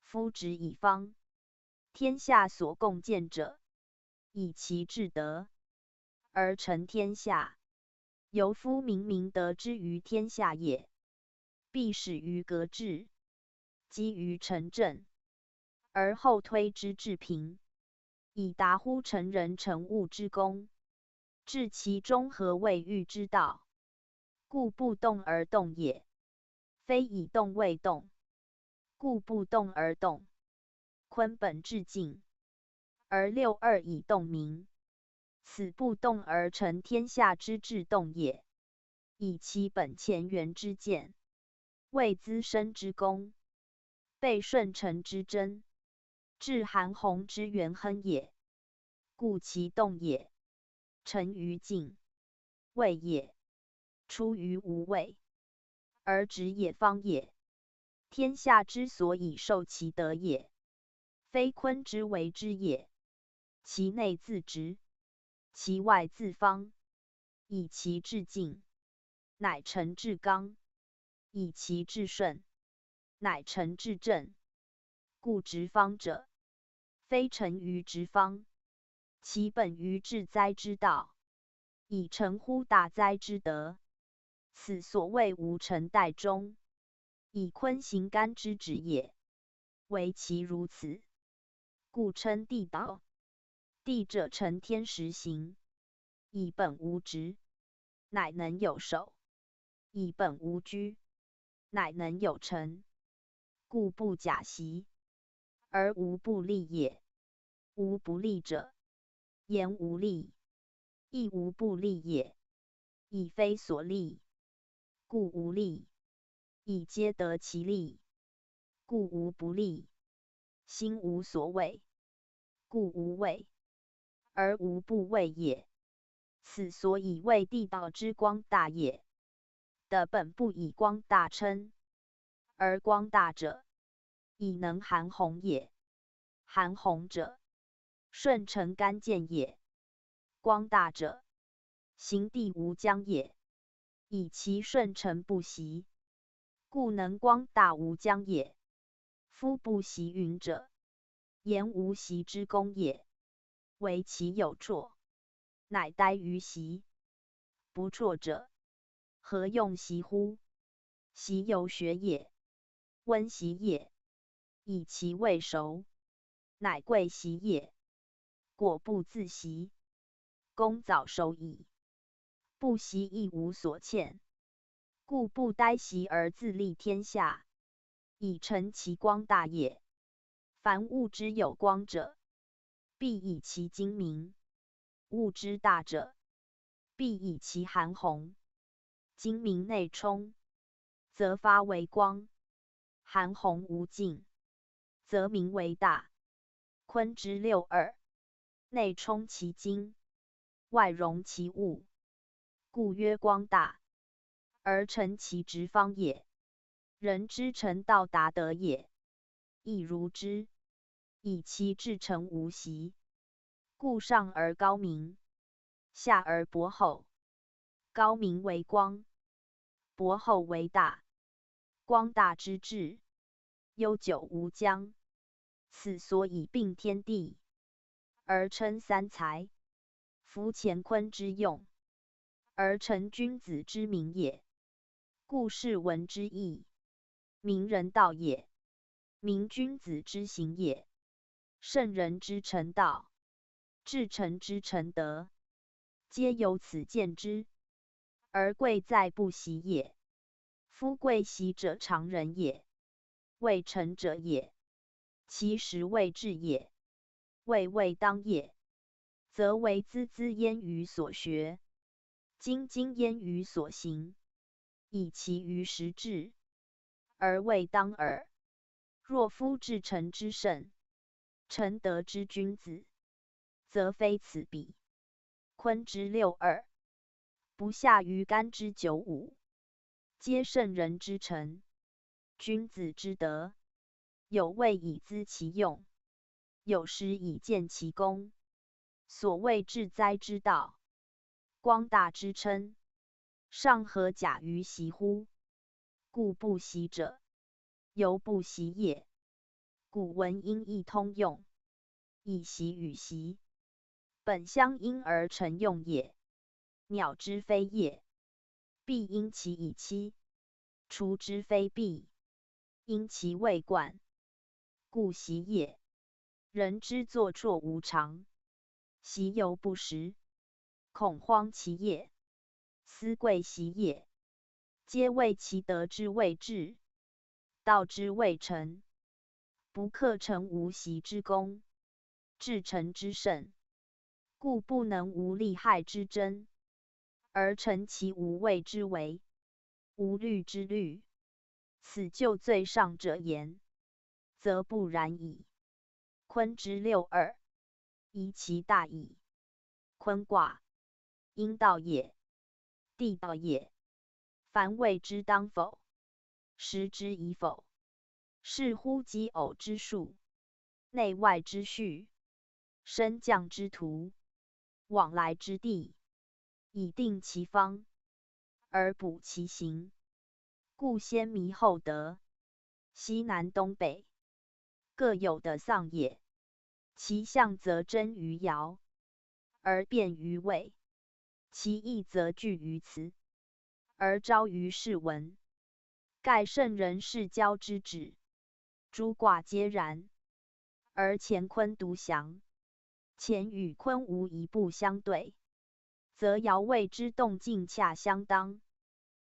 夫直以方，天下所共见者，以其至德，而成天下。由夫明得之于天下也，必始于格致，基于成正，而后推之至平，以达乎成人成物之功。至其中何谓欲之道？故不动而动也，非以动为动，故不动而动。坤本至静，而62以动名，此不动而成天下之至动也。以其本前缘之见，谓资生之功，备顺承之真，至韩弘之元亨也。故其动也，成于静，位也，出于无位，而直也方也。天下之所以受其德也，非坤之为之也。其内自直，其外自方，以其至静，乃成至刚；以其至顺，乃成至正。故直方者，非成于直方，其本于治灾之道，以成乎大灾之德。此所谓无成代中，以坤行干之旨也。唯其如此，故称地道。地者成天时行，以本无直，乃能有守；以本无居，乃能有成。故不假习，而无不利也。无不利者，言无利，亦无不利也。以非所利，故无利；以皆得其利，故无不利。心无所谓，故无畏，而无不畏也。此所以谓地道之光大也。的本不以光大称，而光大者，以能韩弘也。韩弘者，顺承干见也。光大者，行地无疆也，以其顺承不习，故能光大无疆也。夫不习云者，言无习之功也。惟其有辍，乃待于习。不辍者，何用习乎？习由学也，温习也，以其未熟，乃贵习也。果不自习，功早熟矣。不习亦无所欠，故不待习而自立天下，以成其光大也。凡物之有光者，必以其精明；物之大者，必以其含宏。精明内充，则发为光；含宏无尽，则名为大。坤之六二，内充其精，外容其物，故曰光大，而成其直方也。人之成道达德也，亦如之。以其至诚无习，故上而高明，下而薄厚。高明为光，薄厚为大。光大之至，悠久无疆。此所以并天地，而称三才。夫乾坤之用，而成君子之名也。故是文之义，明人道也；明君子之行也。圣人之成道，至诚之成德，皆由此见之。而贵在不习也。夫贵习者常人也，未成者也。其实未至也，未当也，则为孜孜焉于所学，兢兢焉于所行，以其于时至，而未当耳。若夫至诚之圣，成德之君子，则非此彼。坤之六二，不下于干之九五，皆圣人之成，君子之德。有谓以资其用，有时以见其功。所谓治灾之道，光大之称，尚何假于习乎？故不习者，犹不习也。古文音义通用，以习与习，本相因而成用也。鸟之非业，必因其以栖；雏之非必，因其未冠。故习也。人之作辍无常，习犹不实，恐荒其业。斯贵习也，皆谓其德之未至，道之未成。不克成无习之功，至诚之圣，故不能无利害之争，而成其无畏之为，无虑之虑。此就最上者言，则不然矣。坤之六二，宜其大矣。坤卦，阴道也，地道也。凡谓之当否，时之以否。是乎奇偶之数，内外之序，升降之途，往来之地，以定其方，而补其行。故先迷后德，西南东北，各有的丧也。其象则真于爻，而变于位；其义则据于辞，而昭于释文。盖圣人世交之旨，诸卦皆然，而乾坤独详。乾与坤无一不相对，则爻位之动静恰相当，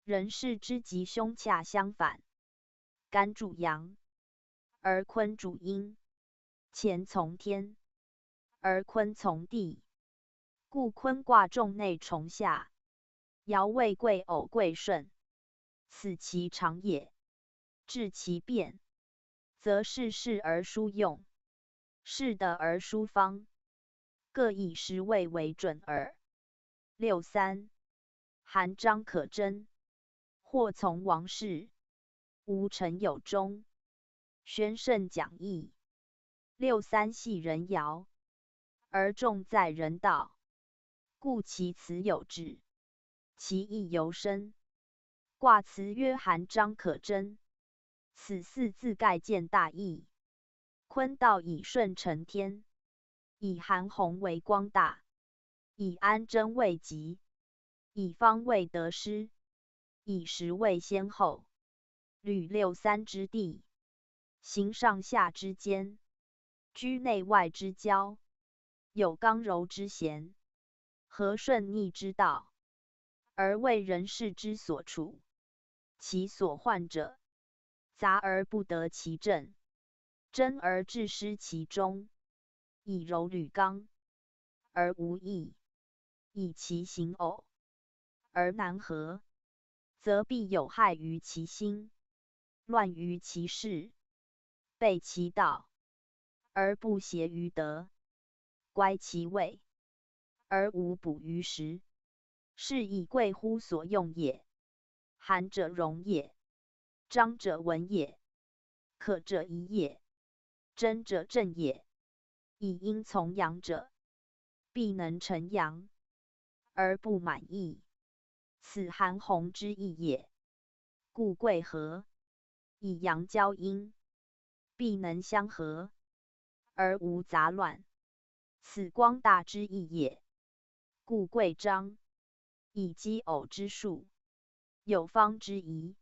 人事之吉凶恰相反。干主阳，而坤主阴；乾从天，而坤从地。故坤卦重内重下，爻位贵偶贵顺，此其常也。治其变，则事事而书用，事得而书方，各以时位为准耳。63. 韩章可贞，或从王室，无臣有终，宣圣讲义。63系人爻，而重在人道，故其辞有志，其意尤深。卦辞曰韩章可贞，此四字盖见大义。坤道以顺承天，以韩弘为光大，以安贞为吉，以方为得失，以时为先后，履六三之地，行上下之间，居内外之交，有刚柔之贤，和顺逆之道，而为人事之所处。其所患者，杂而不得其正，真而致失其中，以柔履刚，而无益；以其行偶，而难合，则必有害于其心，乱于其事，悖其道，而不协于德，乖其位，而无补于时，是以贵乎所用也。含者容也，彰者文也，可者仪也，真者正也。以应从阳者，必能成阳，而不满意，此韩弘之意也。故贵和，以阳交阴，必能相合，而无杂乱，此光大之意也。故贵彰，以奇偶之术，有方之宜，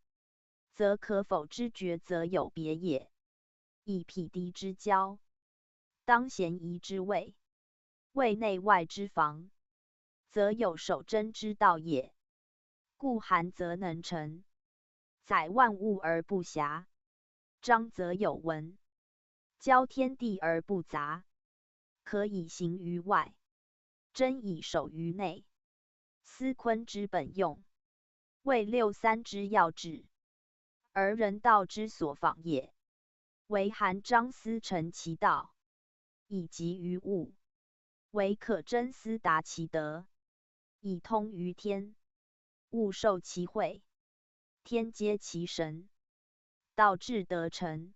则可否之抉择有别也。以匹敌之交，当嫌疑之位，为内外之防，则有守贞之道也。故韩则能成，载万物而不瑕；彰则有文，交天地而不杂，可以行于外，真以守于内。司坤之本用，为六三之要旨，而人道之所仿也。为韩彰思成其道，以及于物；唯可真思达其德，以通于天。物受其惠，天接其神，道至得成，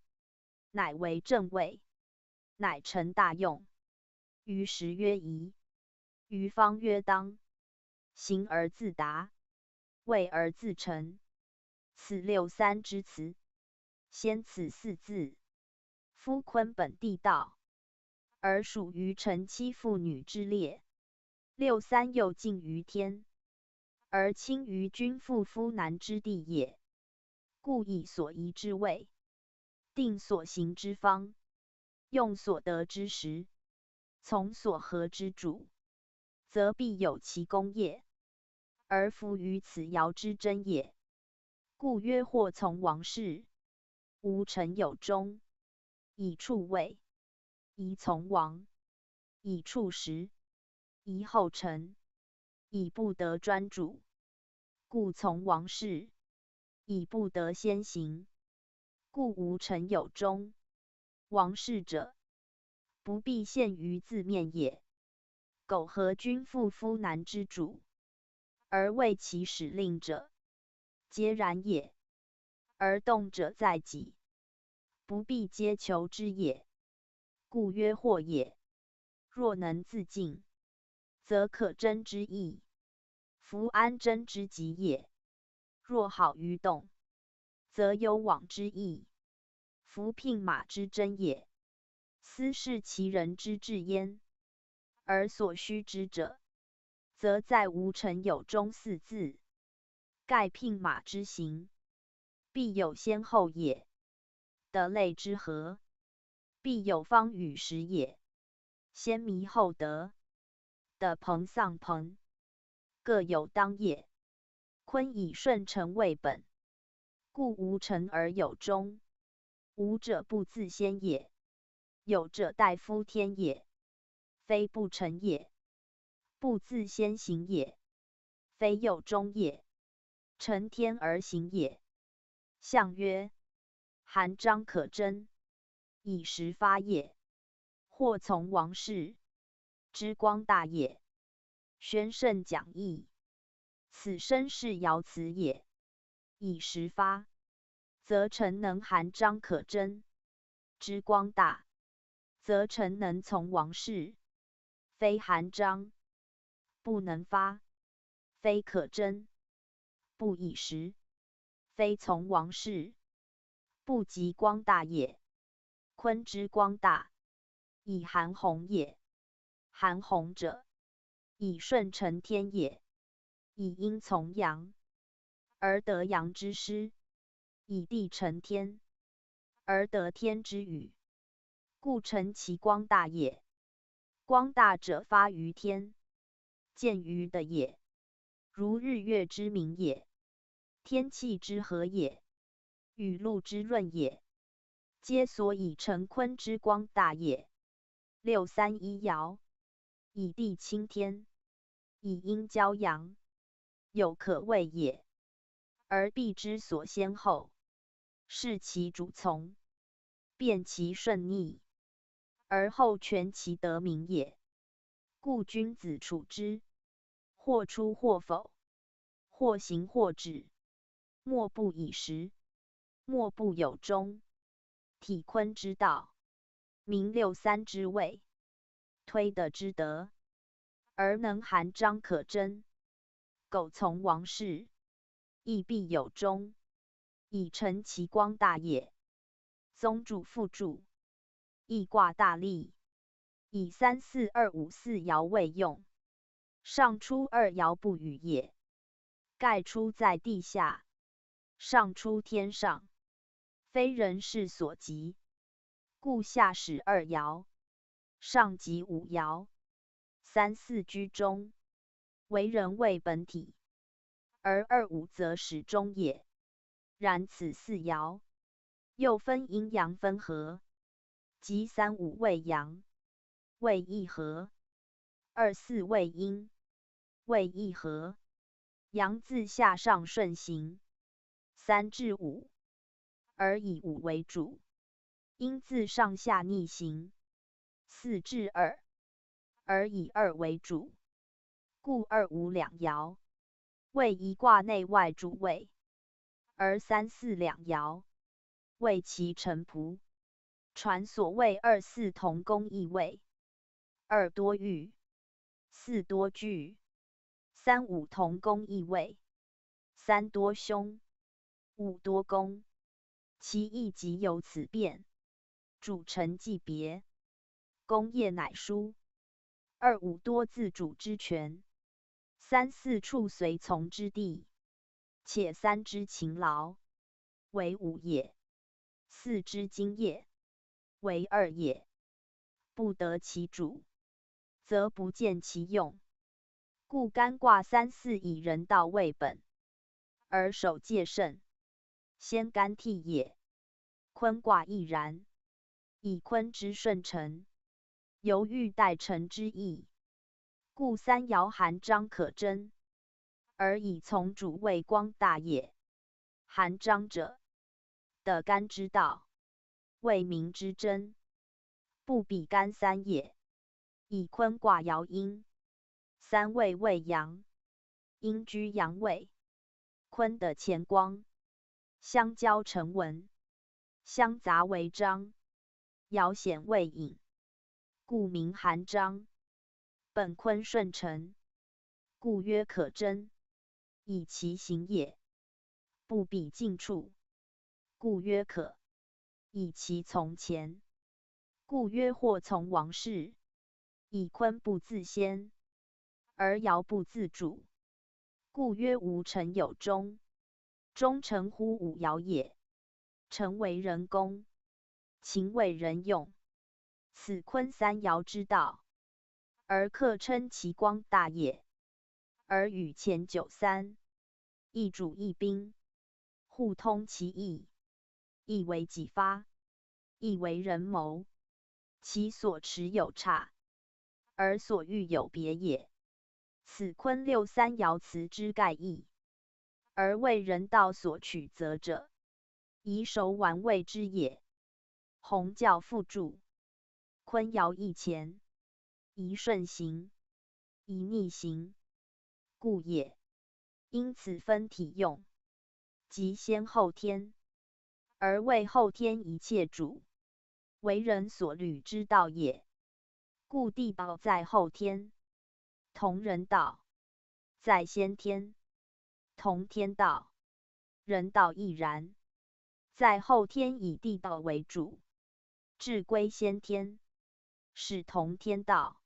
乃为正位，乃成大用。于时曰宜，于方曰当，行而自达，位而自成。此六三之辞，先此四字。夫坤本地道，而属于臣妻妇女之列；六三又近于天，而亲于君妇夫男之地也。故以所宜之位，定所行之方，用所得之时，从所合之主，则必有其功业，而弗于此爻之真也。故曰：或从王室，无臣有终。以处位，宜从王；以处时，宜后臣；以不得专主，故从王室；以不得先行，故无臣有终。王室者，不必限于字面也。苟合君妇夫男之主，而为其使令者，皆然也。而动者在己，不必皆求之也。故曰惑也。若能自尽，则可贞之意，夫安贞之极也。若好于动，则有往之意，夫牝马之真也。斯是其人之至焉。而所须知者，则在无臣有终四字。盖牝马之行，必有先后也。德类之和，必有方与时也。先弥后德，的朋丧朋，各有当也。坤以顺承为本，故无成而有终。无者不自先也，有者待夫天也。非不成也，不自先行也；非有终也，承天而行也。象曰：韩彰可贞，以时发也；或从王室，之光大也。宣圣讲义，此身是爻辞也。以时发，则臣能韩彰可贞；之光大，则臣能从王室。非韩彰，不能发；非可贞，不以时；非从王室，不及光大也。坤之光大，以韩弘也。韩弘者，以顺承天也。以阴从阳，而得阳之师；以地承天，而得天之雨。故承其光大也。光大者发于天，见于的也，如日月之明也，天气之和也，雨露之润也，皆所以成坤之光大也。六三一爻，以地亲天，以阴交阳，有可谓也。而必之所先后，视其主从，辨其顺逆，而后全其得名也。故君子处之，或出或否，或行或止，莫不以时，莫不有终。体坤之道，名六三之谓，推的之德，而能含章可贞。苟从王室，亦必有终，以成其光大也。宗主复注，易卦大利，以3、4、2、5、4爻为用。上出2爻不与也，盖出在地下，上出天上，非人事所及。故下始2爻，上及5爻，3、4居中，为人为本体，而2、5则始终也。然此4爻，又分阴阳分合，即3、5为阳，为一合；2、4为阴，为一合。阳自下上顺行，3至5，而以5为主；阴自上下逆行，4至2，而以2为主。故2、5两爻，为一卦内外主位，而3、4两爻，为其臣仆。传所谓2、4同宫异位，2多遇，4多聚；3、5同宫异位，3多凶，5多攻。其意即由此变，主臣既别，功业乃殊。2、5多自主之权，3、4处随从之地，且3之勤劳，为5也；4之精业，为2也。不得其主，则不见其用。故干卦3、4以人道为本，而守戒慎，先干替也。坤卦亦然，以坤之顺承，犹豫待成之意。故3爻含章可贞，而以从主为光大也。含章者，得干之道，为民之真，不比干3也。以坤卦爻阴，3位为阳，阴居阳位，坤的乾光，相交成文，相杂为章，爻显为隐，故名含章。本坤顺承，故曰可贞，以其行也；不比近处，故曰可，以其从前。故曰或从王室，以坤不自先，而爻不自主。故曰无成有终，终成乎5爻也。成为人功，勤为人用，此坤3爻之道，而克称其光大也。而与前9、3，一主一宾，互通其意，亦为己发，亦为人谋，其所持有差，而所欲有别也。此坤6、3爻辞之概义，而为人道所取则者，宜守晚谓之也。弘教复注：坤爻易乾，宜顺行，宜逆行，故也。因此分体用，即先后天，而为后天一切主，为人所虑之道也。故地道在后天，同人道；在先天，同天道。人道亦然，在后天以地道为主，至归先天，始同天道，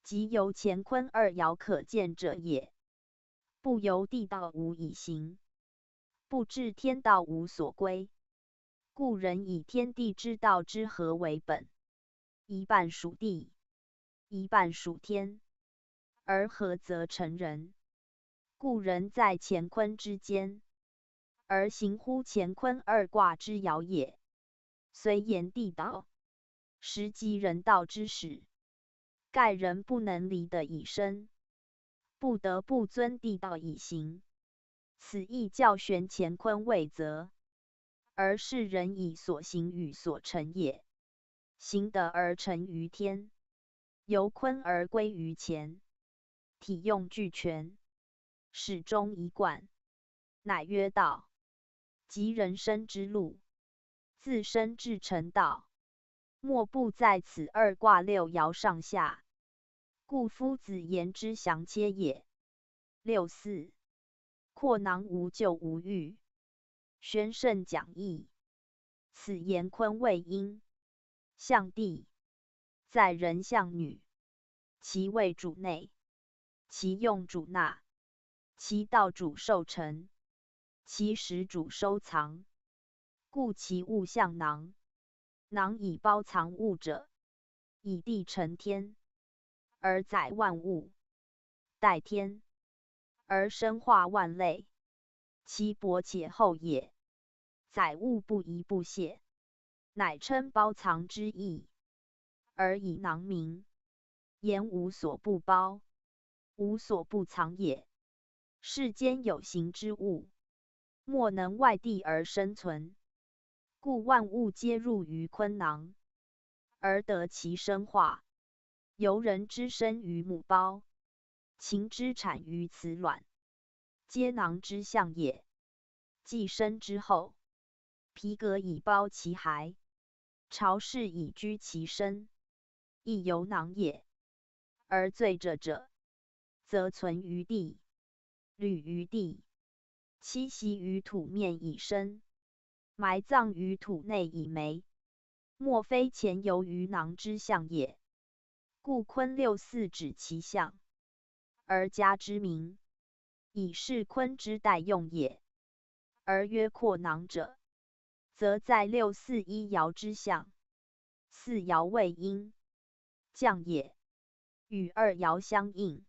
即由乾坤二爻可见者也。不由地道无以行，不至天道无所归。故人以天地之道之和为本，一半属地，一半属天，而合则成人。故人在乾坤之间，而行乎乾坤二卦之爻也。虽言地道，实即人道之始。盖人不能离得以生，不得不遵地道以行。此亦较玄乾坤未则，而是人以所行与所成也。行得而成于天，由坤而归于乾，体用俱全，始终一贯，乃曰道。即人生之路，自生至成道，莫不在此二卦六爻上下。故夫子言之详切也。64. 括囊无咎无欲。宣圣讲义。此言坤为阴，象地，在人象女，其位主内，其用主纳，其道主受成，其时主收藏。故其物象囊，囊以包藏物者，以地成天，而载万物，代天，而生化万类。其薄且厚也，载物不遗不泄，乃称包藏之意，而以囊名。言无所不包，无所不藏也。世间有形之物，莫能外地而生存，故万物皆入于坤囊，而得其生化。由人之生于母胞，禽之产于雌卵，皆囊之象也。既生之后，皮革以包其骸，巢室以居其身，亦由囊也。而醉者，则存于地，履于地，栖息于土面以生，埋葬于土内以埋。莫非前游于囊之象也。故坤六四指其象，而加之名，以示坤之代用也。而曰括囊者，则在六四一爻之象，四爻为阴，降也，与二爻相应，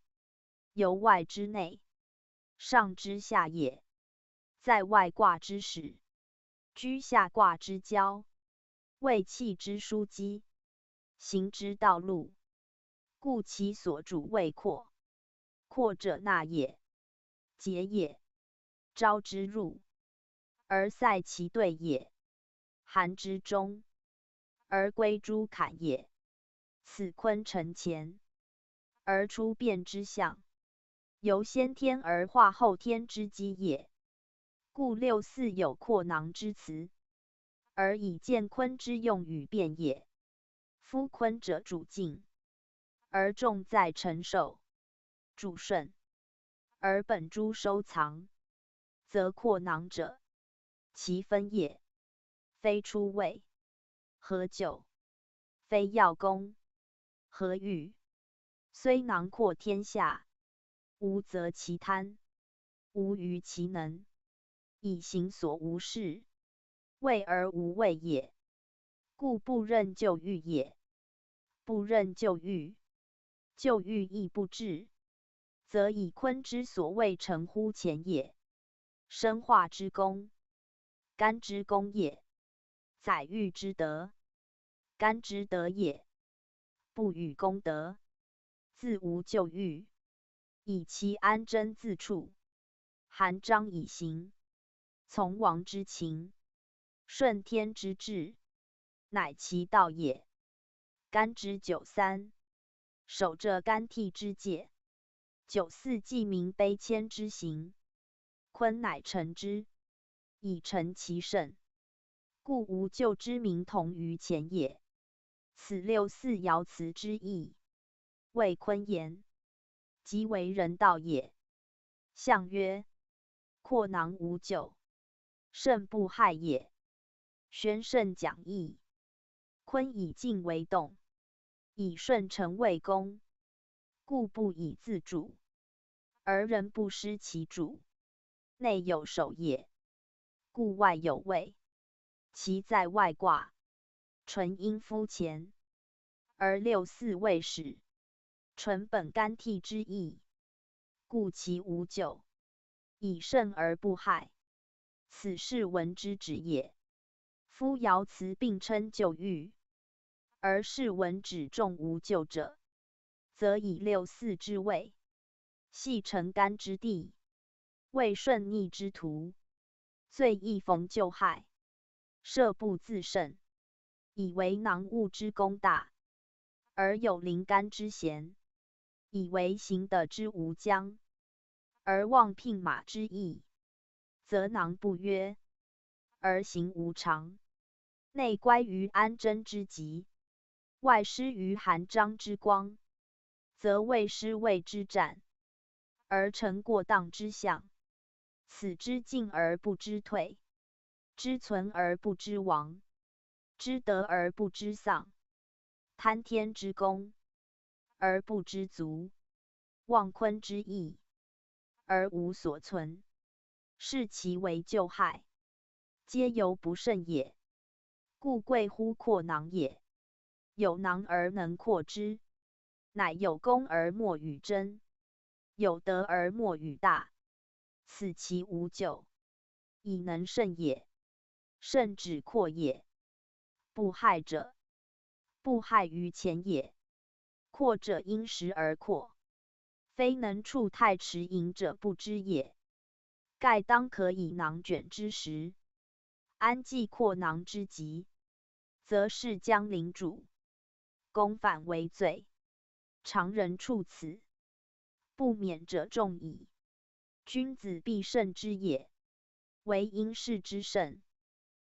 由外之内，上之下也。在外卦之始，居下卦之交，为气之枢机，行之道路。故其所主谓括。括者纳也，节也，招之入，而塞其兑也，含之中，而归诸坎也。此坤成乾，而出变之象，由先天而化后天之机也。故六四有括囊之辞，而以见坤之用与变也。夫坤者主静，而重在承受；主顺，而本诸收藏。则括囊者，其分也，非出位，何咎？非要功，何欲？虽囊括天下，无则其贪，无于其能，以行所无事，位而无位也。故不任就欲也。不任就欲，就欲亦不至，则以坤之所谓成乎前也。生化之功，干之功也；载誉之德，干之德也。不与功德，自无就欲，以其安贞自处，含章以行，从王之情，顺天之志，乃其道也。干之九三，守着干替之戒；九四记明卑谦之行。坤乃成之，以成其圣，故无咎之名同于前也。此六四爻辞之意，谓坤言，即为人道也。象曰：括囊无咎，圣不害也。宣圣讲义。坤以静为动，以顺承为功，故不以自主，而人不失其主。内有守也，故外有位。其在外卦，纯阴夫乾，而六四未始，纯本干替之意，故其无咎，以胜而不害。此是文之止也。夫爻辞并称救欲，而是文止重无咎者，则以六四之位，系成干之地，为顺逆之途，最易逢救害，设不自胜，以为囊物之功大，而有灵干之嫌，以为行德之无疆，而忘牝马之意，则囊不约，而行无常，内乖于安贞之极，外失于韩章之光，则为失位之战，而成过当之象。此之进而不知退，知存而不知亡，知得而不知丧，贪天之功而不知足，忘坤之意而无所存，是其为救害，皆由不慎也。故贵乎扩囊也。有囊而能扩之，乃有功而莫与争，有德而莫与大，此其无咎，以能胜也。胜止扩也。不害者，不害于前也。扩者因时而扩，非能处太迟盈者不知也。盖当可以囊卷之时，安既扩囊之极，则是将领主，公反为罪。常人处此，不免者众矣。君子必胜之也。唯因势之胜，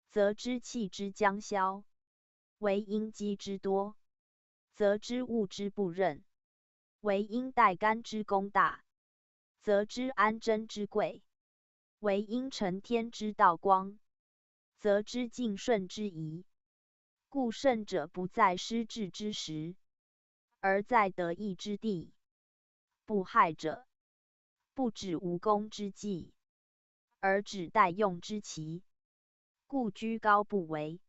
则知气之将消；唯因机之多，则知物之不任；唯因待干之功大，则知安贞之贵；唯因承天之道光，则知敬顺之宜。故胜者不在失志之时，而在得意之地。不害者，不止无功之计，而只待用之期。故居高不为，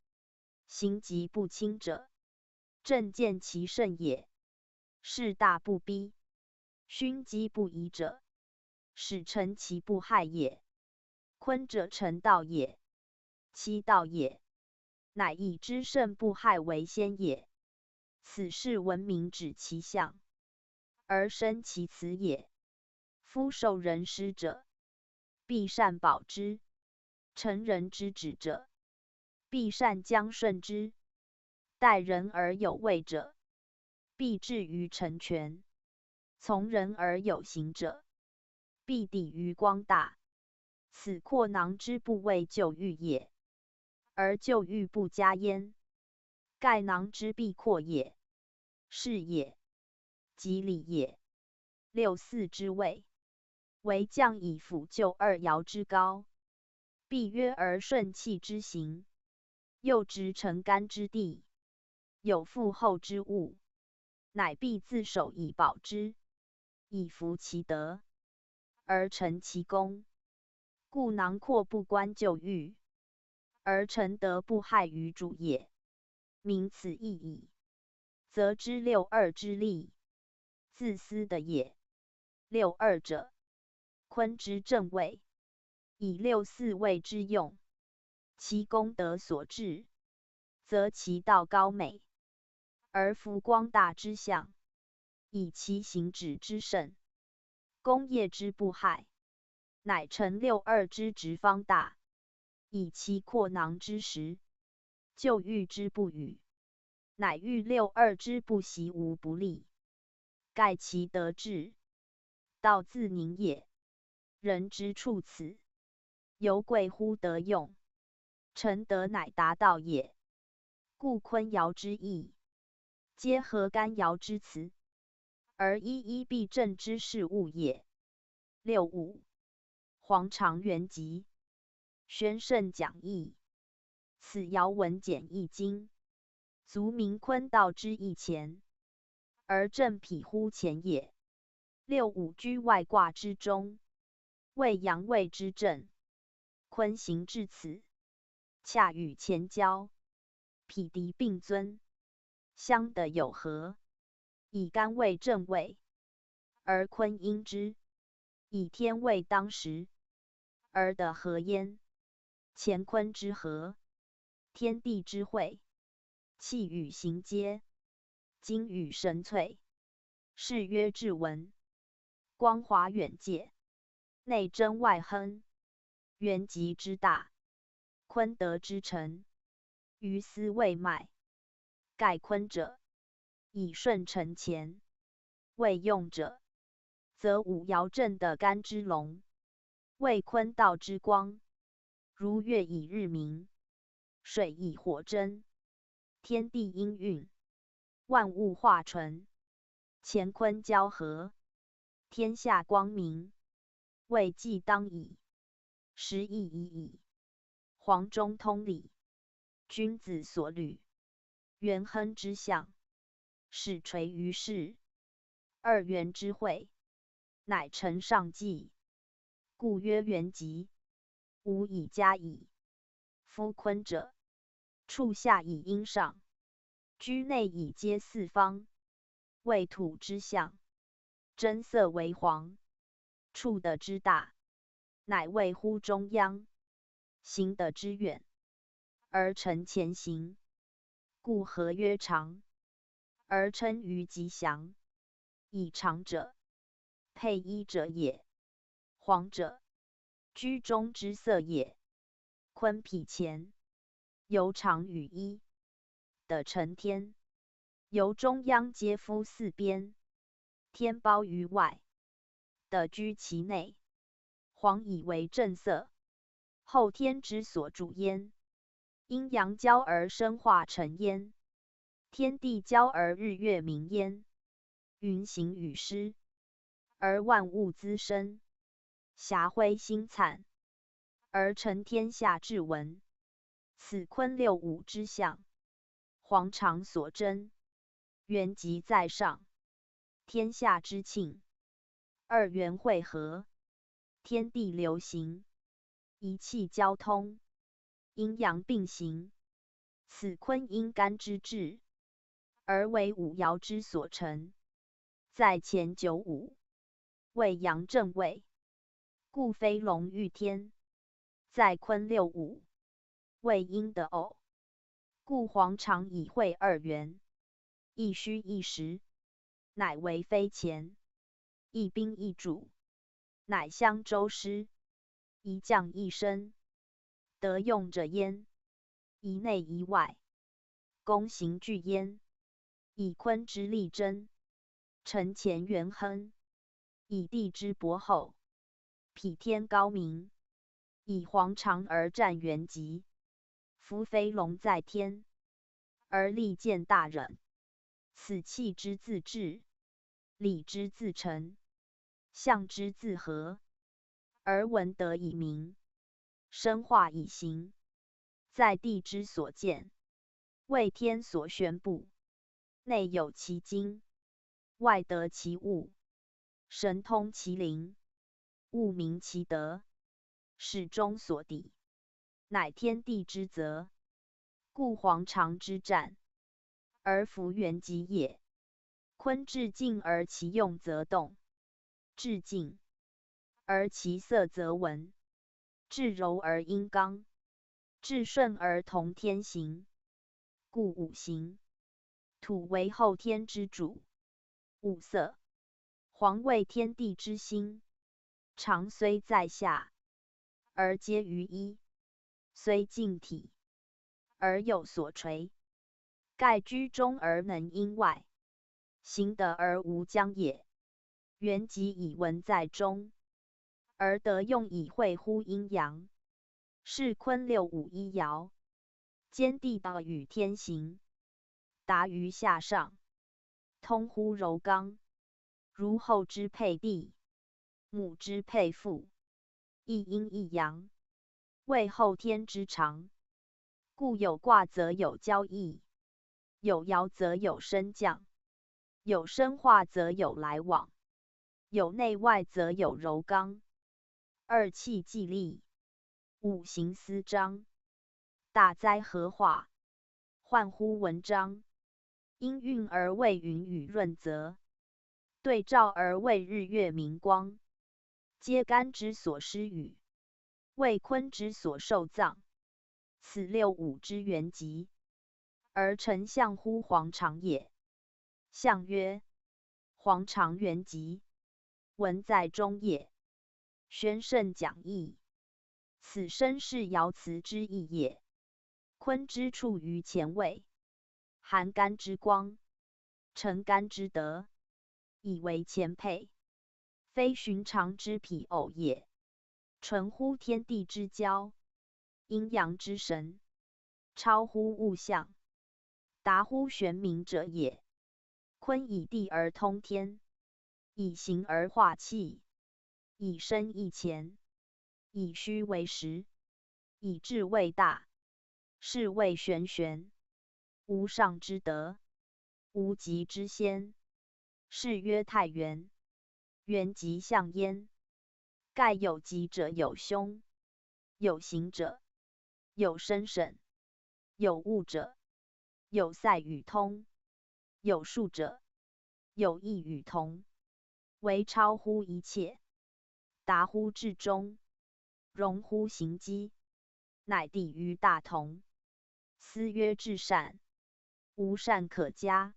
行疾不轻者，正见其胜也。事大不逼，勋基不疑者，使成其不害也。坤者成道也，其道也，乃以知胜不害为先也。此是文明指其象，而生其辞也。夫受人师者，必善保之；成人之旨者，必善将顺之；待人而有位者，必至于成全；从人而有行者，必抵于光大。此扩囊之不为救欲也，而救欲不加焉，盖囊之必扩也。是也。即理也。六四之位，为将以辅救二爻之高，必约而顺气之行，又直成干之地，有负厚之物，乃必自守以保之，以服其德，而成其功。故囊括不关救欲，而成德不害于主也。明此意矣，则知六二之利，自私的也。六二者，坤之正位，以六四位之用，其功德所至，则其道高美，而福光大之象，以其行止之胜，功业之不害，乃成六二之直方大，以其扩囊之时，救欲之不与，乃欲六二之不习无不利。盖其德至，道自宁也。人之处此，犹贵乎德用，成德乃达道也。故坤爻之意，皆合干爻之辞，而一一必正之事物也。65. 黄长元吉，宣圣讲义。此爻文简易经，卒名坤道之义前，而正匹乎前也。六五居外卦之中，为阳位之正。坤行至此，恰与前交，匹敌并尊，相得有和，以干为正位，而坤应之；以天为当时，而得和焉。乾坤之和，天地之会，气与行皆，精与神萃，是曰至文。光华远介，内争外亨，元吉之大，坤德之臣，于斯未迈。盖坤者，以顺承前；未用者，则五爻正的干之龙，为坤道之光。如月以日明，水以火蒸，天地应运，万物化纯。乾坤交合，天下光明，未既当矣，时亦已矣。黄中通理，君子所虑，元亨之象，始垂于世。二元之会，乃成上纪，故曰元吉。无以加矣。夫坤者，处下以应上，居内以接四方，为土之象，真色为黄，处得之大，乃位乎中央，行得之远，而承前行，故合曰长，而称于吉祥。以长者，配衣者也；黄者，居中之色也。坤匹前，由长与一，得承天；由中央皆夫四边，天包于外，得居其内。黄以为正色，后天之所主焉。阴阳交而生化成焉，天地交而日月明焉。云行雨施，而万物滋生；霞辉星灿，而成天下至文。此坤六五之象，黄长所争，元吉在上，天下之庆。二元会合，天地流行，一气交通，阴阳并行。此坤阴干之治，而为五爻之所成。在前九五，为阳正位，故飞龙御天；在坤六五，为阴的偶，故黄长以会二元。一虚一实，乃为飞前；一兵一主，乃相周师；一将一身，得用者焉。一内一外，公行俱焉。以坤之力争，承前元亨；以地之薄厚，匹天高明；以黄长而战元吉。夫飞龙在天，而利见大忍。此气之自治，理之自成，象之自合，而文德以明，生化以行。在地之所见，为天所宣布，内有其精，外得其物，神通其灵，物明其德，始终所抵，乃天地之责。故黄长之战，而弗元吉也。坤至静而其用则动，至静而其色则文，至柔而阴刚，至顺而同天行。故五行，土为后天之主，五色，黄为天地之心。长虽在下，而皆于一；虽静体，而有所垂。盖居中而能应外，行得而无疆也。元吉以文在中，而得用以会乎阴阳，是坤六五一爻。兼地道与天行，达于下上，通乎柔刚。如后之配地，母之配父，一阴一阳，为后天之常。故有卦则有交易，有爻则有升降，有生化则有来往，有内外则有柔刚。二气既利，五行司张。大灾合化，患乎文章。因运而为云雨润泽，对照而为日月明光。皆干之所施与，为坤之所受葬。此六五之原籍，而成象乎黄常也。象曰：黄常原籍，文在中也。宣圣讲义，此身是爻辞之意也。坤之处于前位，含干之光，成干之德，以为前配，非寻常之匹偶也，纯乎天地之交，阴阳之神，超乎物象，达乎玄冥者也。坤以地而通天，以形而化气，以生益乾，以虚为实，以智为大，是谓玄玄。无上之德，无极之先，是曰太元。元极象焉，盖有极者有凶，有形者，有生审，有物者，有塞与通，有数者，有异与同，为超乎一切，达乎至中，融乎行机，乃地于大同。斯曰至善，无善可嘉。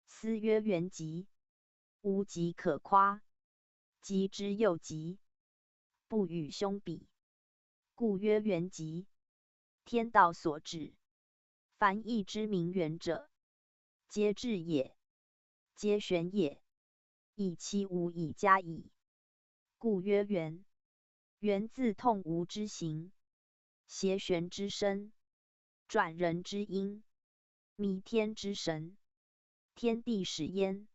斯曰元极，无极可夸。极之又极，不与兄比，故曰元极。天道所至，凡易之名元者，皆至也，皆玄也。以其无以加矣，故曰元。元自痛无之形，邪玄之身，转人之阴，弥天之神。天地始焉，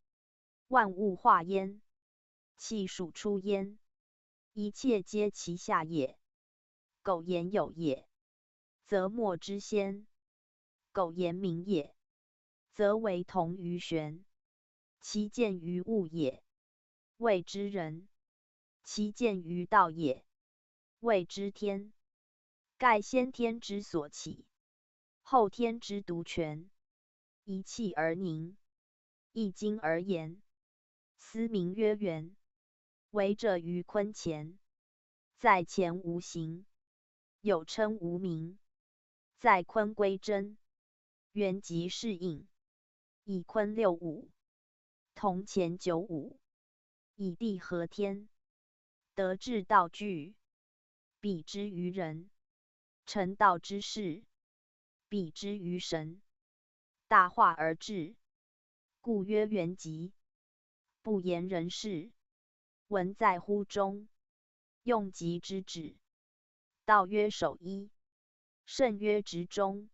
万物化焉，气数出焉，一切皆其下也。苟言有也，则莫之先；苟言明也，则为同于玄。其见于物也，谓之人；其见于道也，谓之天。盖先天之所起，后天之独权。一气而凝，一精而言，斯名曰元。为者于坤前，在前无形，有称无名；在坤归真，元极是应。以坤六五，同前九五，以地合天，德智道具，比之于人；成道之事，比之于神。大化而治，故曰元极。不言人事，文在乎中，用极之止。道曰守一，圣曰执中，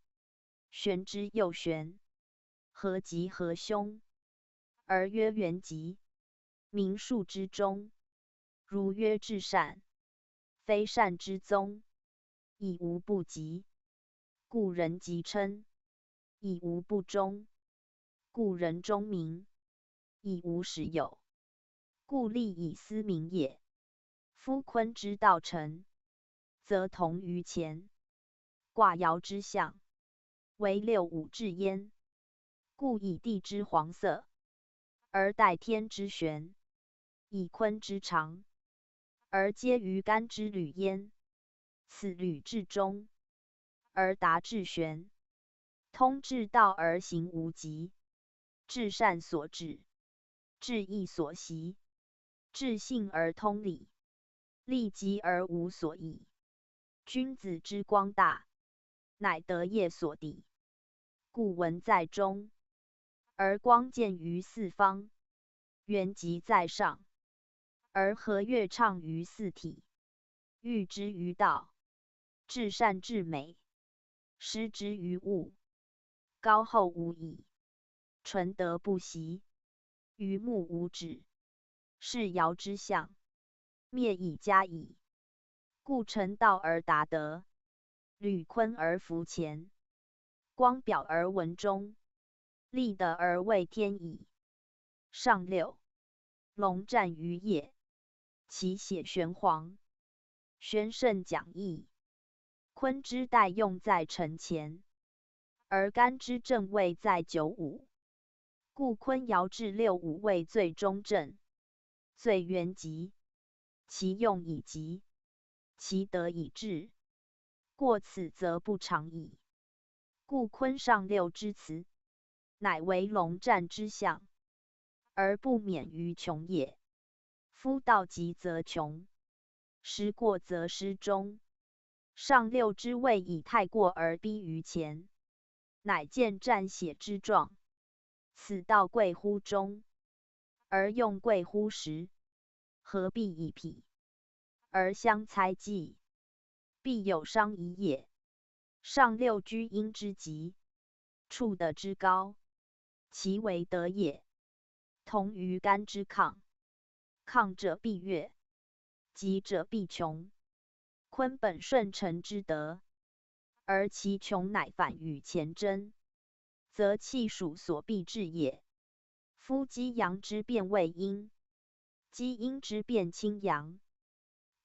玄之又玄，合极合凶，而曰元极。名数之中，如曰至善，非善之宗，以无不及，故人极称；以无不忠，故人忠名；以无始有，故立以思明也。夫坤之道成，则同于前。卦爻之象，为六五至焉，故以地之黄色，而代天之玄；以坤之长，而接于干之履焉。此履至中，而达至玄，通至道而行无极，至善所至，至义所习，至信而通理，利极而无所益。君子之光大，乃德业所抵。故文在中，而光见于四方；元极在上，而和乐畅于四体。欲之于道，至善至美；施之于物，高厚无已。纯德不息，于目无止。是爻之象，灭以加矣。故成道而达德，履坤而弗前，光表而文中，立德而为天矣。上六，龙战于野，其血玄黄，宣圣讲义。髡之代用在臣前，而干之正位在九五，故髡爻至六五位最中正，最元吉。其用以吉，其德以治，过此则不长矣。故髡上六之辞，乃为龙战之象，而不免于穷也。夫道极则穷，失过则失中。上六之谓以太过而逼于前，乃见战血之状。此道贵乎中，而用贵乎实，何必以匹而相猜忌？必有伤矣也。上六居阴之极，处德之高，其为德也。同于干之亢，亢者必悦，急者必穷。髡本顺承之德，而其穷乃反与前争，则气属所必至也。夫积阳之变为阴，积阴之变清阳。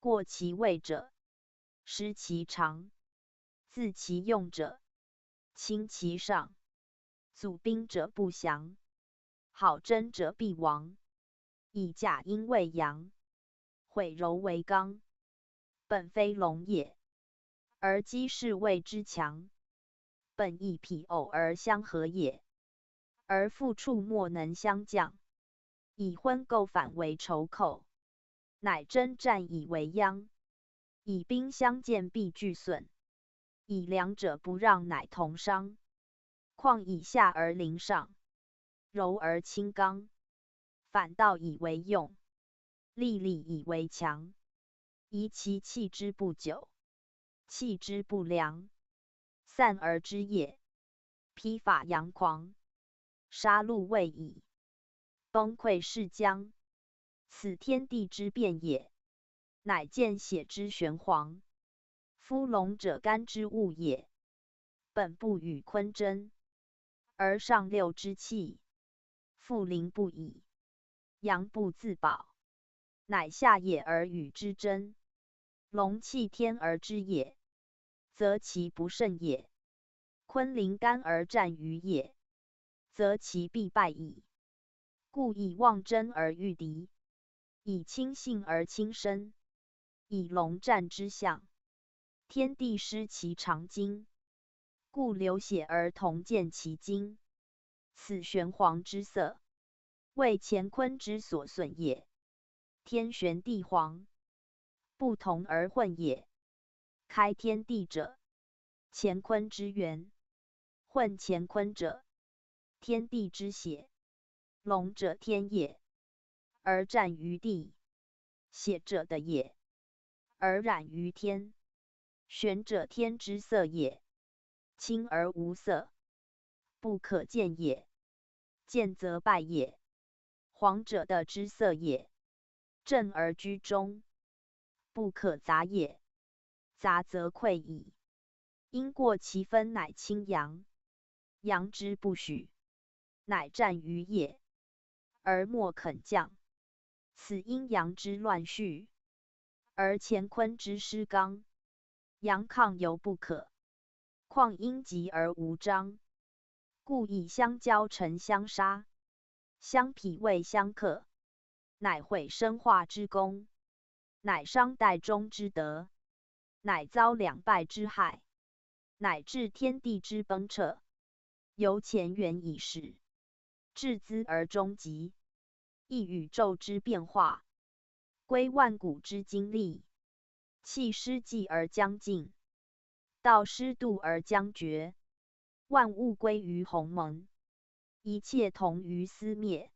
过其位者，失其长；自其用者，轻其上。阻兵者不降，好争者必亡。以假阴为阳，毁柔为刚，本非龙也。而积是谓之强，本以匹偶而相合也。而复处莫能相降，以昏构反为仇寇，乃征战以为殃。以兵相见必俱损，以两者不让乃同伤。况以下而临上，柔而轻刚，反道以为用，利礼以为强。宜其气之不久，气之不良，散而之也。披发扬狂，杀戮未已，崩溃是将，此天地之变也。乃见血之玄黄。夫龙者干之物也，本不与髡争，而上六之气，复灵不已，阳不自保，乃下也而与之争。龙气天而之也，则其不胜也；髡临干而战于野，则其必败矣。故以妄争而御敌，以轻信而轻身，以龙战之象，天地失其常经，故流血而同见其精。此玄黄之色，为乾坤之所损也。天玄地黄，不同而混也。开天地者，乾坤之源；混乾坤者，天地之血。龙者天也，而战于地；血者的也，而染于天。玄者天之色也，清而无色，不可见也，见则败也。黄者的之色也，正而居中，不可杂也，杂则溃矣。因过其分，乃清阳，阳之不许，乃战于野，而莫肯降。此阴阳之乱序，而乾坤之失刚，阳亢犹不可，况阴极而无章。故以相交成相杀，相匹为相克，乃毁生化之功，乃伤代中之德，乃遭两败之害，乃致天地之崩彻。由前缘以始，至兹而终极，亦宇宙之变化，归万古之经历。气失寂而将尽，道失度而将绝。万物归于鸿蒙，一切同于斯灭。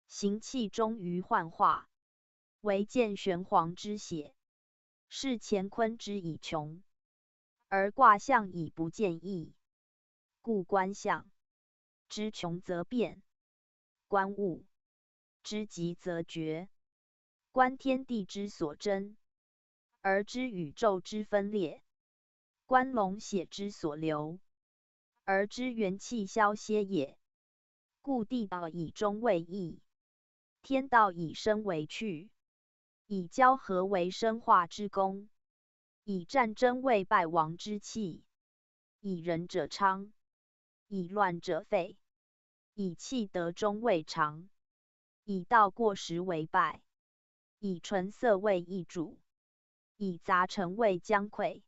行气终于幻化，唯见玄黄之血，是乾坤之以穷，而卦象以不见义。故观象，知穷则变；观物，知极则绝。观天地之所争，而知宇宙之分裂；观龙血之所流，而知元气消歇也。故地道以终为义，天道以生为趣，以交合为生化之功，以战争为败亡之器，以仁者昌，以乱者废，以气得中为常，以道过时为败，以纯色为易主，以杂陈为将溃。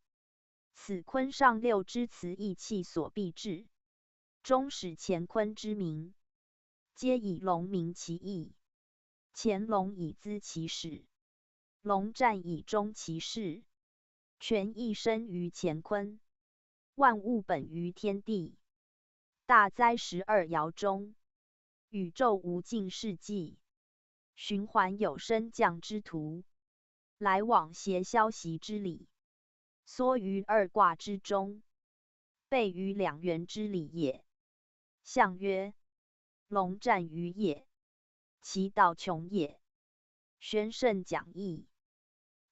此坤上六之辞义气所必至，终始乾坤之名，皆以龙明其意。乾隆以资其始，龙战以终其事。权益生于乾坤，万物本于天地。大灾12爻中，宇宙无尽世纪，循环有升降之途，来往谐消息之理，缩于二卦之中，备于两元之理也。象曰：龙战于野，其道穷也。宣圣讲义，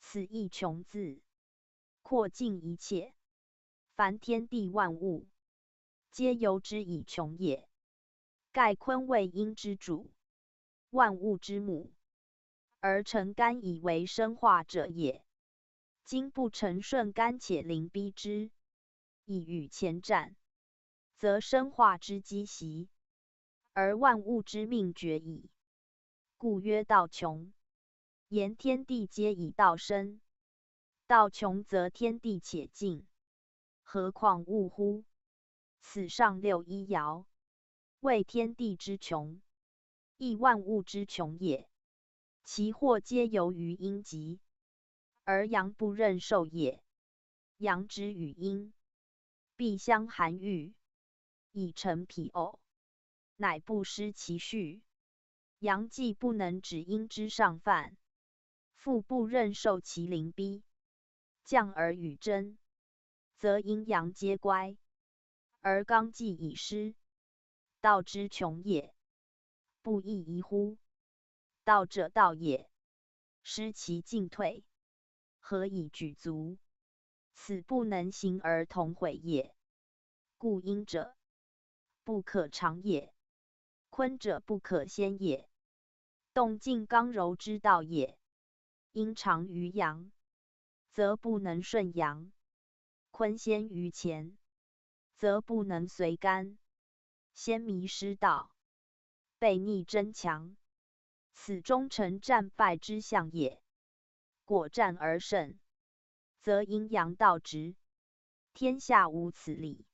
此义穷字，扩尽一切，凡天地万物，皆由之以穷也。盖坤为阴之主，万物之母，而成干以为生化者也。今不承顺干且临逼之，以与前战，则生化之积习，而万物之命绝矣。故曰道穷。言天地皆以道生，道穷则天地且尽，何况物乎？此上六一爻，谓天地之穷，亦万物之穷也。其祸皆由于阴极，而阳不任受也。阳之与阴，必相含育，以成彼偶，乃不失其序。阳既不能止阴之上犯，复不任受其临逼，降而与争，则阴阳皆乖，而刚既已失，道之穷也。不亦宜乎？道者道也，失其进退，何以举足？此不能行而同毁也。故阴者，不可长也；坤者，不可先也。动静刚柔之道也。阴长于阳，则不能顺阳；坤先于乾，则不能随干。先迷失道，悖逆争强，此终成战败之象也。果战而胜，则阴阳道直，天下无此理，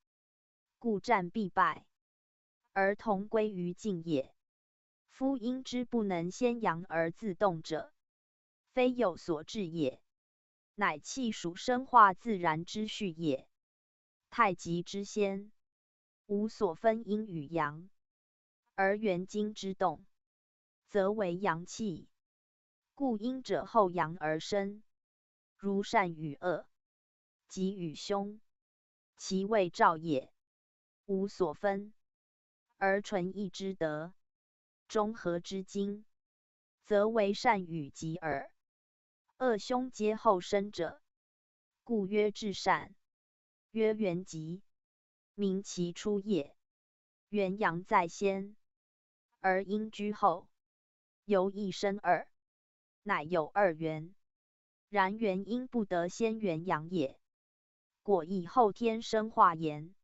故战必败，而同归于尽也。夫阴之不能先阳而自动者，非有所至也，乃气属生化自然之序也。太极之先，无所分阴与阳，而元精之动，则为阳气。故阴者后阳而生，如善与恶，吉与凶，其谓兆也。无所分，而纯一之德，中和之精，则为善与吉耳。恶凶皆后生者，故曰至善，曰元吉，名其出也。元阳在先，而阴居后，由一生二，乃有二元。然元阴不得先元阳也。果以后天生化言，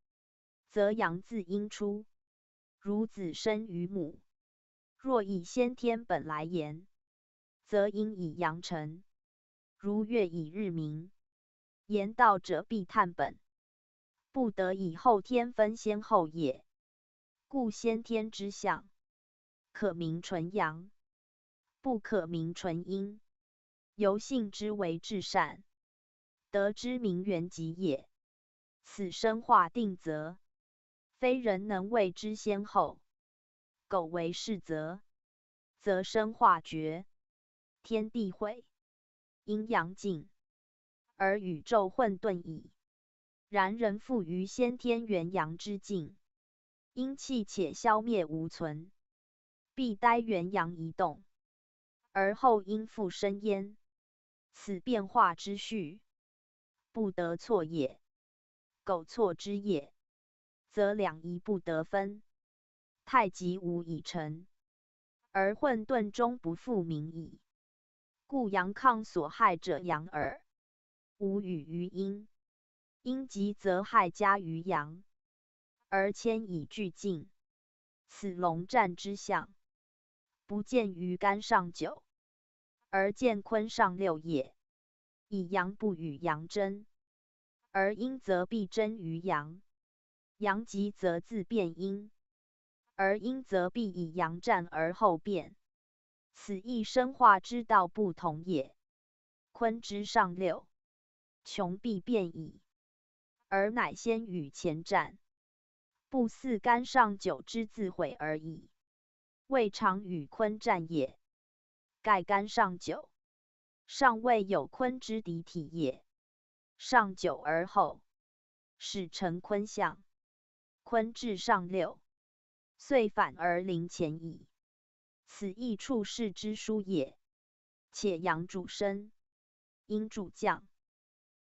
则阳自阴出，如子生于母；若以先天本来言，则阴以阳成，如月以日明。言道者必探本，不得以后天分先后也。故先天之象，可名纯阳，不可名纯阴。由性之为至善，得之名元吉也。此生化定则，非人能谓之先后。苟为是则生化绝，天地毁，阴阳尽，而宇宙混沌矣。然人复于先天元阳之境，阴气且消灭无存，必待元阳一动，而后阴复生焉。此变化之序，不得错也。苟错之也，则两仪不得分，太极无以成，而混沌中不复明矣。故阳亢所害者阳耳，无与于阴。阴极则害加于阳，而迁以俱尽。此龙战之象，不见于干上九，而见坤上六也。以阳不与阳争，而阴则必争于阳。阳极则自变阴，而阴则必以阳战而后变。此亦生化之道不同也。坤之上六，穷必变矣，而乃先与前战，不似干上九之自毁而已。未尝与坤战也，盖干上九，尚未有坤之敌体也。上九而后，始成坤象。坤至上六，遂反而临前矣。此亦处世之书也。且阳主升，阴主降。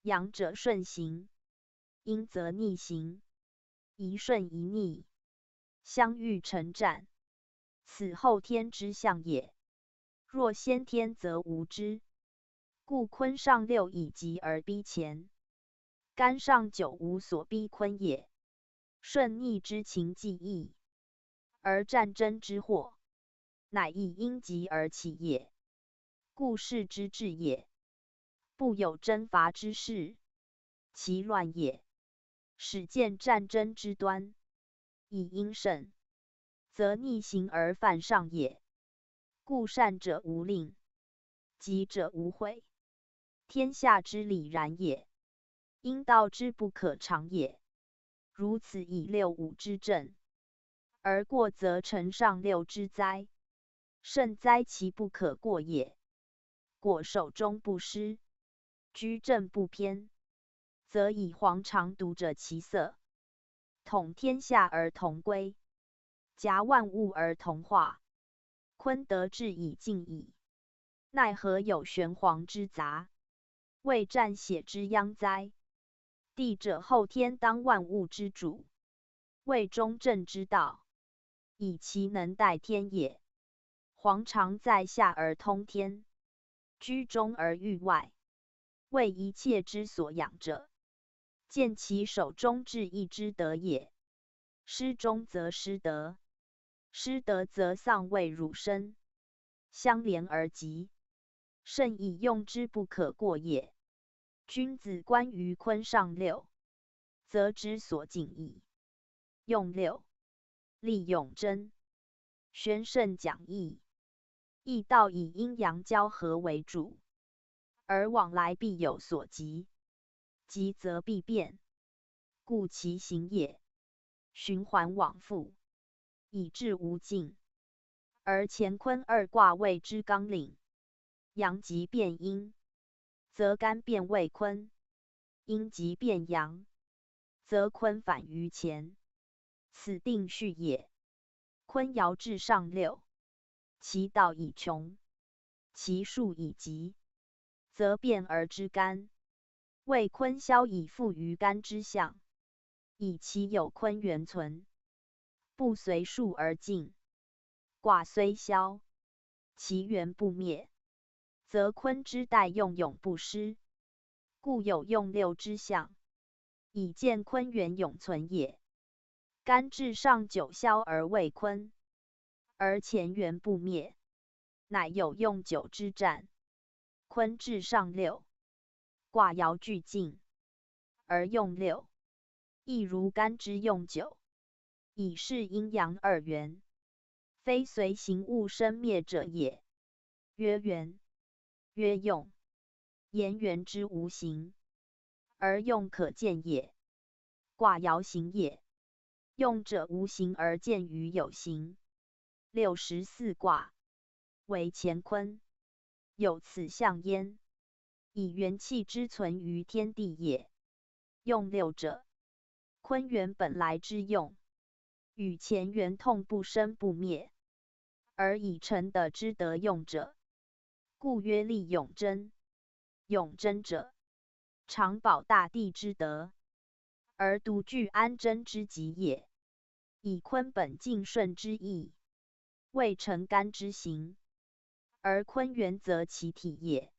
阳者顺行，阴则逆行。一顺一逆，相遇成战。此后天之象也。若先天则无之。故坤上六以急而逼前，干上九无所逼坤也。顺逆之情既异，而战争之祸，乃亦因急而起也。故事之至也，不有征伐之事，其乱也。始见战争之端，以阴盛，则逆行而犯上也。故善者无令，急者无悔。天下之理然也，阴道之不可长也。如此以六五之正，而过则成上六之灾，甚哉其不可过也。果守中不失，居正不偏，则以黄常独者其色，统天下而同归，夹万物而同化。坤得志以尽矣，奈何有玄黄之杂，未战血之殃哉？地者后天当万物之主，为中正之道，以其能代天也。黄常在下而通天，居中而御外，为一切之所养者，见其手中至义之德也。失中则失德，失德则丧位辱身，相连而极，甚以用之不可过也。君子观于坤上六，则知所敬矣。用六，立永贞，宣圣讲义。义道以阴阳交合为主，而往来必有所极，极则必变，故其行也，循环往复，以至无尽。而乾坤二卦谓之纲领，阳极变阴，则干变为坤；阴极变阳，则坤反于乾。此定序也。坤爻至上六，其道以穷，其数以极，则变而知干。为坤消以复于干之象，以其有坤元存，不随数而进。卦虽消，其元不灭，则坤之代用永不失。故有用六之象，以见坤元永存也。干至上九消而为坤，而乾元不灭，乃有用九之战。坤至上六，卦爻俱尽，而用六，亦如干之用九，以示阴阳二元，非随行物生灭者也。曰元，曰用，言元之无形，而用可见也。卦爻形也，用者无形而见于有形。64卦，为乾坤，有此象焉，以元气之存于天地也。用六者，坤元本来之用，与乾元同不生不灭，而以成德之德用者，故曰立永贞。永贞者，常保大地之德，而独具安贞之极也。以坤本敬顺之意，谓成干之行。而坤元则其体也，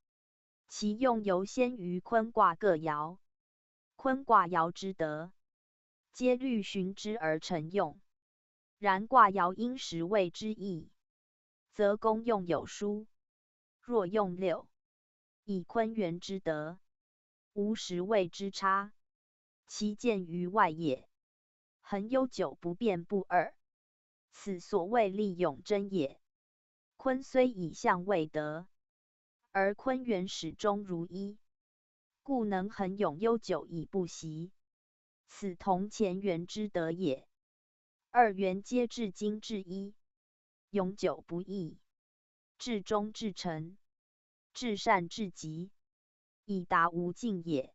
其用犹先于坤卦各爻。坤卦爻之德，皆虑循之而成用。然卦爻因时谓之意，则功用有殊。若用六，以坤元之德，无时谓之差，其见于外也。恒悠久不变不二，此所谓利永贞也。坤虽以象未得，而坤元始终如一，故能恒永悠久以不息。此同前元之德也。二元皆至精至一，永久不易，至忠至诚，至善至极，以达无尽也。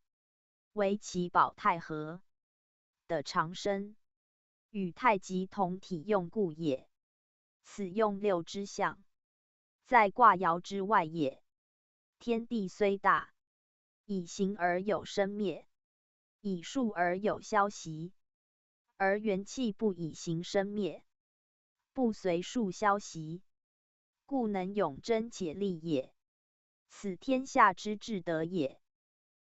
唯其保太和的长生，与太极同体用故也。此用六之象，在卦爻之外也。天地虽大，以形而有生灭，以数而有消息，而元气不以形生灭，不随数消息，故能永贞且立也。此天下之至德也。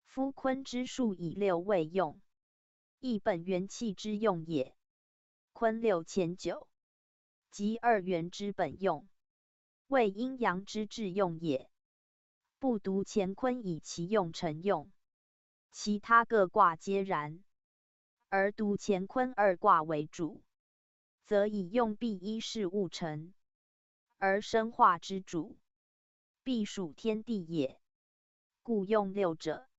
夫坤之数以六为用，亦本元气之用也。坤六乾九，即二元之本用，为阴阳之至用也。不独乾坤以其用成用，其他各卦皆然，而独乾坤二卦为主，则以用必依事物成，而生化之主，必属天地也。故用六者，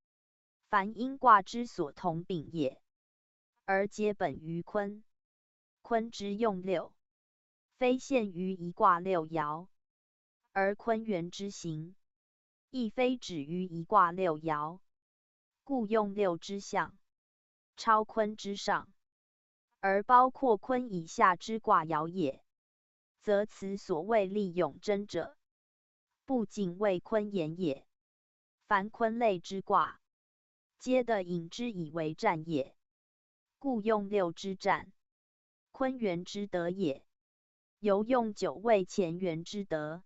凡阴卦之所同秉也，而皆本于坤。坤之用六，非限于一卦六爻，而坤元之行，亦非止于一卦六爻。故用六之象，超坤之上，而包括坤以下之卦爻也。则此所谓利永贞者，不仅为坤言也。凡坤类之卦，皆得引之以为战也。故用六之战，坤元之德也。犹用九为乾元之德，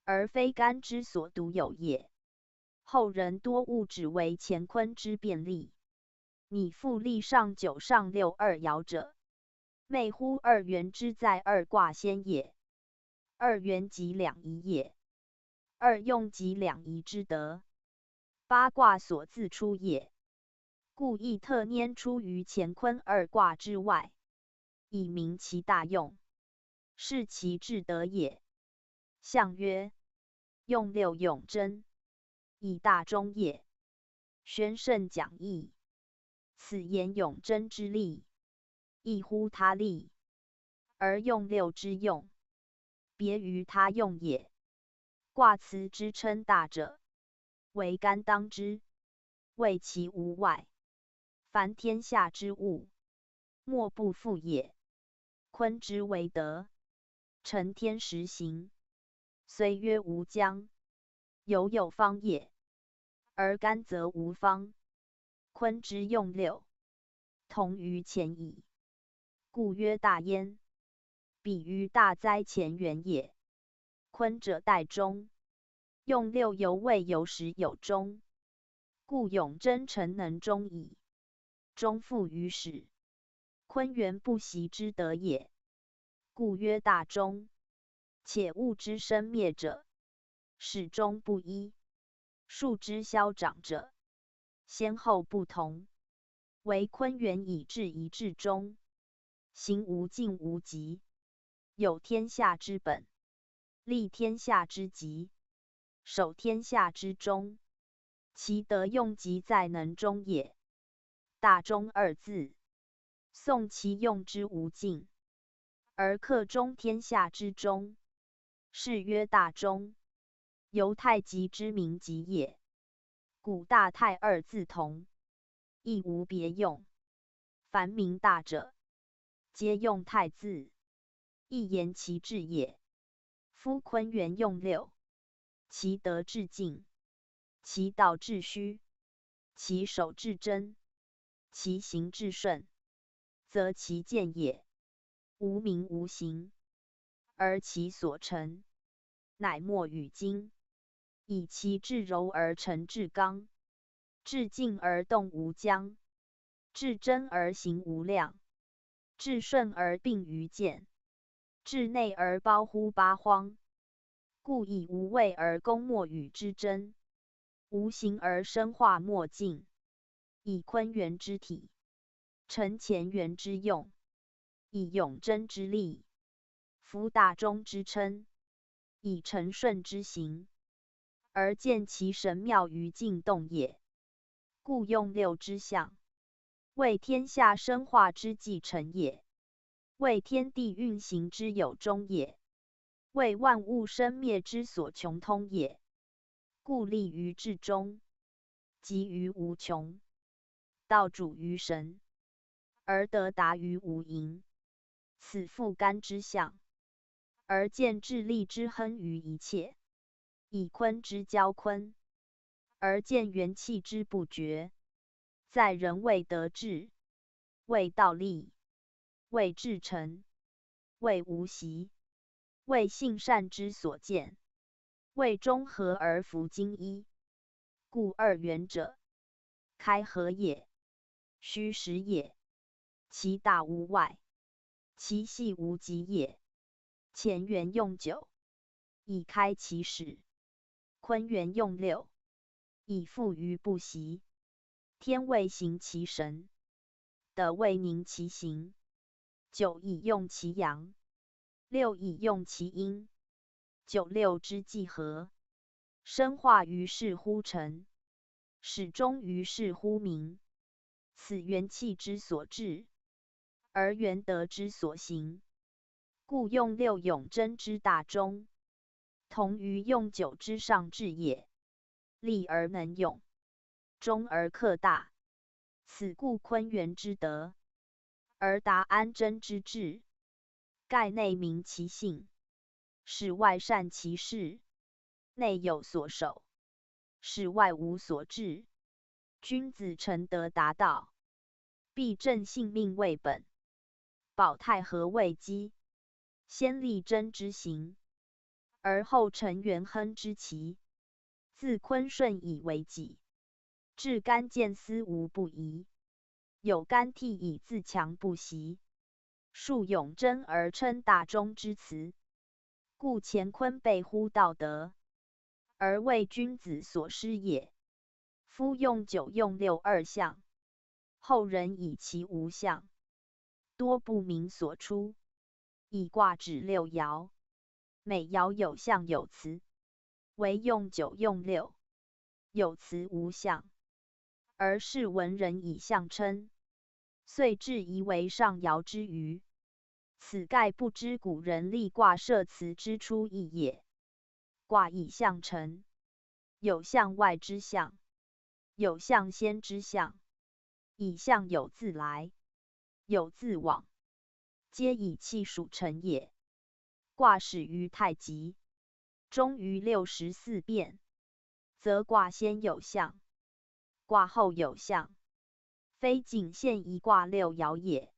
而非干之所独有也。后人多误指为乾坤之变利，拟复立上九上六二爻者，昧乎二元之在二卦先也。二元即两仪也，二用即两仪之德，八卦所自出也。故亦特拈出于乾坤二卦之外，以明其大用，是其至德也。象曰：用六永贞，以大忠也。宣圣讲义，此言永贞之利，异乎他利，而用六之用，别于他用也。卦辞之称大者，为干当之，谓其无外。凡天下之物，莫不复也。坤之为德，承天时行，虽曰无疆，犹有方也。而干则无方。坤之用六，同于乾矣，故曰大焉。比于大哉乾元也。坤者代中，用六犹未有始有终，故永贞诚能终矣。终复于始，坤元不息之德也，故曰大终。且物之生灭者，始终不一；数之消长者，先后不同。唯坤元以至一至终，行无尽无极，有天下之本，立天下之极，守天下之中，其德用即在能中也。大忠二字，颂其用之无尽，而克中天下之中，是曰大忠。由太极之名极也。古大太二字同，亦无别用。凡名大者，皆用太字，亦言其至也。夫坤元用六，其德至尽，其道至虚，其守至真，其行至顺，则其见也。无名无形，而其所成，乃墨与金。以其至柔而成至刚，至静而动无僵，至真而行无量，至顺而并于见，至内而包乎八荒。故以无味而攻墨与之真，无形而生化墨境。以坤元之体，成乾元之用，以永贞之力，服大中之称，以成顺之行，而见其神妙于静动也。故用六之象，为天下生化之继承也，为天地运行之有终也，为万物生灭之所穷通也。故立于至中，极于无穷，道主于神，而得达于无垠。此复干之象，而见智力之亨于一切。以坤之交坤，而见元气之不绝。在人未得志，未道立，未至诚，未无习，为性善之所见，为中和而服精一。故二元者，开合也，虚实也，其大无外，其细无极也。乾元用九，以开其始；坤元用六，以复于不习。天未行其神，德未宁其行。九以用其阳，六以用其阴。九六之计合，生化于是乎成，始终于是乎明。此元气之所至，而元德之所行。故用六永贞之大中，同于用九之上至也。立而能用，中而克大，此故坤元之德，而达安贞之志。盖内明其性，使外善其事。内有所守，使外无所至。君子诚德达道，必正性命为本，保太和为基。先立贞之行，而后成元亨之奇。自坤顺以为己，至干见思无不疑。有干替以自强不息，数永贞而称大中之辞。故乾坤备乎道德，而为君子所施也。夫用九用六二象，后人以其无象，多不明所出。以卦指六爻，每爻有象有辞，唯用九用六，有辞无象，而是文人以象称，遂至疑为上爻之余。此盖不知古人立卦设辞之初意也。卦以象成，有象外之象，有象先之象，以象有自来，有自往，皆以气属成也。卦始于太极，终于64变，则卦先有象，卦后有象，非仅限一卦六爻也。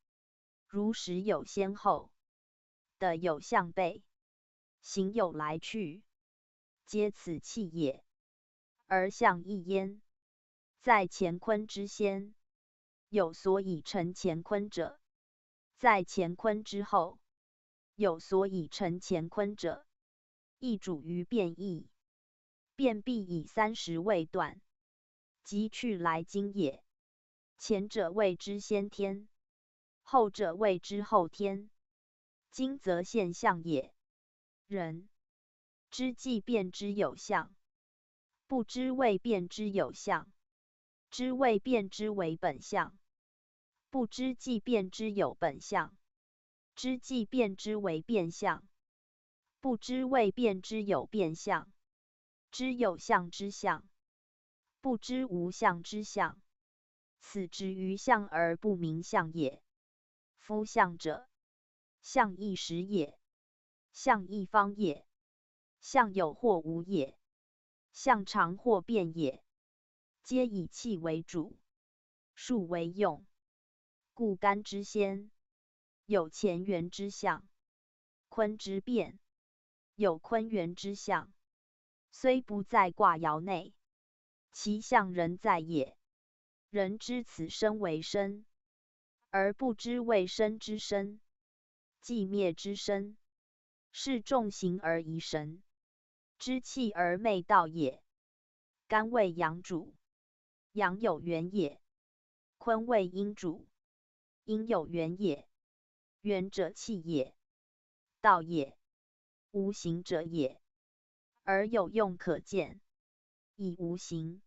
如实有先后，的有象备，行有来去，皆此气也。而象亦焉，在乾坤之先，有所以成乾坤者；在乾坤之后，有所以成乾坤者。亦主于变异，变必以30位断，即去来今也。前者谓之先天，后者谓之后天。今则现象也。人知既变之有象，不知未变之有象，知未变之为本象，不知既变之有本象，知既变之为变象，不知未变之有变象，知有象之象，不知无象之象。此执于象而不明象也。夫象者，象一时也，象一方也，象有或无也，象长或变也，皆以气为主，数为用。故干之先，有乾元之象，坤之变，有坤元之象，虽不在卦爻内，其象仍在也。人知此生为生，而不知未生之生，既灭之生，是众行而疑神，知气而昧道也。干为阳主，阳有元也；坤为阴主，阴有元也。元者气也，道也，无形者也，而有用可见，以无形，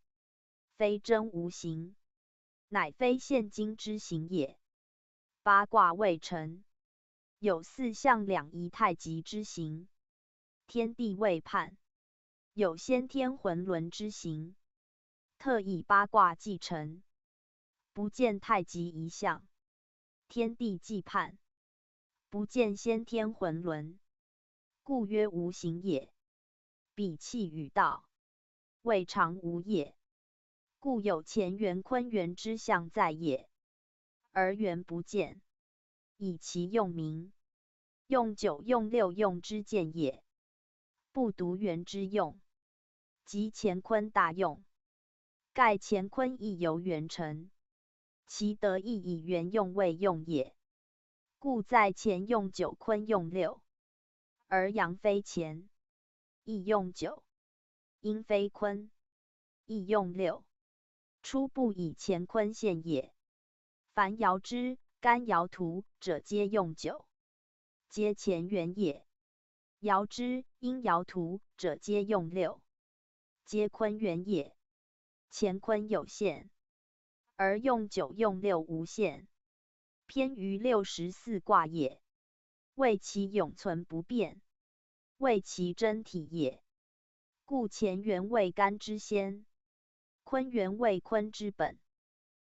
非真无形，乃非现今之形也。八卦未成，有四象两仪太极之形；天地未判，有先天浑伦之形。特以八卦既成，不见太极一象；天地既判，不见先天浑伦，故曰无形也。彼气与道，未尝无也，故有乾元坤元之象在也，而元不见，以其用名，用九用六用之见也，不独元之用，即乾坤大用。盖乾坤亦由元成，其德亦以元用为用也。故在乾用九，坤用六，而阳非乾，亦用九；阴非坤，亦用六。初不以乾坤现也。凡爻之、干爻图者，皆用九，皆乾元也；爻之、阴爻图者，皆用六，皆坤元也。乾坤有限，而用九用六无限，偏于64卦也。为其永存不变，为其真体也。故乾元为干之先，坤元为坤之本。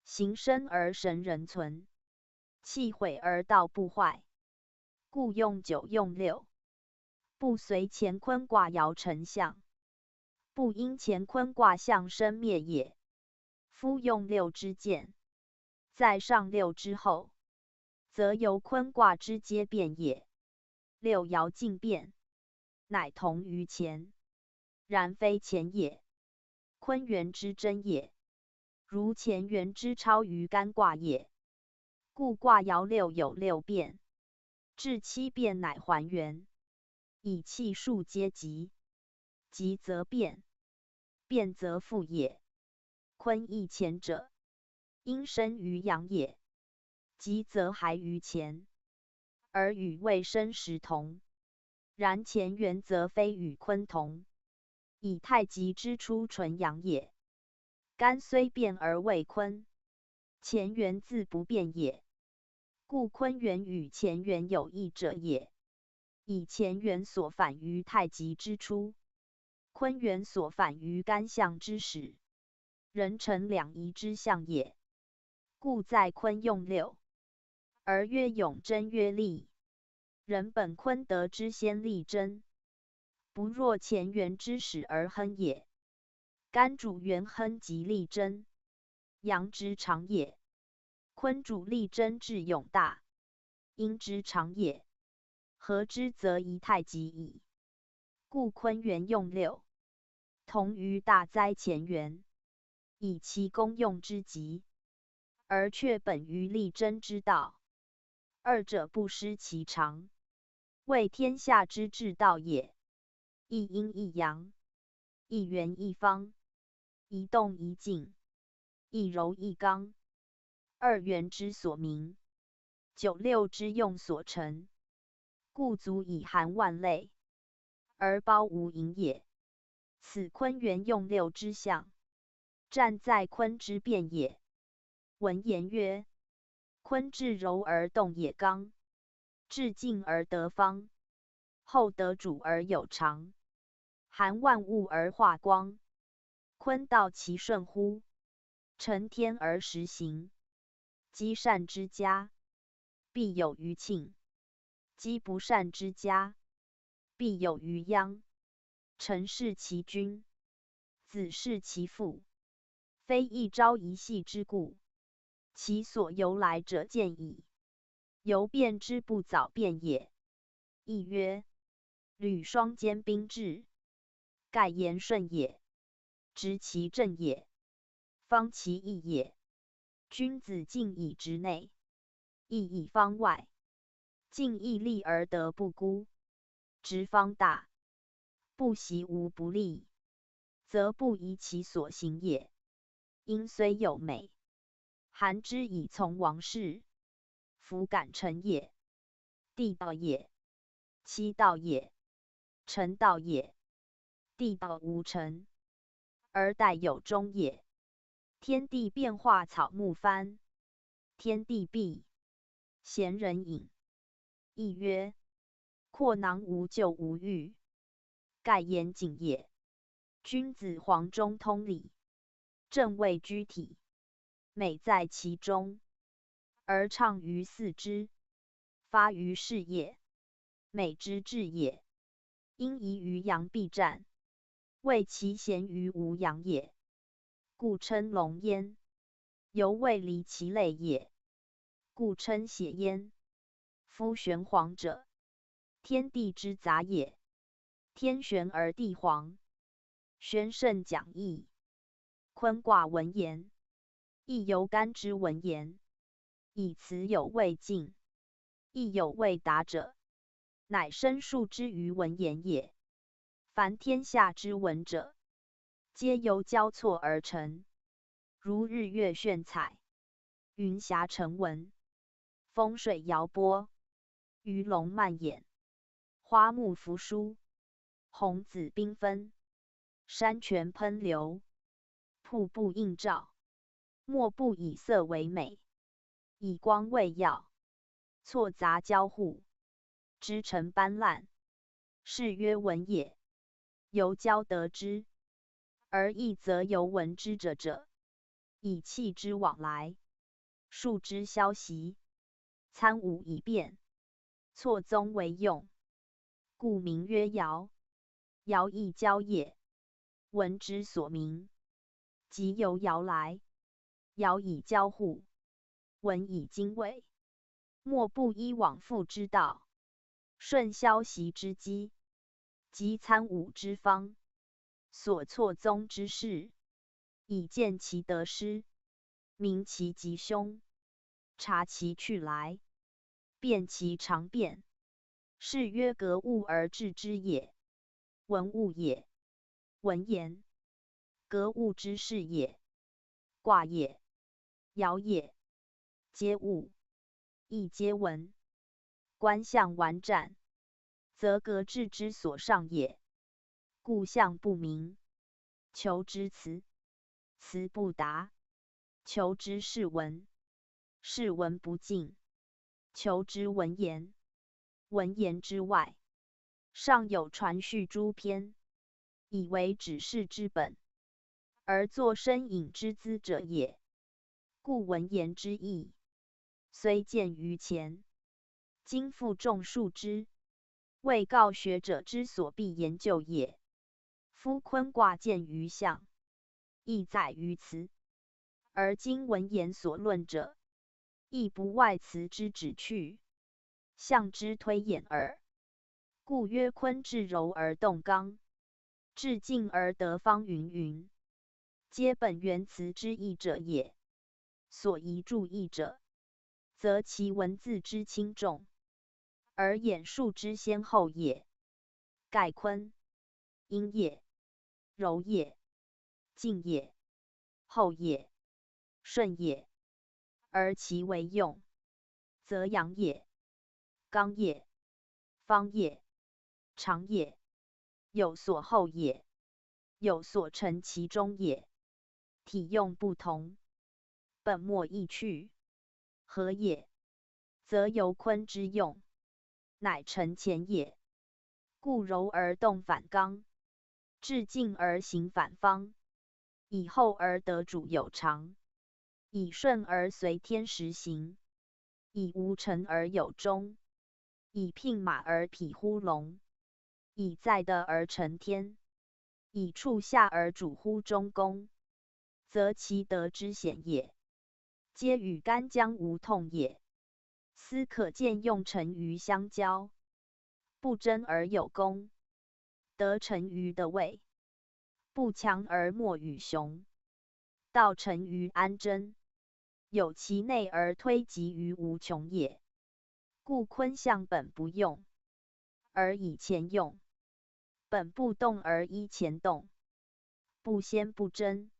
形生而神仍存，气毁而道不坏。故用九用六，不随乾坤卦爻成象，不因乾坤卦象生灭也。夫用六之见，在上六之后，则由坤卦之皆变也。六爻尽变，乃同于乾，然非乾也，坤元之真也，如乾元之超于干卦也。故卦爻六有六变，至七变乃还原，以气数皆极，极则变，变则复也。坤亦乾者，阴生于阳也，极则还于乾，而与未生时同。然乾元则非与坤同，以太极之初纯阳也。干虽变而未坤，乾元自不变也。故坤元与乾元有异者也。以乾元所反于太极之初，坤元所反于干象之始，人成两仪之象也。故在坤用六，而曰永贞曰立。人本坤德之先立贞，不若乾元之始而亨也。干主元亨即立贞，阳之长也；坤主立贞至永大，阴之长也。合之则宜太极矣。故坤元用六，同于大灾乾元，以其功用之极，而却本于立贞之道，二者不失其长，为天下之至道也。一阴一阳，一圆一方，一动一静，一柔一刚，二元之所明，九六之用所成，故足以含万类，而包无垠也。此坤元用六之象，战在坤之变也。文言曰：坤至柔而动也刚，至静而得方，后得主而有常，含万物而化光。坤道其顺乎？成天而时行。积善之家，必有余庆；积不善之家，必有余殃。臣弑其君，子弑其父，非一朝一夕之故，其所由来者见矣。由变之不早变也。亦曰：履双肩兵制，盖言顺也，执其正也，方其义也。君子敬以直内，义以方外。敬义利而德不孤，直方大。不习无不利，则不宜其所行也。因虽有美，含之以从王室，弗敢成也。地道也，妻道也，臣道也。地道无成，而待有终也。天地变化草木翻，天地闭，贤人隐。亦曰：阔囊无咎无欲，盖严谨也。君子黄中通理，正位居体，美在其中，而畅于四肢，发于事业，美之至也。因宜于阳必战，谓其贤于无阳也。故称龙焉，犹未离其类也。故称血焉。夫玄黄者，天地之杂也。天玄而地黄，玄圣讲义，坤卦文言，亦犹干之文言。以此有未尽，亦有未达者，乃申数之于文言也。凡天下之文者，皆由交错而成，如日月炫彩，云霞成文，风水摇波，鱼龙漫衍，花木扶疏，红紫缤纷，山泉喷流，瀑布映照。莫不以色为美，以光为耀，错杂交互，织成斑斓，是曰文也。由交得之，而义则由闻之者，以气之往来，数之消息，参吾以变，错综为用，故名曰爻。爻亦交也，闻之所名，即由爻来。爻以交互，文以经纬，莫不依往复之道，顺消息之机，及参吾之方，所错综之事，以见其得失，明其吉凶，察其去来，辨其常变，是曰格物而治之也。文物也，文言，格物之事也。卦也，爻也，皆物，亦皆文。观象完展，则格致之所上也。故象不明，求之辞；辞不达，求之是文；是文不尽，求之文言。文言之外，尚有传序诸篇，以为指示之本，而作申引之资者也。故文言之义，虽见于前，今复重述之，为告学者之所必研究也。夫坤卦见于象，意在于辞，而今文言所论者，亦不外辞之旨趣，象之推演耳。故曰坤至柔而动刚，至静而得方云云，皆本原辞之意者也。所宜注意者，则其文字之轻重，而演述之先后也。盖坤，阴也，柔也，静也，后也，顺也，而其为用，则阳也，刚也，方也，长也，有所后也，有所成其中也。体用不同，本末易去，何也？则由坤之用，乃成前也。故柔而动反刚，至静而行反方，以后而得主有常，以顺而随天时行，以无成而有终，以牝马而匹乎龙，以在德而成天，以处下而主乎中宫，则其德之显也，皆与干将无痛也。斯可见用成于相交，不争而有功，得成于的位，不强而莫与雄，道成于安贞，有其内而推及于无穷也。故坤象本不用，而以前用；本不动而依前动，不先不争，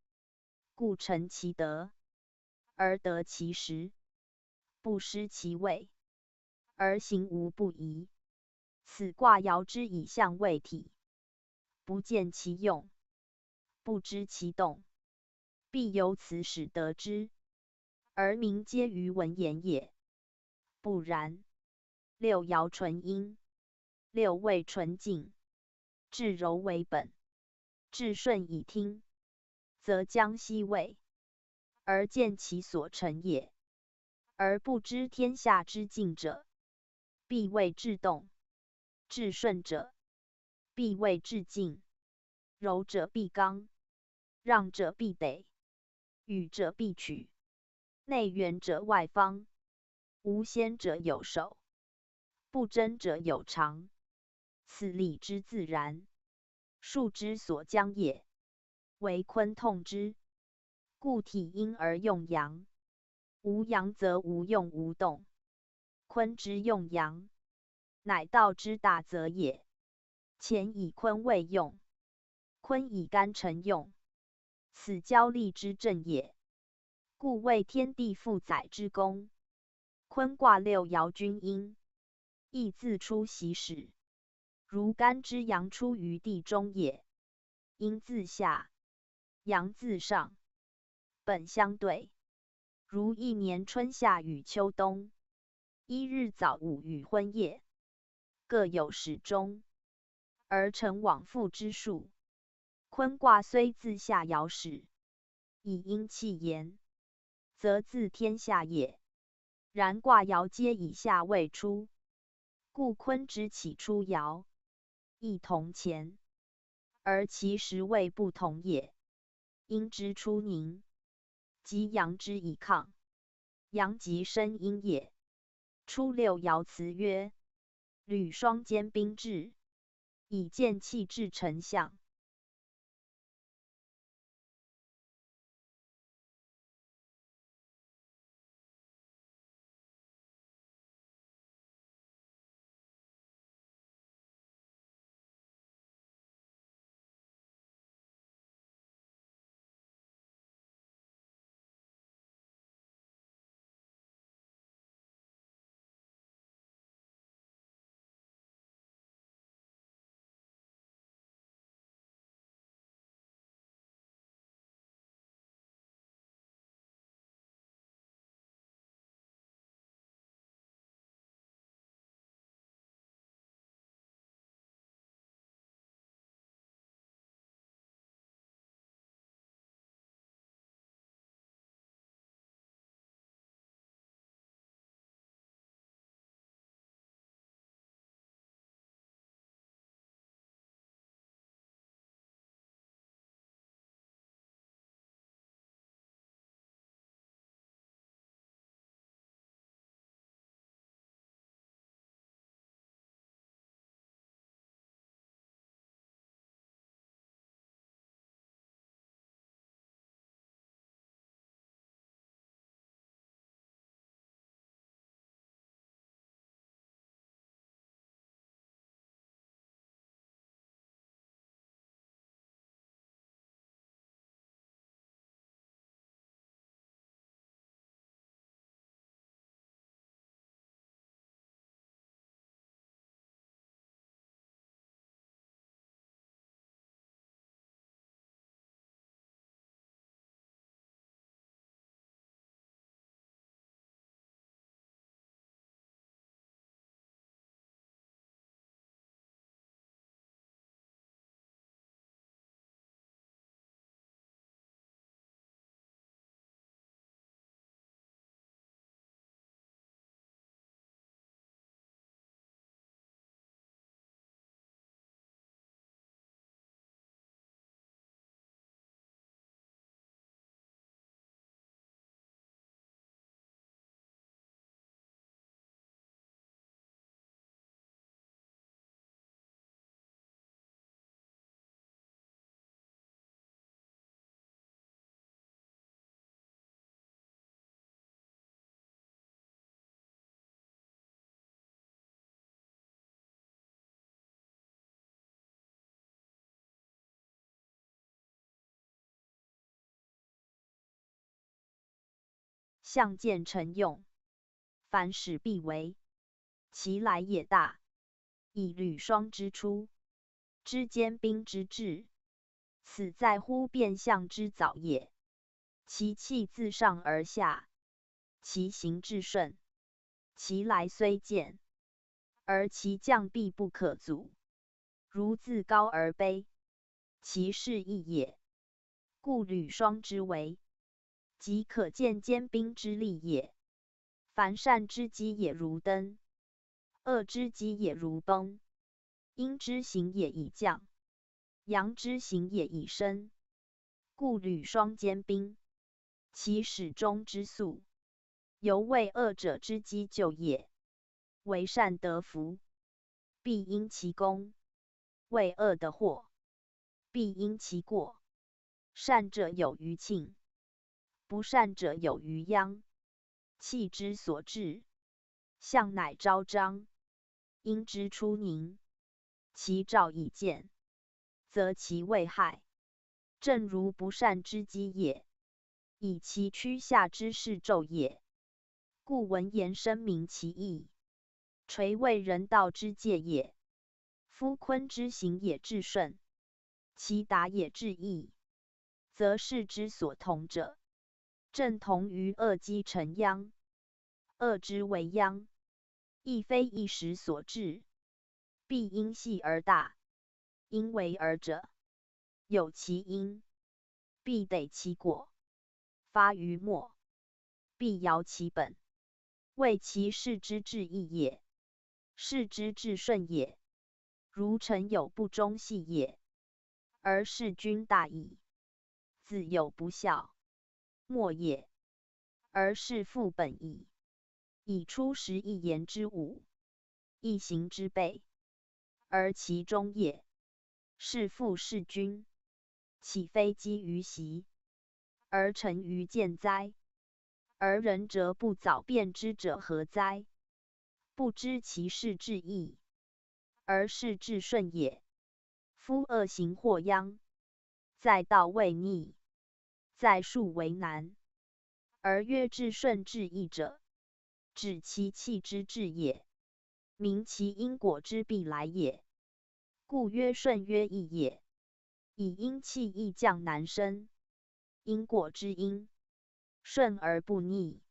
故成其德，而得其时，不失其位，而行无不宜。此卦爻之以象为体，不见其用，不知其动，必由此始得之，而民皆于文言也。不然，六爻纯阴，六位纯静，至柔为本，至顺以听，则将息位，而见其所成也。而不知天下之静者，必谓至动；至顺者，必谓至静；柔者必刚，让者必得，与者必取。内圆者外方，无先者有守，不争者有常。此理之自然，数之所将也。为坤痛之，故体阴而用阳，无阳则无用无动。坤之用阳，乃道之大则也。前以坤为用，坤以干成用，此交利之正也。故谓天地复载之功。坤卦六爻均阴，亦自出其始，如干之阳出于地中也。阴自下，阳自上，本相对。如一年春夏与秋冬，一日早午与昏夜，各有始终，而成往复之数。坤卦虽自下爻始，以阴气延，则自天下也。然卦爻皆以下位出，故坤之起出爻，亦同前，而其实位不同也。阴之出宁，即阳之以亢，阳即生阴也。初六爻辞曰：履霜坚冰至，以见气至成象。相见臣用，凡使必为。其来也大，以履霜之出，知坚冰之至，此在乎变相之早也。其气自上而下，其行至顺，其来虽见，而其降必不可阻。如自高而卑，其势异也。故履霜之为，即可见坚冰之力也。凡善之机也如登，恶之机也如崩。阴之行也以降，阳之行也以升。故履霜坚冰，其始终之速，犹为恶者之机就也。为善得福，必因其功；为恶的祸，必因其过。善者有余庆，不善者有余殃。气之所至，象乃昭彰；阴之出凝，其兆已见，则其未害。正如不善之机也，以其趋下之势骤也。故闻言声明其意，垂为人道之戒也。夫髡之行也至顺，其达也至义，则是之所同者，正同于恶机成殃。恶之为殃，亦非一时所致，必因细而大。因为尔者，有其因，必得其果；发于末，必摇其本。为其事之至义也，事之至顺也。如臣有不忠细也，而事君大义；子有不孝，末也，而事父本义。以出时一言之武，一行之备，而其忠也。是父是君，岂非积于习，而成于见哉？而仁者不早辨之者何哉？不知其事至义，而事至顺也。夫恶行或殃，在道为逆，在术为难，而曰至顺至义者，指其气之至也，明其因果之必来也。故曰顺曰义也。以阴气易降难升，因果之因，顺而不逆。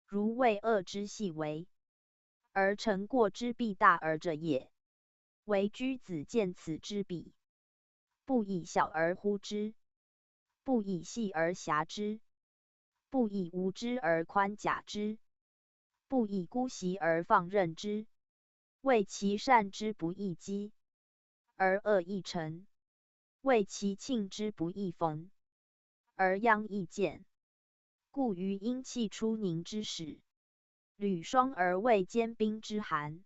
如为恶之细微，而成过之必大而者也。唯居子见此之比，不以小而忽之，不以细而狭之，不以无知而宽假之，不以姑息而放任之。为其善之不易积，而恶易成；为其庆之不易逢，而殃易见。故于阴气出凝之时，履霜而未坚冰之寒，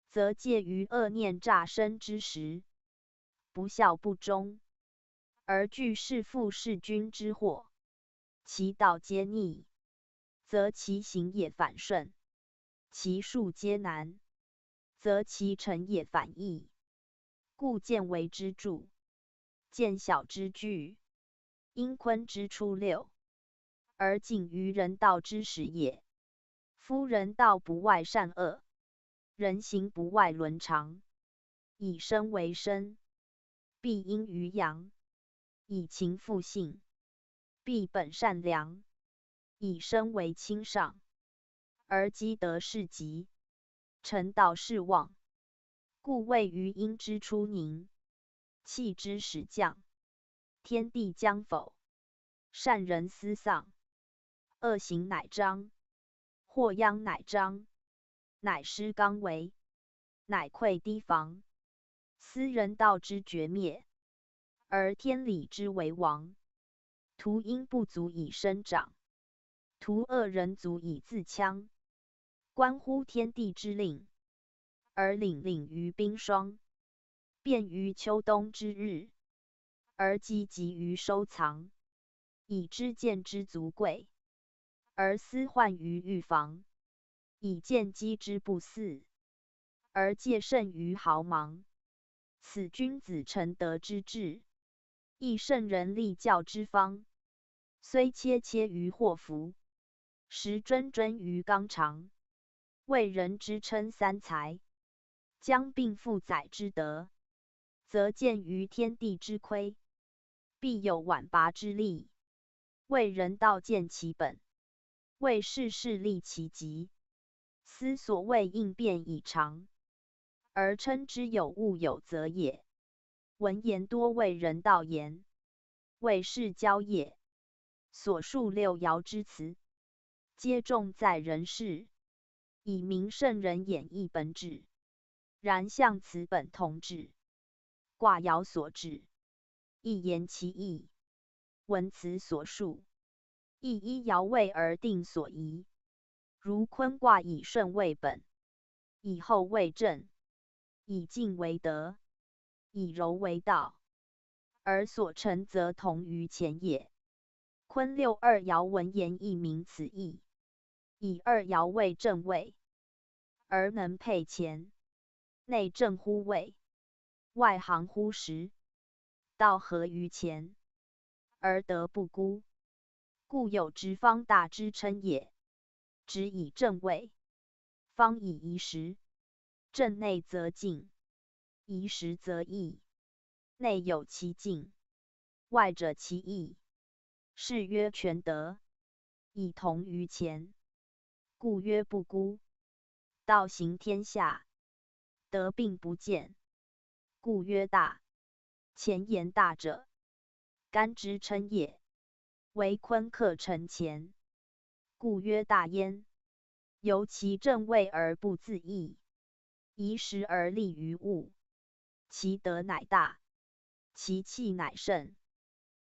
则介于恶念乍生之时，不孝不忠，而惧弑父弑君之祸，其道皆逆，则其行也反顺；其术皆难，则其成也反义。故见为之助，见小之惧，因髡之出六，而近于人道之始也。夫人道不外善恶，人行不外伦常。以身为身，必因于阳；以情复性，必本善良。以身为亲上，而积德是吉，成道是旺。故谓于阴之出凝，气之始降，天地将否，善人思丧，恶行乃彰，祸殃乃彰，乃失刚为，乃溃堤防。思人道之绝灭，而天理之为王。徒阴不足以生长，徒恶人足以自戕。关乎天地之令，而凛凛于冰霜；便于秋冬之日，而积极于收藏。以知见之足贵，而思患于预防；以见机之不肆，而戒慎于毫芒。此君子成德之治，亦圣人立教之方。虽切切于祸福，时谆谆于纲常，为人之称三才。将并负载之德，则见于天地之亏，必有挽拔之力。为人道见其本，为事事立其极。思所谓应变以常，而称之有物有则也。文言多为人道言，为世交也。所述六爻之辞，皆重在人事，以明圣人演绎本旨。然象辞本同旨，卦爻所指，一言其意；文辞所述，亦依爻位而定所宜。如坤卦以顺为本，以后为正，以静为德，以柔为道，而所成则同于前也。坤六二爻文言亦明此意，以二爻为正位，而能配前。内正乎位，外行乎实，道合于前，而德不孤，故有直方大之称也。直以正位，方以宜实。正内则静，宜实则易。内有其静，外者其易，是曰全德，以同于前，故曰不孤。道行天下，德并不见，故曰大。前言大者，干之称也。为坤克成前，故曰大焉。由其正位而不自义，宜实而立于物，其德乃大，其气乃盛。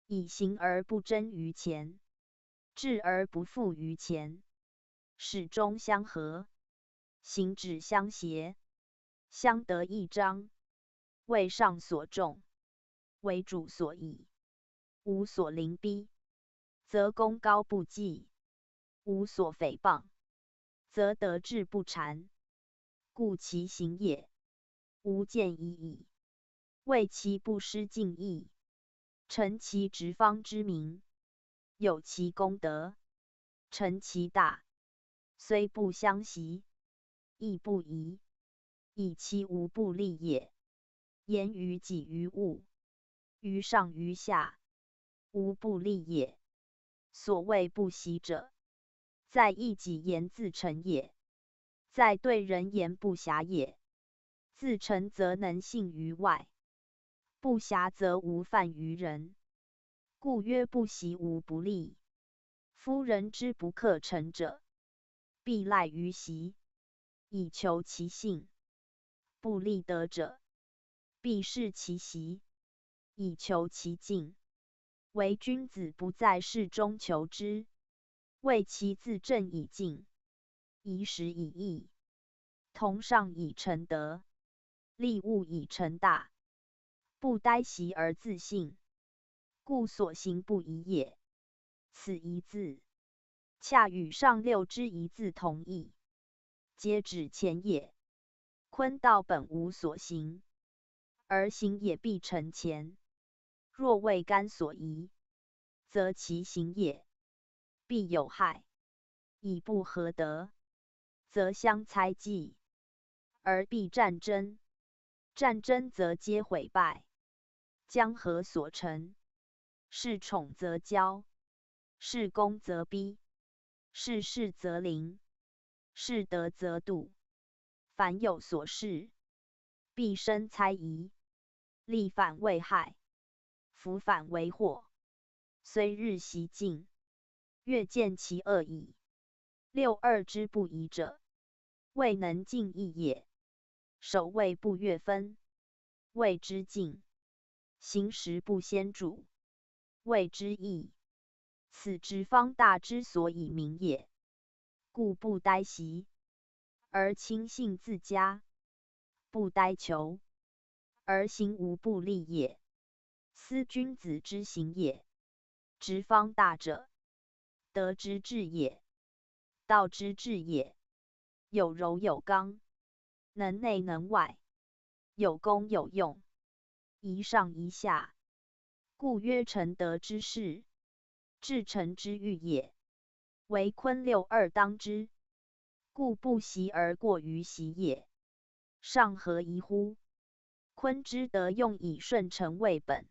以行而不争于前，治而不负于前，始终相合，行止相协，相得益彰。为上所重，为主所宜。无所凌逼，则功高不济；无所诽谤，则德志不缠。故其行也，无见已矣。为其不失敬意，成其直方之名，有其功德，成其大，虽不相袭，亦不疑，以其无不利也。言于己于物，于上于下，无不利也。所谓不习者，在意己言自成也，在对人言不暇也。自成则能信于外，不暇则无犯于人。故曰不习无不利。夫人之不克成者，必赖于习，以求其信；不立德者，必视其习，以求其敬。唯君子不在事中求之，为其自正以敬，宜实以义，同上以成德，立物以成大，不呆习而自信，故所行不疑也。此一字，恰与上六之一字同义，皆指前也。坤道本无所行，而行也必成前。若为干所宜，则其行也必有害。以不合德，则相猜忌，而必战争。战争则皆毁败。将何所成？是宠则骄，是攻则逼，是势则凌，是德则妒。凡有所事，必生猜疑，立反为害，弗反为祸。虽日习进，月见其恶矣。六二之不疑者，未能尽义也。守位不越分，谓之敬；行时不先主，谓之义。此直方大之所以明也。故不呆习，而亲信自家；不呆求，而行无不利也。斯君子之行也。直方大者，德之至也，道之至也。有柔有刚，能内能外，有功有用，宜上宜下，故曰成德之事，至诚之欲也。为坤六二当之，故不习而过于习也。上何宜乎？坤之德用以顺承为本，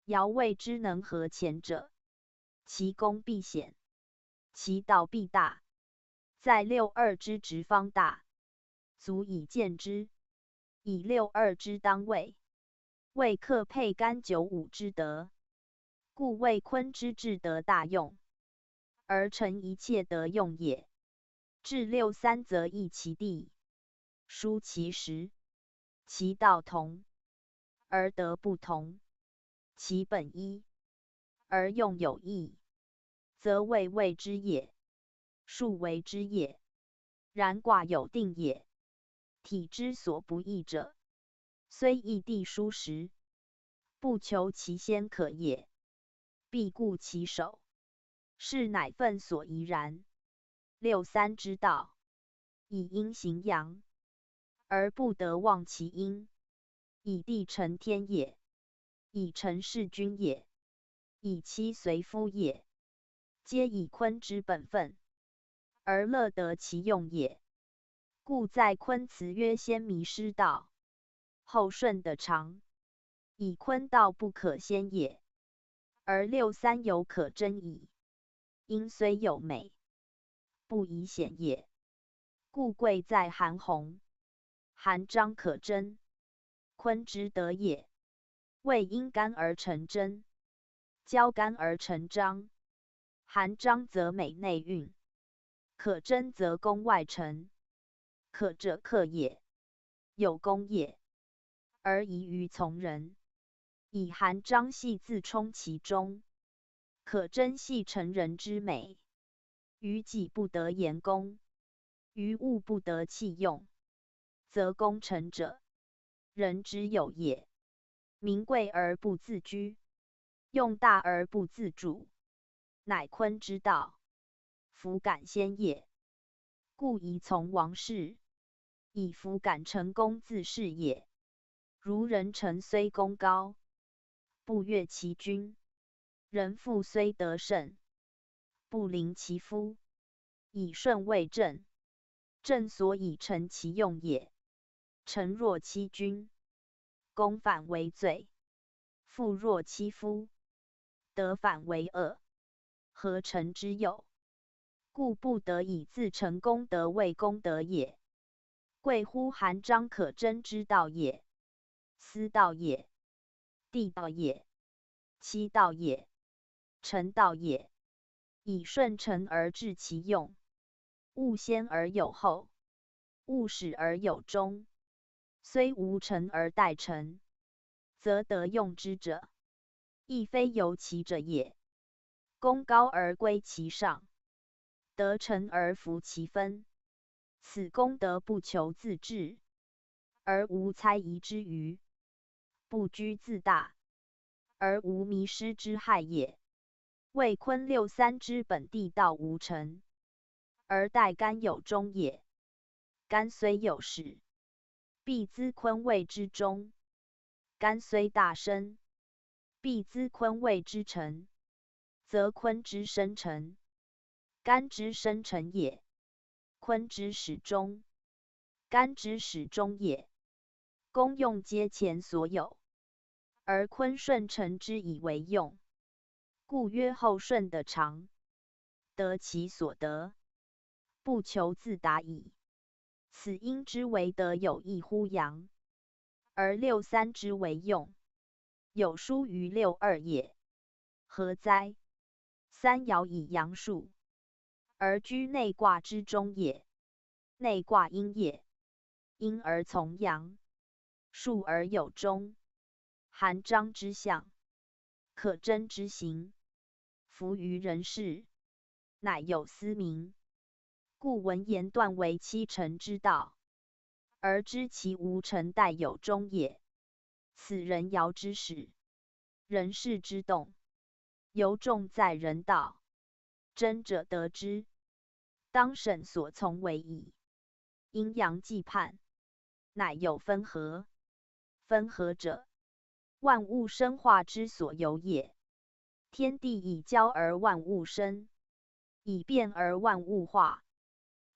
爻谓之能合前者，其功必显，其道必大。在六二之直方大，足以见之。以六二之当位，为克配干九五之德，故谓坤之至德大用，而成一切德用也。至六三则异其地，殊其时，其道同，而德不同；其本一，而用有异，则谓谓之也，数为之也。然卦有定也，体之所不易者，虽异地殊实，不求其先可也，必固其首，是乃分所宜然。六三之道，以阴行阳，而不得忘其阴，以地成天也，以成事君也，以妻随夫也，皆以坤之本分，而乐得其用也。故在坤辞曰：先迷失道，后顺得长。以坤道不可先也，而六三犹可争矣。阴虽有美，不以显也。故贵在韩弘、韩章可争，坤之德也。谓阴干而成真，交干而成章。韩章则美内蕴，可争则宫外成。可者克也，有功也，而宜于从人。以韩章系自充其中，可真系成人之美。于己不得言功，于物不得弃用，则功成者，人之有也。名贵而不自居，用大而不自主，乃坤之道。弗敢先也，故宜从王事，以弗敢成功自是也。如人臣虽功高，不悦其君；人妇虽得胜，不临其夫。以顺为正，正所以成其用也。臣若欺君，公反为罪；妇若欺夫，德反为恶。何臣之有？故不得以自成功德为功德也。贵乎韩章可争之道也，思道也，地道也，妻道也，臣道也。以顺承而治其用，务先而有后，务始而有终。虽无成而待成，则得用之者，亦非由其者也。功高而归其上，得成而服其分。此功德不求自治，而无猜疑之余；不居自大，而无迷失之害也。谓坤六三之本地道无成，而待干有终也。干虽有始，必资坤谓之终；干虽大生，必资坤谓之成，则坤之生成，干之生成也；坤之始终，干之始终也。功用皆前所有，而坤顺承之以为用，故曰后顺得长，得其所得，不求自达矣。此阴之为德有异乎阳，而六三之为用，有殊于六二也。何哉？三爻以阳数，而居内卦之中也。内卦阴也，阴而从阳，数而有终。韩章之象，可贞之行，弗于人事，乃有司明。故文言断为七成之道，而知其无成殆有终也。此人爻之始，人事之动，由重在人道。真者得之，当审所从为矣。阴阳既判，乃有分合。分合者，万物生化之所由也。天地以交而万物生，以变而万物化。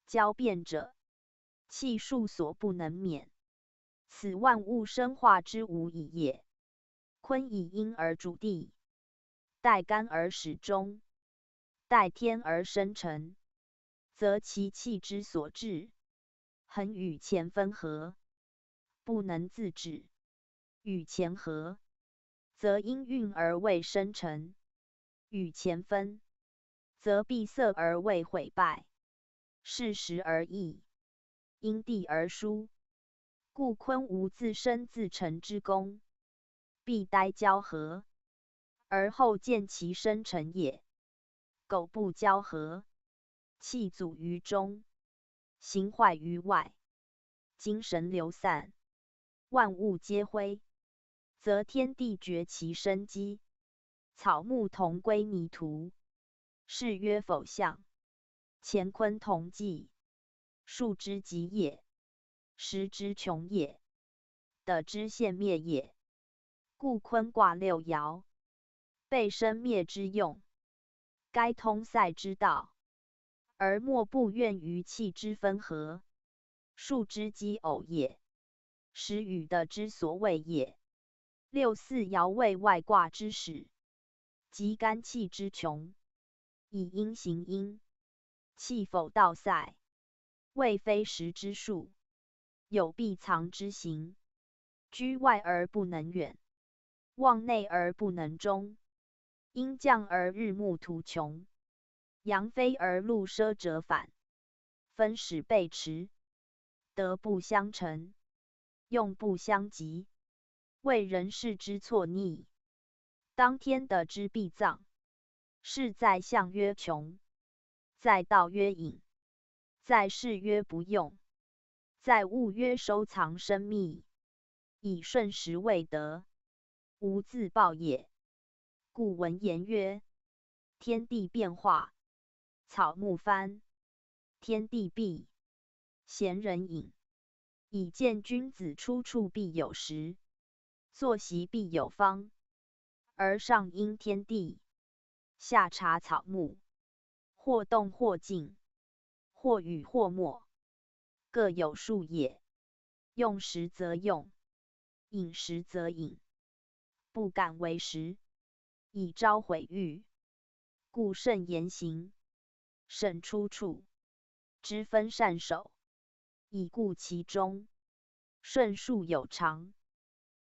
交变者，气数所不能免，此万物生化之无以也。坤以阴而主地，待干而始终，待天而生成，则其气之所至，恒与前分合，不能自止。与前合，则因运而未生成；与前分，则闭塞而未毁败。是时而异，因地而殊，故坤无自生自成之功，必待交合，而后见其生成也。苟不交合，气阻于中，形坏于外，精神流散，万物皆灰，则天地绝其生机，草木同归泥土。是曰否象。乾坤同纪，数之极也，时之穷也，得之现灭也。故坤卦六爻，备生灭之用，该通塞之道，而莫不怨于气之分合，数之奇偶也，时与得之所谓也。六四爻为外卦之始，即干气之穷，以阴行阴，气否道塞，谓非时之数，有必藏之行，居外而不能远，望内而不能终。阴降而日暮途穷，阳飞而路奢折返，分始背驰，德不相成，用不相及，为人事之错逆。当天得之必葬，是在象曰穷，在道曰隐，在事曰不用，在物曰收藏生密。以顺时为德，无自暴也。故文言曰：天地变化，草木翻，天地闭，贤人隐。以见君子出处必有时，坐席必有方，而上应天地，下察草木，或动或静，或语或默，各有数也。用时则用，饮时则饮，不敢为时，以招毁誉。故慎言行，慎出处，知分善守，以固其中。顺数有常，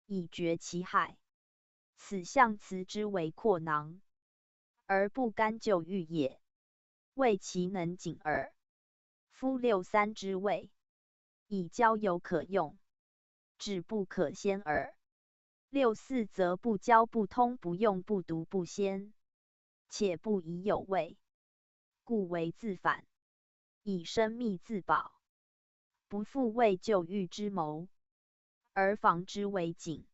以绝其害。此象辞之为阔囊，而不甘就欲也，谓其能谨耳。夫六三之谓，以交有可用，止不可先耳。六四则不交不通不用不读不先，且不以有味，故为自反，以生密自保，不复为救欲之谋，而防之为谨，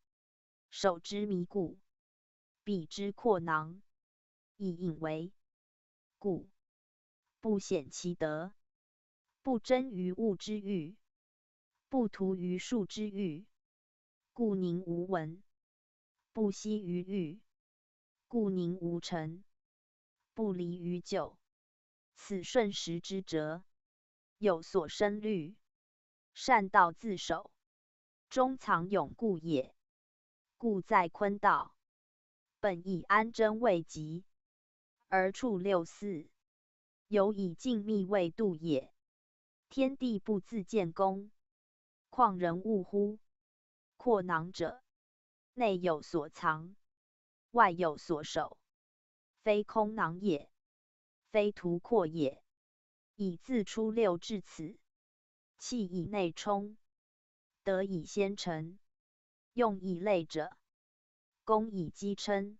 守之弥固，彼之阔囊，以引为。故不显其德，不争于物之欲，不图于术之欲，故宁无闻；不息于欲，故宁无成；不离于咎。此顺时之哲，有所生虑，善道自守，中藏永固也。故在坤道，本以安贞为吉，而处六四，有以静谧为度也。天地不自见功，况人物乎？阔囊者，内有所藏，外有所守，非空囊也，非图阔也。以自出六至此，气以内充，德以先成，用以类者，功以积称，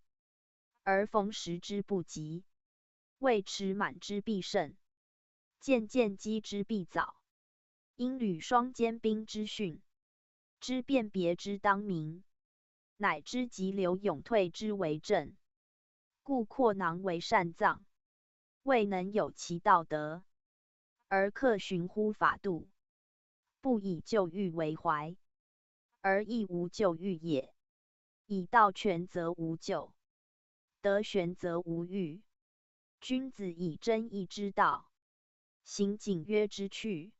而逢时之不及，未持满之必胜，渐渐击之必早。因履双肩兵之训，知辨别之当明，乃知急流勇退之为正。故阔囊为善藏，未能有其道德，而克循乎法度，不以救欲为怀，而亦无救欲也。以道全则无救，德玄则无欲。君子以真义之道，行谨约之趣，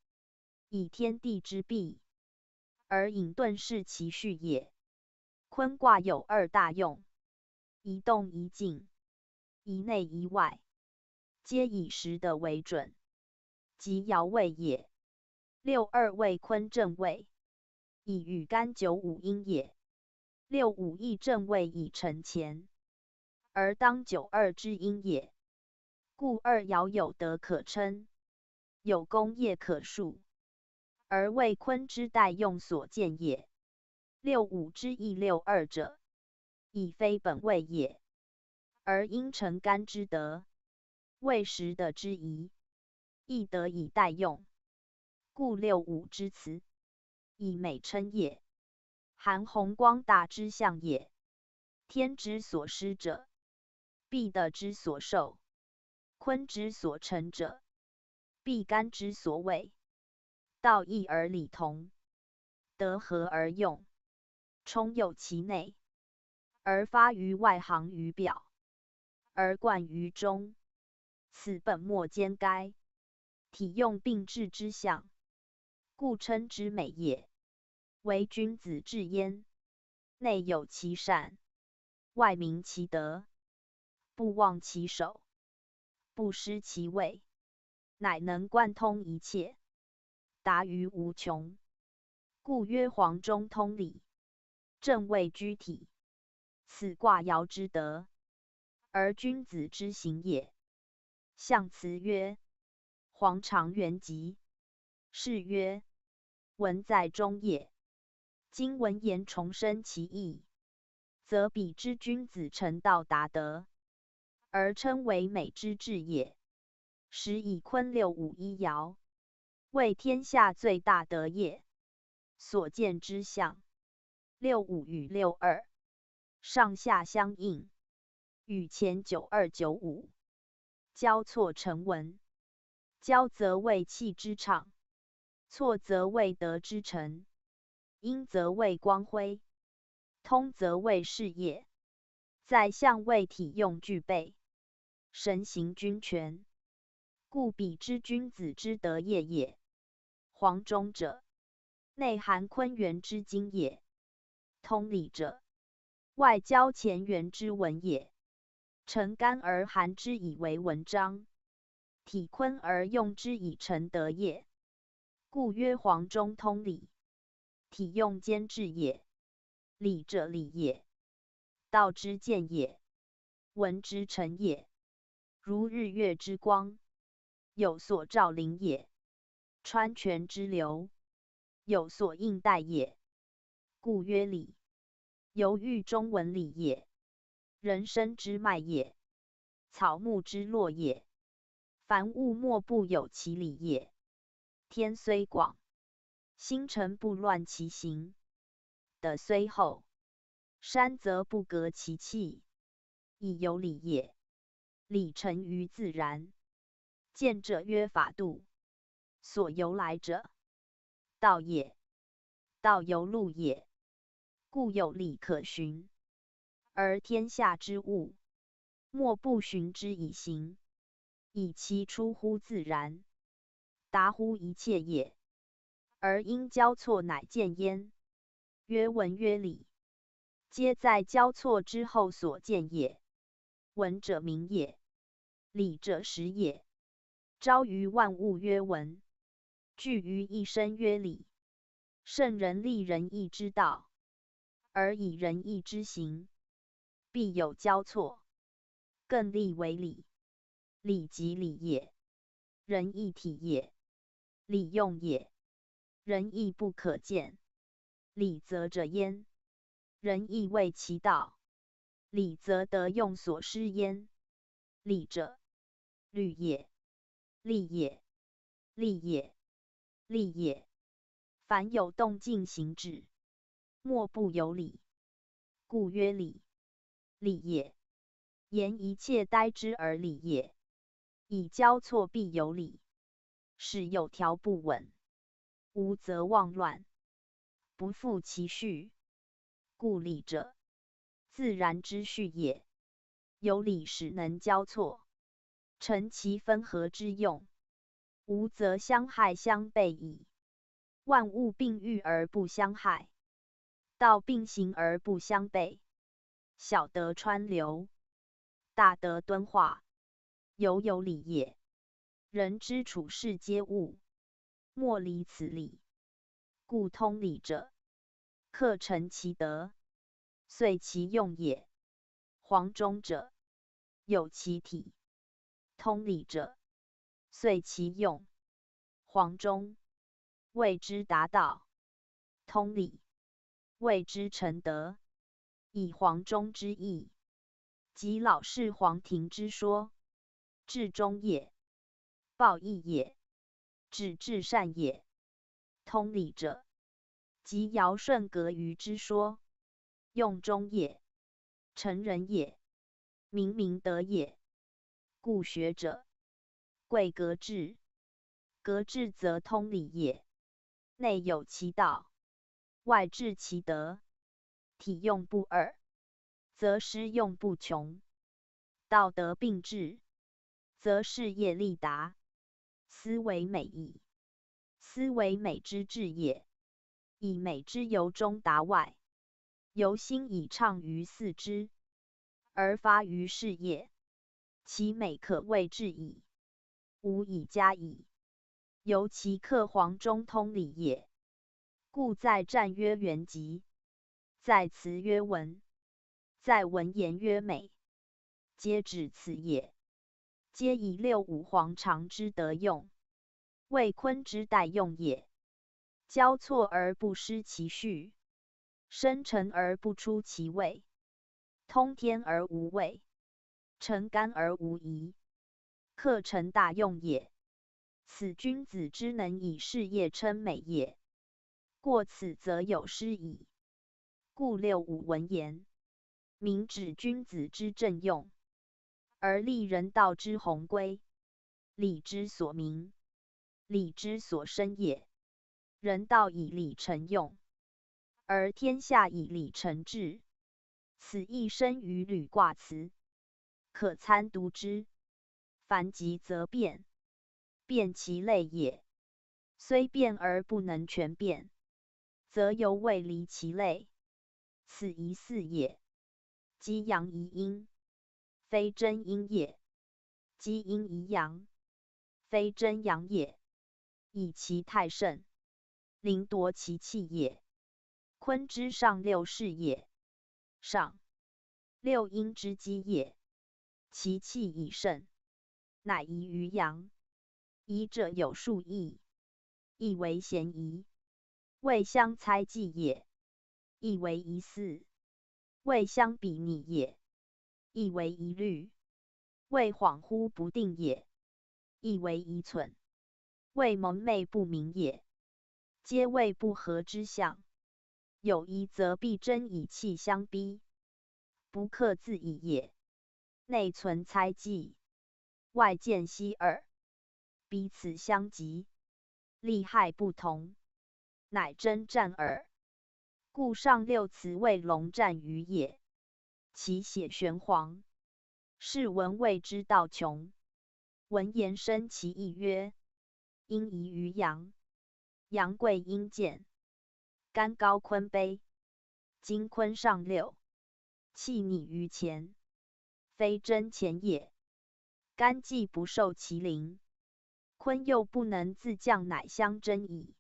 以天地之弊，而隐遁是其序也。坤卦有二大用，一动一静，一内一外，皆以时德为准，即爻位也。六二位坤正位，以与干九五阴也。六五亦正位以承乾，而当九二之阴也。故二爻有德可称，有功业可述，而为坤之代用所见也。六五之义六二者，已非本位也，而因承干之德，为时德之宜，亦得以代用，故六五之辞，以美称也。含弘光大之象也。天之所施者，必德之所受；坤之所成者，必干之所为。道义而理同，德合而用，充有其内，而发于外，行于表，而贯于中。此本末兼该，体用并治之象，故称之美也。为君子治焉，内有其善，外明其德，不忘其守，不失其位，乃能贯通一切，达于无穷。故曰黄中通理，正位居体，此卦爻之德，而君子之行也。象辞曰：黄长元吉，是曰文在中也。今文言重申其意，则彼之君子成道达德，而称为美之至也。时以坤六五一爻，为天下最大德业。所见之象，六五与六二上下相应，与前九二九五交错成文。交则为气之畅，错则为德之成。阴则为光辉，通则为事业。在象位体用具备，神行均全，故彼之君子之德业也。黄中者，内含坤元之精也；通理者，外交乾元之文也。承干而含之以为文章，体坤而用之以成德业，故曰黄中通理。体用兼治也。理者理也，道之见也，文之成也。如日月之光，有所照临也；川泉之流，有所应待也。故曰理。由豫中文理也。人生之脉也，草木之络也。凡物莫不有其理也。天虽广，星辰不乱其行；德虽厚，山则不革其气。以有理也。理成于自然。见者曰法度，所由来者，道也。道由路也，故有理可循。而天下之物，莫不循之以行，以其出乎自然，达乎一切也。而因交错乃见焉。曰文曰理，皆在交错之后所见也。文者明也，理者实也。昭于万物曰文，聚于一身曰理。圣人立仁义之道，而以仁义之行，必有交错，更立为理。理即理也，仁义体也，理用也。仁义不可见，理则者焉。仁义为其道，理则得用所施焉。理者，律也，利也，利也，利也。凡有动静行止，莫不有理，故曰理。理也。言一切待之而理也。以交错必有理，使有条不紊，无则妄乱，不复其序。故理者，自然之序也。有理使能交错，成其分合之用。无则相害相悖矣。万物并育而不相害，道并行而不相悖。小德川流，大德敦化，犹有理也。人之处世皆物，莫离此理。故通理者，克成其德，遂其用也。黄忠者，有其体；通理者，遂其用。黄忠，谓之达道；通理，谓之成德。以黄忠之意，即老氏黄庭之说，至忠也，报义也，止至善也。通理者，即尧舜葛禹之说，用忠也，成仁也，明明德也。故学者，贵格致，格致则通理也。内有其道，外治其德，体用不二，则施用不穷。道德并治，则事业立达。斯为美矣。斯为美之治也。以美之由衷达外，由心以畅于四肢，而发于事业，其美可谓治矣，无以加矣。由其克黄忠通理也。故在战曰元吉，在辞曰文，在文言曰美，皆指此也。皆以六五黄常之德用，为坤之代用也。交错而不失其序，生成而不出其位，通天而无畏，成干而无疑，克成大用也。此君子之能以事业称美也。过此则有失矣。故六五文言，明指君子之正用，而立人道之宏规，礼之所明，礼之所生也。人道以礼成用，而天下以礼成治。此亦生于履卦辞，可参读之。凡极则变，变其类也。虽变而不能全变，则犹未离其类。此疑似也。积阳疑阴，非真阴也；积阴疑阳，非真阳也。以其太盛，凌夺其气也。坤之上六事也。上，六阴之基也。其气已盛，乃宜于阳。宜者有数义，亦为嫌疑，谓相猜忌也；亦为疑似，谓相比拟也；亦为疑虑，谓恍惚不定也；亦为疑忖，谓蒙昧不明也。皆谓不合之象。有疑则必真以气相逼，不克自已也。内存猜忌，外见希耳，彼此相及，利害不同，乃真战耳。故上六辞谓龙战于也，其血玄黄，是文谓之道穷。文言生其意曰：阴宜于阳，阳贵阴贱，干高坤卑，今坤上六，气拟于前，非真前也。干既不受其凌，坤又不能自降，乃相争矣。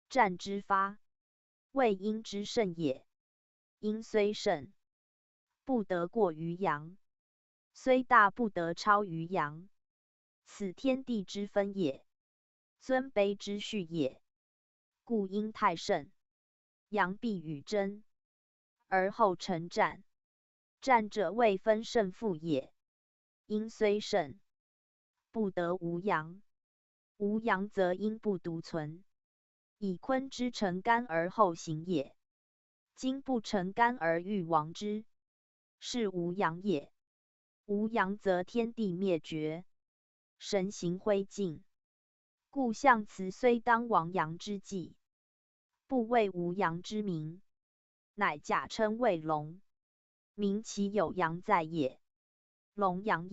战之发，谓阴之盛也。阴虽盛，不得过于阳；虽大，不得超于阳。此天地之分也，尊卑之序也。故阴太盛，阳必与争，而后成战。战者未分胜负也。阴虽盛，不得无阳；无阳则阴不独存，以坤之成干而后行也。今不成干而欲亡之，是无阳也。无阳则天地灭绝，神形灰烬。故象辞虽当亡阳之际，不谓无阳之名，乃假称为龙，名其有阳在也。龙阳也。